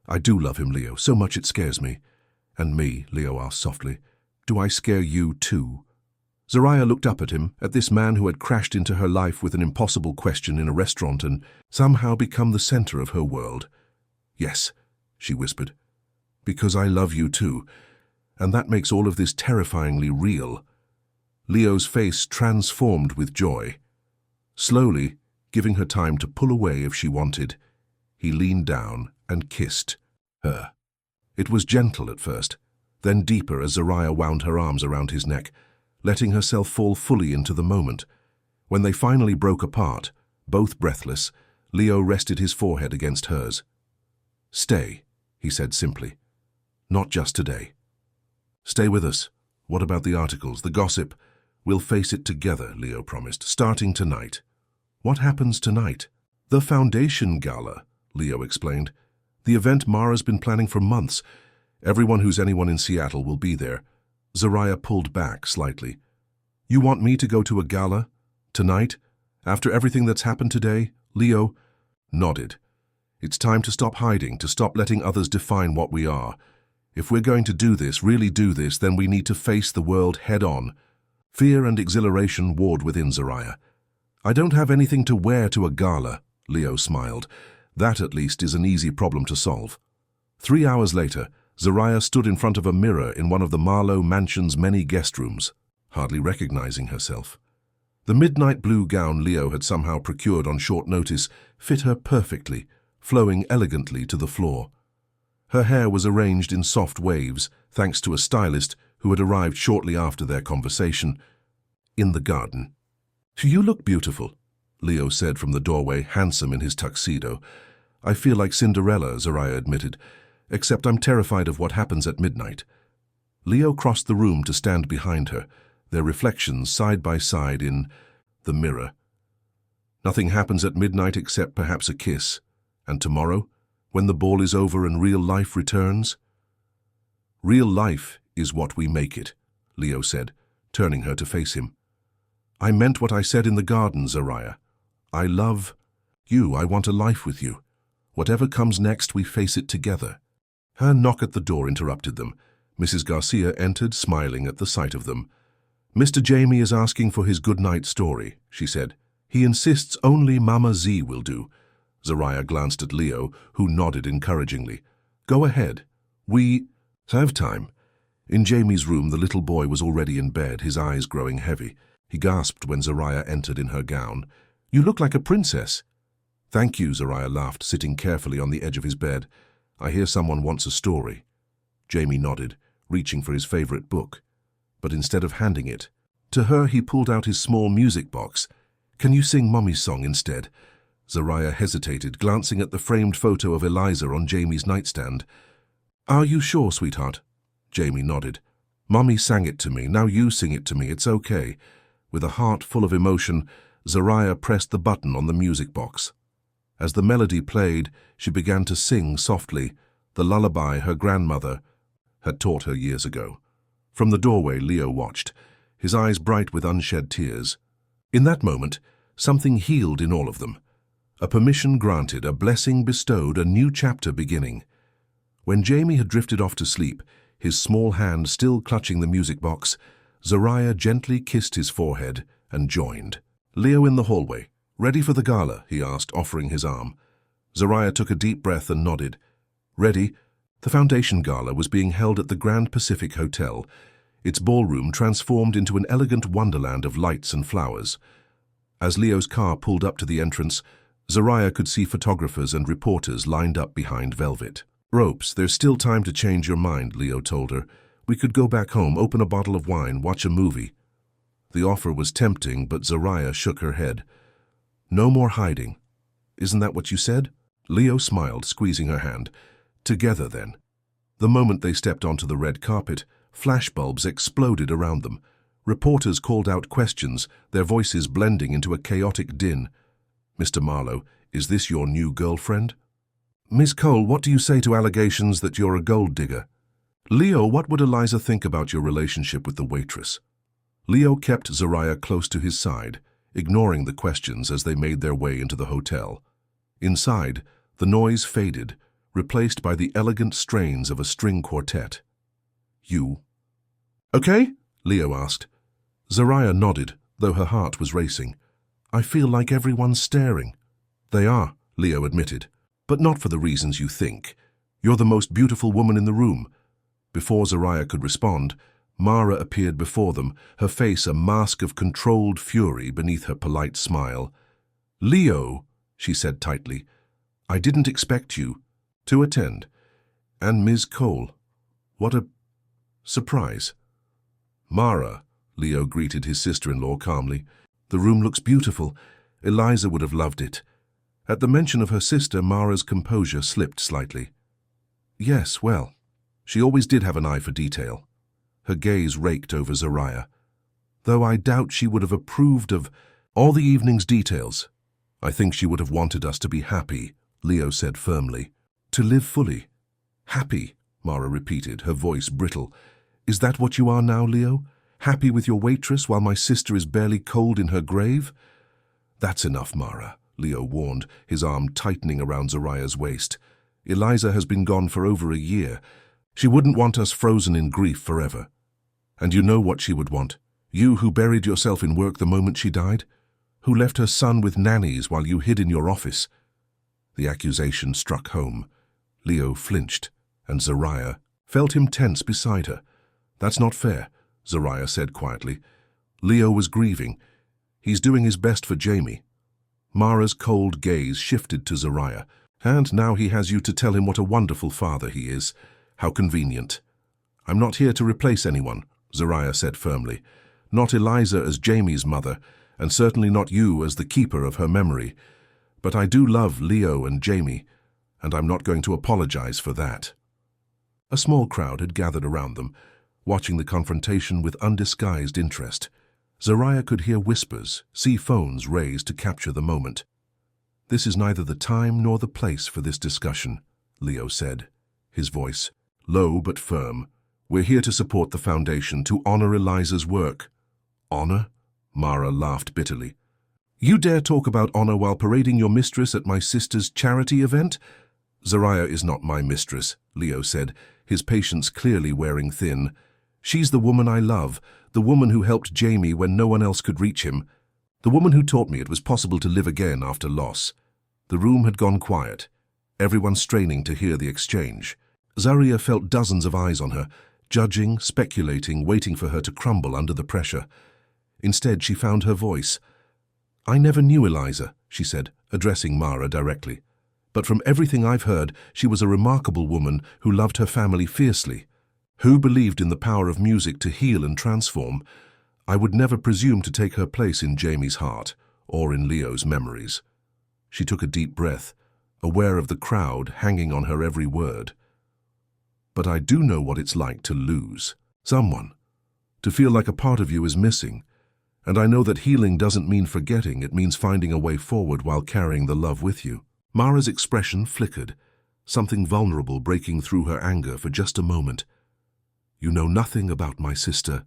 "I do love him, Leo, so much it scares me." "And me?" Leo asked softly. "Do I scare you too?" Zariah looked up at him, at this man who had crashed into her life with an impossible question in a restaurant and somehow become the center of her world. "Yes," she whispered. "Because I love you too. And that makes all of this terrifyingly real. Leo's face transformed with joy. Slowly, giving her time to pull away if she wanted, he leaned down and kissed her. It was gentle at first, then deeper as Zariah wound her arms around his neck, letting herself fall fully into the moment. When they finally broke apart, both breathless, Leo rested his forehead against hers. "Stay," he said simply. "Not just today. Stay with us. What about the articles, the gossip? We'll face it together," Leo promised, "starting tonight." "What happens tonight?" "The Foundation Gala," Leo explained. "The event Mara's been planning for months. Everyone who's anyone in Seattle will be there." Zariah pulled back slightly. "You want me to go to a gala? Tonight? After everything that's happened today?" Leo nodded. "It's time to stop hiding, to stop letting others define what we are. If we're going to do this, really do this, then we need to face the world head-on." Fear and exhilaration warred within Zariah. "I don't have anything to wear to a gala," Leo smiled. "That, at least, is an easy problem to solve." 3 hours later, Zariah stood in front of a mirror in one of the Marlowe mansion's many guest rooms, hardly recognizing herself. The midnight blue gown Leo had somehow procured on short notice fit her perfectly, flowing elegantly to the floor. Her hair was arranged in soft waves, thanks to a stylist who had arrived shortly after their conversation in the garden. "You look beautiful," Leo said from the doorway, handsome in his tuxedo. "I feel like Cinderella," Zariah admitted, "except I'm terrified of what happens at midnight." Leo crossed the room to stand behind her, their reflections side by side in the mirror. "Nothing happens at midnight except perhaps a kiss. And tomorrow, when the ball is over and real life returns?" "Real life is what we make it," Leo said, turning her to face him. "I meant what I said in the garden, Zariah. I love you. I want a life with you. Whatever comes next, we face it together." Her knock at the door interrupted them. Mrs. Garcia entered, smiling at the sight of them. "Mr. Jamie is asking for his good-night story," she said. "He insists only Mama Z will do." Zariah glanced at Leo, who nodded encouragingly. "Go ahead. We have time." In Jamie's room, the little boy was already in bed, his eyes growing heavy. He gasped when Zariah entered in her gown. "You look like a princess." "Thank you," Zariah laughed, sitting carefully on the edge of his bed. "I hear someone wants a story." Jamie nodded, reaching for his favorite book. But instead of handing it to her, he pulled out his small music box. "Can you sing Mommy's song instead?" Zariah hesitated, glancing at the framed photo of Eliza on Jamie's nightstand. "Are you sure, sweetheart?" Jamie nodded. "Mommy sang it to me. Now you sing it to me. It's okay." With a heart full of emotion, Zariah pressed the button on the music box. As the melody played, she began to sing softly, the lullaby her grandmother had taught her years ago. From the doorway, Leo watched, his eyes bright with unshed tears. In that moment, something healed in all of them. A permission granted, a blessing bestowed, a new chapter beginning. When Jamie had drifted off to sleep, his small hand still clutching the music box, Zariah gently kissed his forehead and joined. "Leo in the hallway. Ready for the gala?" he asked, offering his arm. Zariah took a deep breath and nodded. "Ready?" The Foundation Gala was being held at the Grand Pacific Hotel, its ballroom transformed into an elegant wonderland of lights and flowers. As Leo's car pulled up to the entrance, Zariah could see photographers and reporters lined up behind velvet ropes. "There's still time to change your mind," Leo told her. "We could go back home, open a bottle of wine, watch a movie." The offer was tempting, but Zariah shook her head. "No more hiding. Isn't that what you said?" Leo smiled, squeezing her hand. "Together, then." The moment they stepped onto the red carpet, flashbulbs exploded around them. Reporters called out questions, their voices blending into a chaotic din. "Mr. Marlowe, is this your new girlfriend?" "Miss Cole, what do you say to allegations that you're a gold digger?" "Leo, what would Eliza think about your relationship with the waitress?" Leo kept Zariah close to his side, ignoring the questions as they made their way into the hotel. Inside, the noise faded, replaced by the elegant strains of a string quartet. "You okay?" Leo asked. Zariah nodded, though her heart was racing. "I feel like everyone's staring." "They are," Leo admitted, "but not for the reasons you think. You're the most beautiful woman in the room. Before Zariah could respond, Mara appeared before them, her face a mask of controlled fury beneath her polite smile. "Leo," she said tightly, "I didn't expect you to attend. And Ms. Cole. What a surprise." "Mara," Leo greeted his sister-in-law calmly, "the room looks beautiful. Eliza would have loved it." At the mention of her sister, Mara's composure slipped slightly. "Yes, well, she always did have an eye for detail." Her gaze raked over Zariah. "Though I doubt she would have approved of all the evening's details. I think she would have wanted us to be happy," Leo said firmly. "To live fully." "Happy," Mara repeated, her voice brittle. "Is that what you are now, Leo? Happy with your waitress while my sister is barely cold in her grave?" "That's enough, Mara," Leo warned, his arm tightening around Zariah's waist. "Eliza has been gone for over a year. She wouldn't want us frozen in grief forever. And you know what she would want. You who buried yourself in work the moment she died? Who left her son with nannies while you hid in your office?" The accusation struck home. Leo flinched, and Zariah felt him tense beside her. "That's not fair," Zariah said quietly. "Leo was grieving. He's doing his best for Jamie." Mara's cold gaze shifted to Zariah. "And now he has you to tell him what a wonderful father he is. How convenient." "I'm not here to replace anyone," Zariah said firmly. "Not Eliza as Jamie's mother, and certainly not you as the keeper of her memory. But I do love Leo and Jamie, and I'm not going to apologize for that." A small crowd had gathered around them, watching the confrontation with undisguised interest. Zariah could hear whispers, see phones raised to capture the moment. "This is neither the time nor the place for this discussion," Leo said, his voice low but firm. "We're here to support the foundation, to honor Eliza's work." "Honor?" Mara laughed bitterly. "You dare talk about honor while parading your mistress at my sister's charity event?" "Zariah is not my mistress," Leo said, his patience clearly wearing thin. "She's the woman I love, the woman who helped Jamie when no one else could reach him, the woman who taught me it was possible to live again after loss." The room had gone quiet, everyone straining to hear the exchange. Zariah felt dozens of eyes on her, judging, speculating, waiting for her to crumble under the pressure. Instead, she found her voice. "I never knew Eliza," she said, addressing Mara directly. "But from everything I've heard, she was a remarkable woman who loved her family fiercely, who believed in the power of music to heal and transform. I would never presume to take her place in Jamie's heart or in Leo's memories." She took a deep breath, aware of the crowd hanging on her every word. "But I do know what it's like to lose someone, to feel like a part of you is missing. And I know that healing doesn't mean forgetting, it means finding a way forward while carrying the love with you." Mara's expression flickered, something vulnerable breaking through her anger for just a moment. "You know nothing about my sister."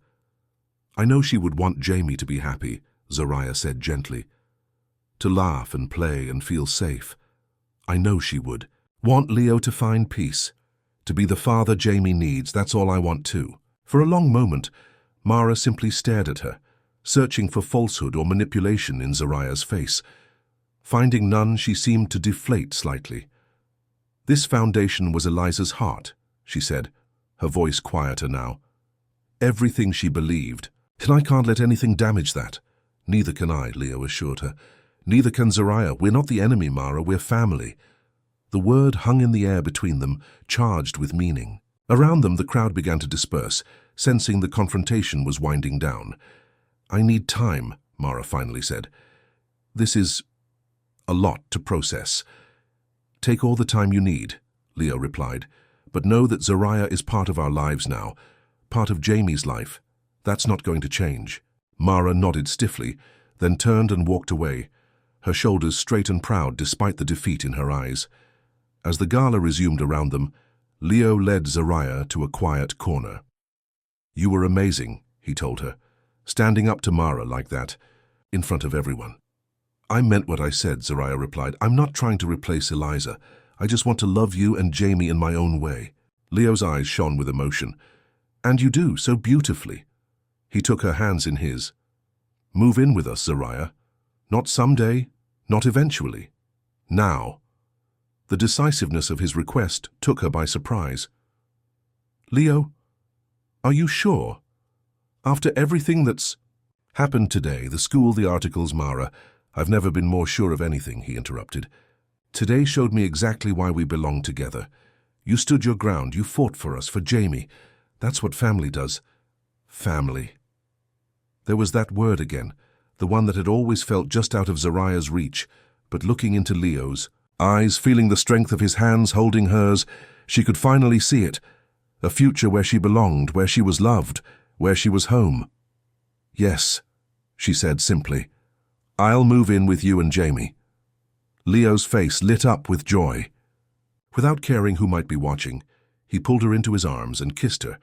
"I know she would want Jamie to be happy," Zariah said gently. "To laugh and play and feel safe. I know she would. Want Leo to find peace. To be the father Jamie needs, that's all I want too." For a long moment, Mara simply stared at her, searching for falsehood or manipulation in Zariah's face. Finding none, she seemed to deflate slightly. "This foundation was Eliza's heart," she said, her voice quieter now. "Everything she believed, and I can't let anything damage that." "Neither can I," Leo assured her. "Neither can Zariah. We're not the enemy, Mara, we're family." The word hung in the air between them, charged with meaning. Around them, the crowd began to disperse, sensing the confrontation was winding down. "I need time," Mara finally said. "This is a lot to process." "Take all the time you need," Leo replied. "But know that Zariah is part of our lives now, part of Jamie's life. That's not going to change." Mara nodded stiffly, then turned and walked away, her shoulders straight and proud despite the defeat in her eyes. As the gala resumed around them, Leo led Zariah to a quiet corner. "You were amazing," he told her, standing up to Mara like that, in front of everyone. "I meant what I said," Zariah replied. "I'm not trying to replace Eliza. I just want to love you and Jamie in my own way." Leo's eyes shone with emotion. "And you do, so beautifully." He took her hands in his. "Move in with us, Zariah. Not someday, not eventually. Now." The decisiveness of his request took her by surprise. "Leo, Are you sure? After everything that's happened today, the school, the articles, Mara, I've never been more sure of anything, he interrupted. Today showed me exactly why we belong together. You stood your ground, you fought for us, for Jamie. That's what family does. Family. There was that word again, the one that had always felt just out of Zariah's reach, but looking into Leo's eyes, feeling the strength of his hands holding hers, she could finally see it. A future where she belonged, where she was loved, where she was home. Yes, she said simply. I'll move in with you and Jamie. Leo's face lit up with joy. Without caring who might be watching, he pulled her into his arms and kissed her,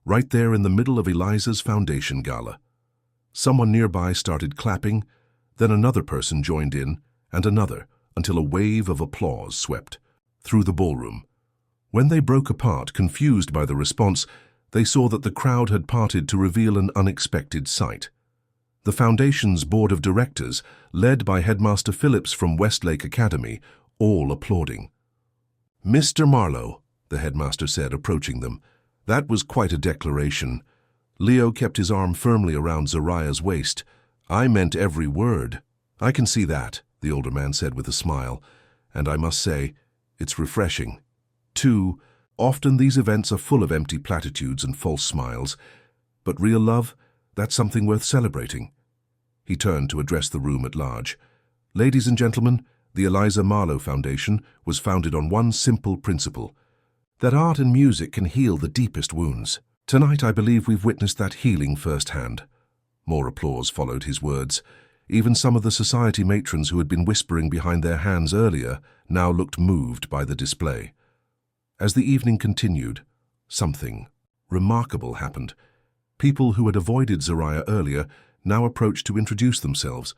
right there in the middle of Eliza's foundation gala. Someone nearby started clapping, then another person joined in, and another, until a wave of applause swept through the ballroom. When they broke apart, confused by the response, they saw that the crowd had parted to reveal an unexpected sight. The Foundation's board of directors, led by Headmaster Phillips from Westlake Academy, all applauding. Mr. Marlowe, the headmaster said, approaching them. That was quite a declaration. Leo kept his arm firmly around Zariah's waist. I meant every word. I can see that, the older man said with a smile, and I must say, it's refreshing. Too often these events are full of empty platitudes and false smiles, but real love, that's something worth celebrating. He turned to address the room at large. Ladies and gentlemen, the Eliza Marlowe Foundation was founded on one simple principle, that art and music can heal the deepest wounds. Tonight I believe we've witnessed that healing firsthand. More applause followed his words. Even some of the society matrons who had been whispering behind their hands earlier now looked moved by the display. As the evening continued, something remarkable happened. People who had avoided Zariah earlier now approached to introduce themselves.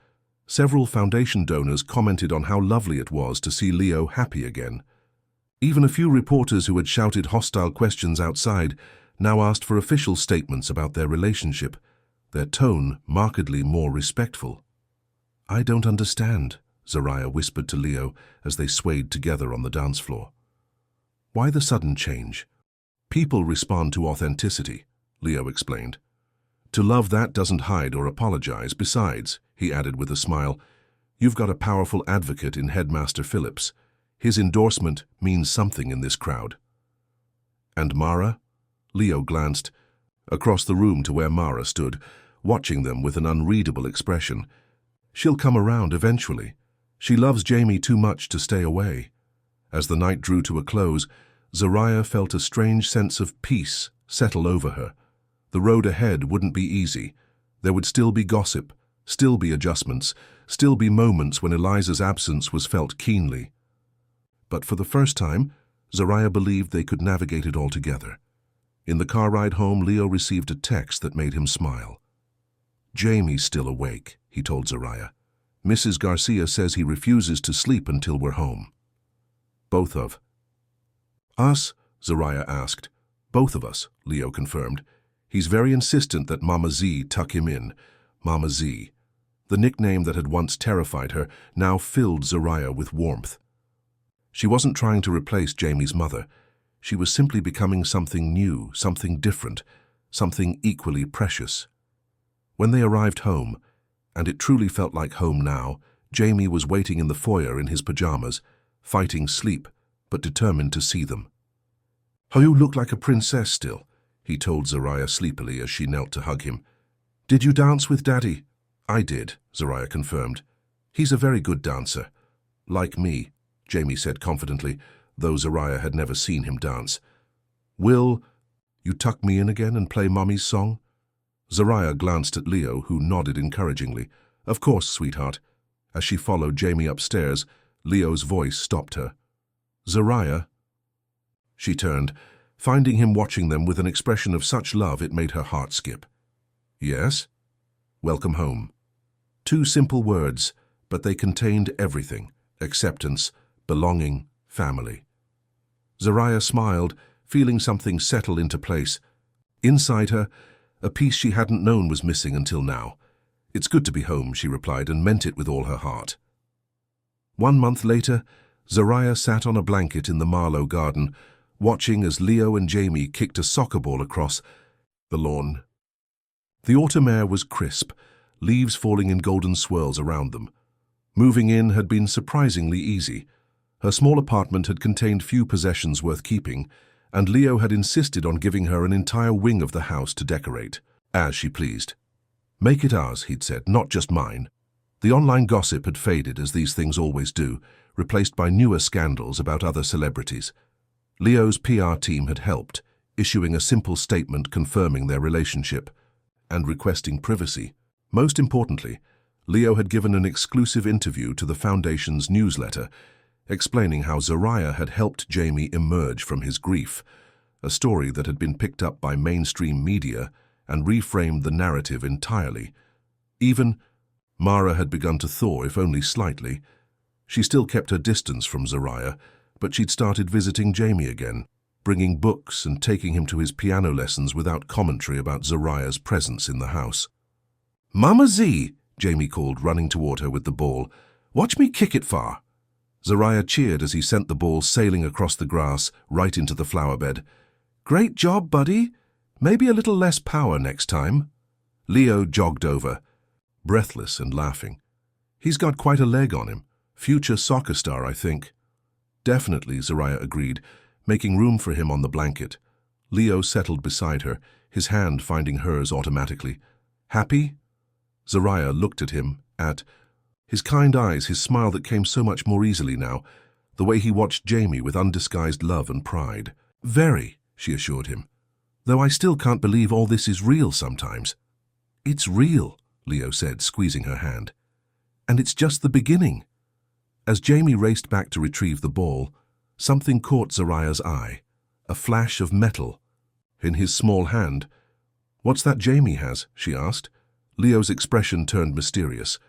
Several foundation donors commented on how lovely it was to see Leo happy again. Even a few reporters who had shouted hostile questions outside now asked for official statements about their relationship, their tone markedly more respectful. I don't understand, Zariah whispered to Leo as they swayed together on the dance floor. Why the sudden change? People respond to authenticity, Leo explained. To love that doesn't hide or apologize. Besides, he added with a smile, you've got a powerful advocate in Headmaster Phillips. His endorsement means something in this crowd. And Mara? Leo glanced across the room to where Mara stood, watching them with an unreadable expression. She'll come around eventually. She loves Jamie too much to stay away. As the night drew to a close, Zariah felt a strange sense of peace settle over her. The road ahead wouldn't be easy. There would still be gossip, still be adjustments, still be moments when Eliza's absence was felt keenly. But for the first time, Zariah believed they could navigate it all together. In the car ride home, Leo received a text that made him smile. Jamie's still awake, he told Zariah. Mrs. Garcia says he refuses to sleep until we're home. Both of us? Zariah asked. Both of us, Leo confirmed. He's very insistent that Mama Z tuck him in. Mama Z. The nickname that had once terrified her now filled Zariah with warmth. She wasn't trying to replace Jamie's mother. She was simply becoming something new, something different, something equally precious. When they arrived home, and it truly felt like home now, Jamie was waiting in the foyer in his pajamas, fighting sleep, but determined to see them. "Oh, you look like a princess still," he told Zariah sleepily as she knelt to hug him. "Did you dance with Daddy?" "I did," Zariah confirmed. "He's a very good dancer." "Like me," Jamie said confidently, though Zariah had never seen him dance. "Will you tuck me in again and play Mommy's song?" Zariah glanced at Leo, who nodded encouragingly. "Of course, sweetheart." As she followed Jamie upstairs, Leo's voice stopped her. "Zariah?" She turned, finding him watching them with an expression of such love it made her heart skip. "Yes?" "Welcome home." Two simple words, but they contained everything: acceptance, belonging, family. Zariah smiled, feeling something settle into place. Inside her, a piece she hadn't known was missing until now. "It's good to be home," she replied, and meant it with all her heart. 1 month later, Zariah sat on a blanket in the Marlowe garden, watching as Leo and Jamie kicked a soccer ball across. The lawn. The autumn air was crisp, leaves falling in golden swirls around them. Moving in had been surprisingly easy. Her small apartment had contained few possessions worth keeping, and Leo had insisted on giving her an entire wing of the house to decorate, as she pleased. "Make it ours," he'd said, "not just mine." The online gossip had faded, as these things always do, replaced by newer scandals about other celebrities. Leo's PR team had helped, issuing a simple statement confirming their relationship and requesting privacy. Most importantly, Leo had given an exclusive interview to the Foundation's newsletter, explaining how Zariah had helped Jamie emerge from his grief, a story that had been picked up by mainstream media and reframed the narrative entirely. Even Mara had begun to thaw, if only slightly. She still kept her distance from Zariah, but she'd started visiting Jamie again, bringing books and taking him to his piano lessons without commentary about Zariah's presence in the house. "Mama Z," Jamie called, running toward her with the ball. "Watch me kick it far." Zariah cheered as he sent the ball sailing across the grass right into the flower bed. "Great job, buddy. Maybe a little less power next time." Leo jogged over, breathless and laughing. "He's got quite a leg on him. Future soccer star, I think." "Definitely," Zariah agreed, making room for him on the blanket. Leo settled beside her, his hand finding hers automatically. "Happy?" Zariah looked at him, at his kind eyes, his smile that came so much more easily now, the way he watched Jamie with undisguised love and pride. "Very," she assured him. "Though I still can't believe all this is real sometimes." "It's real," Leo said, squeezing her hand. "And it's just the beginning." As Jamie raced back to retrieve the ball, something caught Zariah's eye, a flash of metal in his small hand. "What's that Jamie has?" she asked. Leo's expression turned mysterious.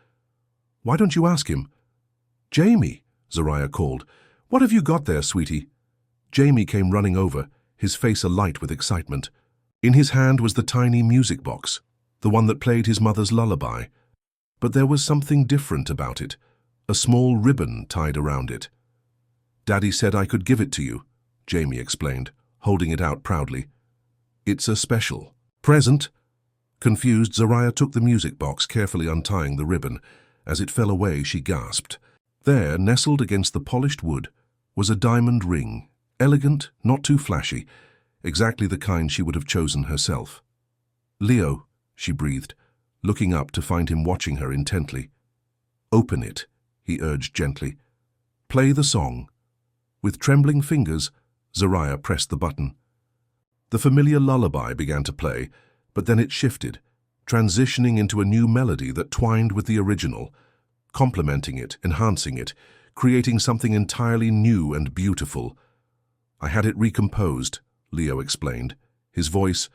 "Why don't you ask him?" "Jamie," Zariah called. "What have you got there, sweetie?" Jamie came running over, his face alight with excitement. In his hand was the tiny music box, the one that played his mother's lullaby. But there was something different about it, a small ribbon tied around it. "Daddy said I could give it to you," Jamie explained, holding it out proudly. "It's a special present." Confused, Zariah took the music box, carefully untying the ribbon. As it fell away, she gasped. There, nestled against the polished wood, was a diamond ring, elegant, not too flashy, exactly the kind she would have chosen herself. "Leo," she breathed, looking up to find him watching her intently. "Open it," he urged gently. "Play the song." With trembling fingers, Zariah pressed the button. The familiar lullaby began to play, but then it shifted, transitioning into a new melody that twined with the original, complementing it, enhancing it, creating something entirely new and beautiful. "I had it recomposed," Leo explained, his voice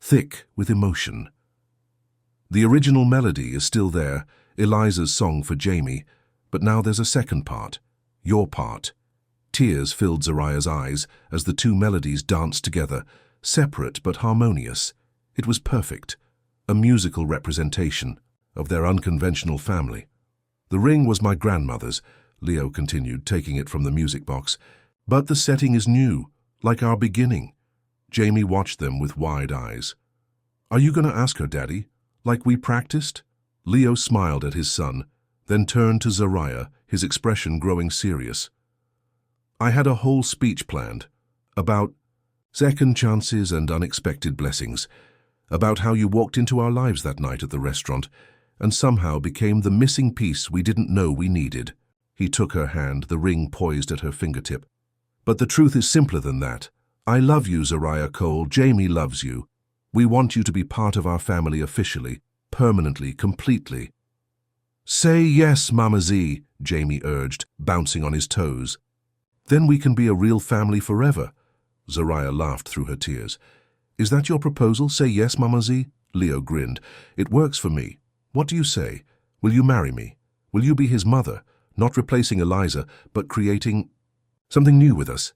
thick with emotion. "The original melody is still there, Eliza's song for Jamie, but now there's a second part, your part." Tears filled Zariah's eyes as the two melodies danced together, separate but harmonious. It was perfect, a musical representation of their unconventional family. "The ring was my grandmother's," Leo continued, taking it from the music box. "But the setting is new, like our beginning." Jamie watched them with wide eyes. "Are you going to ask her, Daddy, like we practiced?" Leo smiled at his son, then turned to Zariah, his expression growing serious. "I had a whole speech planned, about second chances and unexpected blessings, about how you walked into our lives that night at the restaurant and somehow became the missing piece we didn't know we needed." He took her hand, the ring poised at her fingertip. "But the truth is simpler than that. I love you, Zariah Cole. Jamie loves you. We want you to be part of our family officially, permanently, completely." "Say yes, Mama Z," Jamie urged, bouncing on his toes. "Then we can be a real family forever." Zariah laughed through her tears. "Is that your proposal? Say yes, Mama Z?" Leo grinned. "It works for me. What do you say? Will you marry me? Will you be his mother, not replacing Eliza, but creating something new with us?"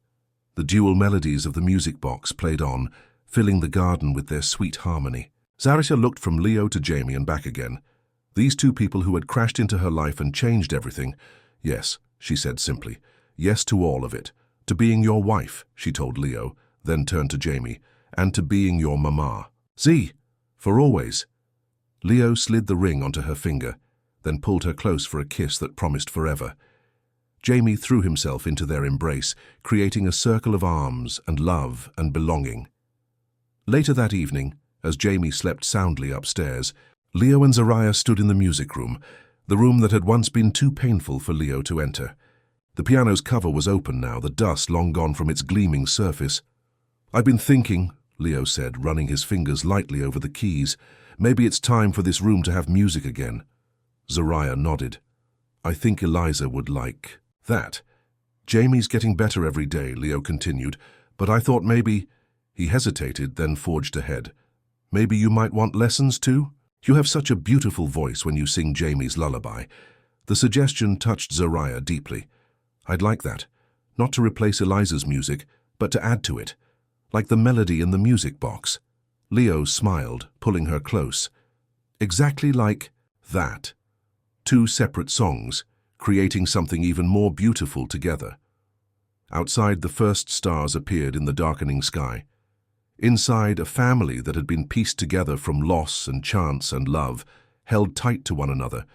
The dual melodies of the music box played on, filling the garden with their sweet harmony. Zariah looked from Leo to Jamie and back again. These two people who had crashed into her life and changed everything. "Yes," she said simply. "Yes to all of it. To being your wife," she told Leo, then turned to Jamie, "and to being your mama." Z, for always. Leo slid the ring onto her finger, then pulled her close for a kiss that promised forever. Jamie threw himself into their embrace, creating a circle of arms and love and belonging. Later that evening, as Jamie slept soundly upstairs, Leo and Zariah stood in the music room, the room that had once been too painful for Leo to enter. The piano's cover was open now, the dust long gone from its gleaming surface. "I've been thinking," Leo said, running his fingers lightly over the keys. "Maybe it's time for this room to have music again." Zariah nodded. "I think Eliza would like that." "Jamie's getting better every day," Leo continued, "but I thought maybe—" He hesitated, then forged ahead. "Maybe you might want lessons too? You have such a beautiful voice when you sing Jamie's lullaby." The suggestion touched Zariah deeply. "I'd like that. Not to replace Eliza's music, but to add to it. Like the melody in the music box." Leo smiled, pulling her close. "Exactly like that. Two separate songs, creating something even more beautiful together." Outside, the first stars appeared in the darkening sky. Inside, a family that had been pieced together from loss and chance and love, held tight to one another,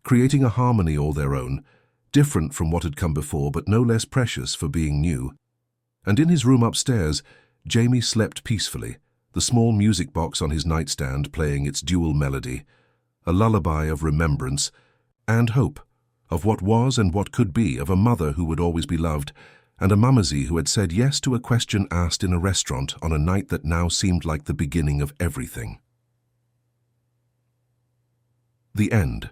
creating a harmony all their own, different from what had come before but no less precious for being new. And in his room upstairs, Jamie slept peacefully, the small music box on his nightstand playing its dual melody, a lullaby of remembrance and hope, of what was and what could be, of a mother who would always be loved, and a mamazie who had said yes to a question asked in a restaurant on a night that now seemed like the beginning of everything. The end.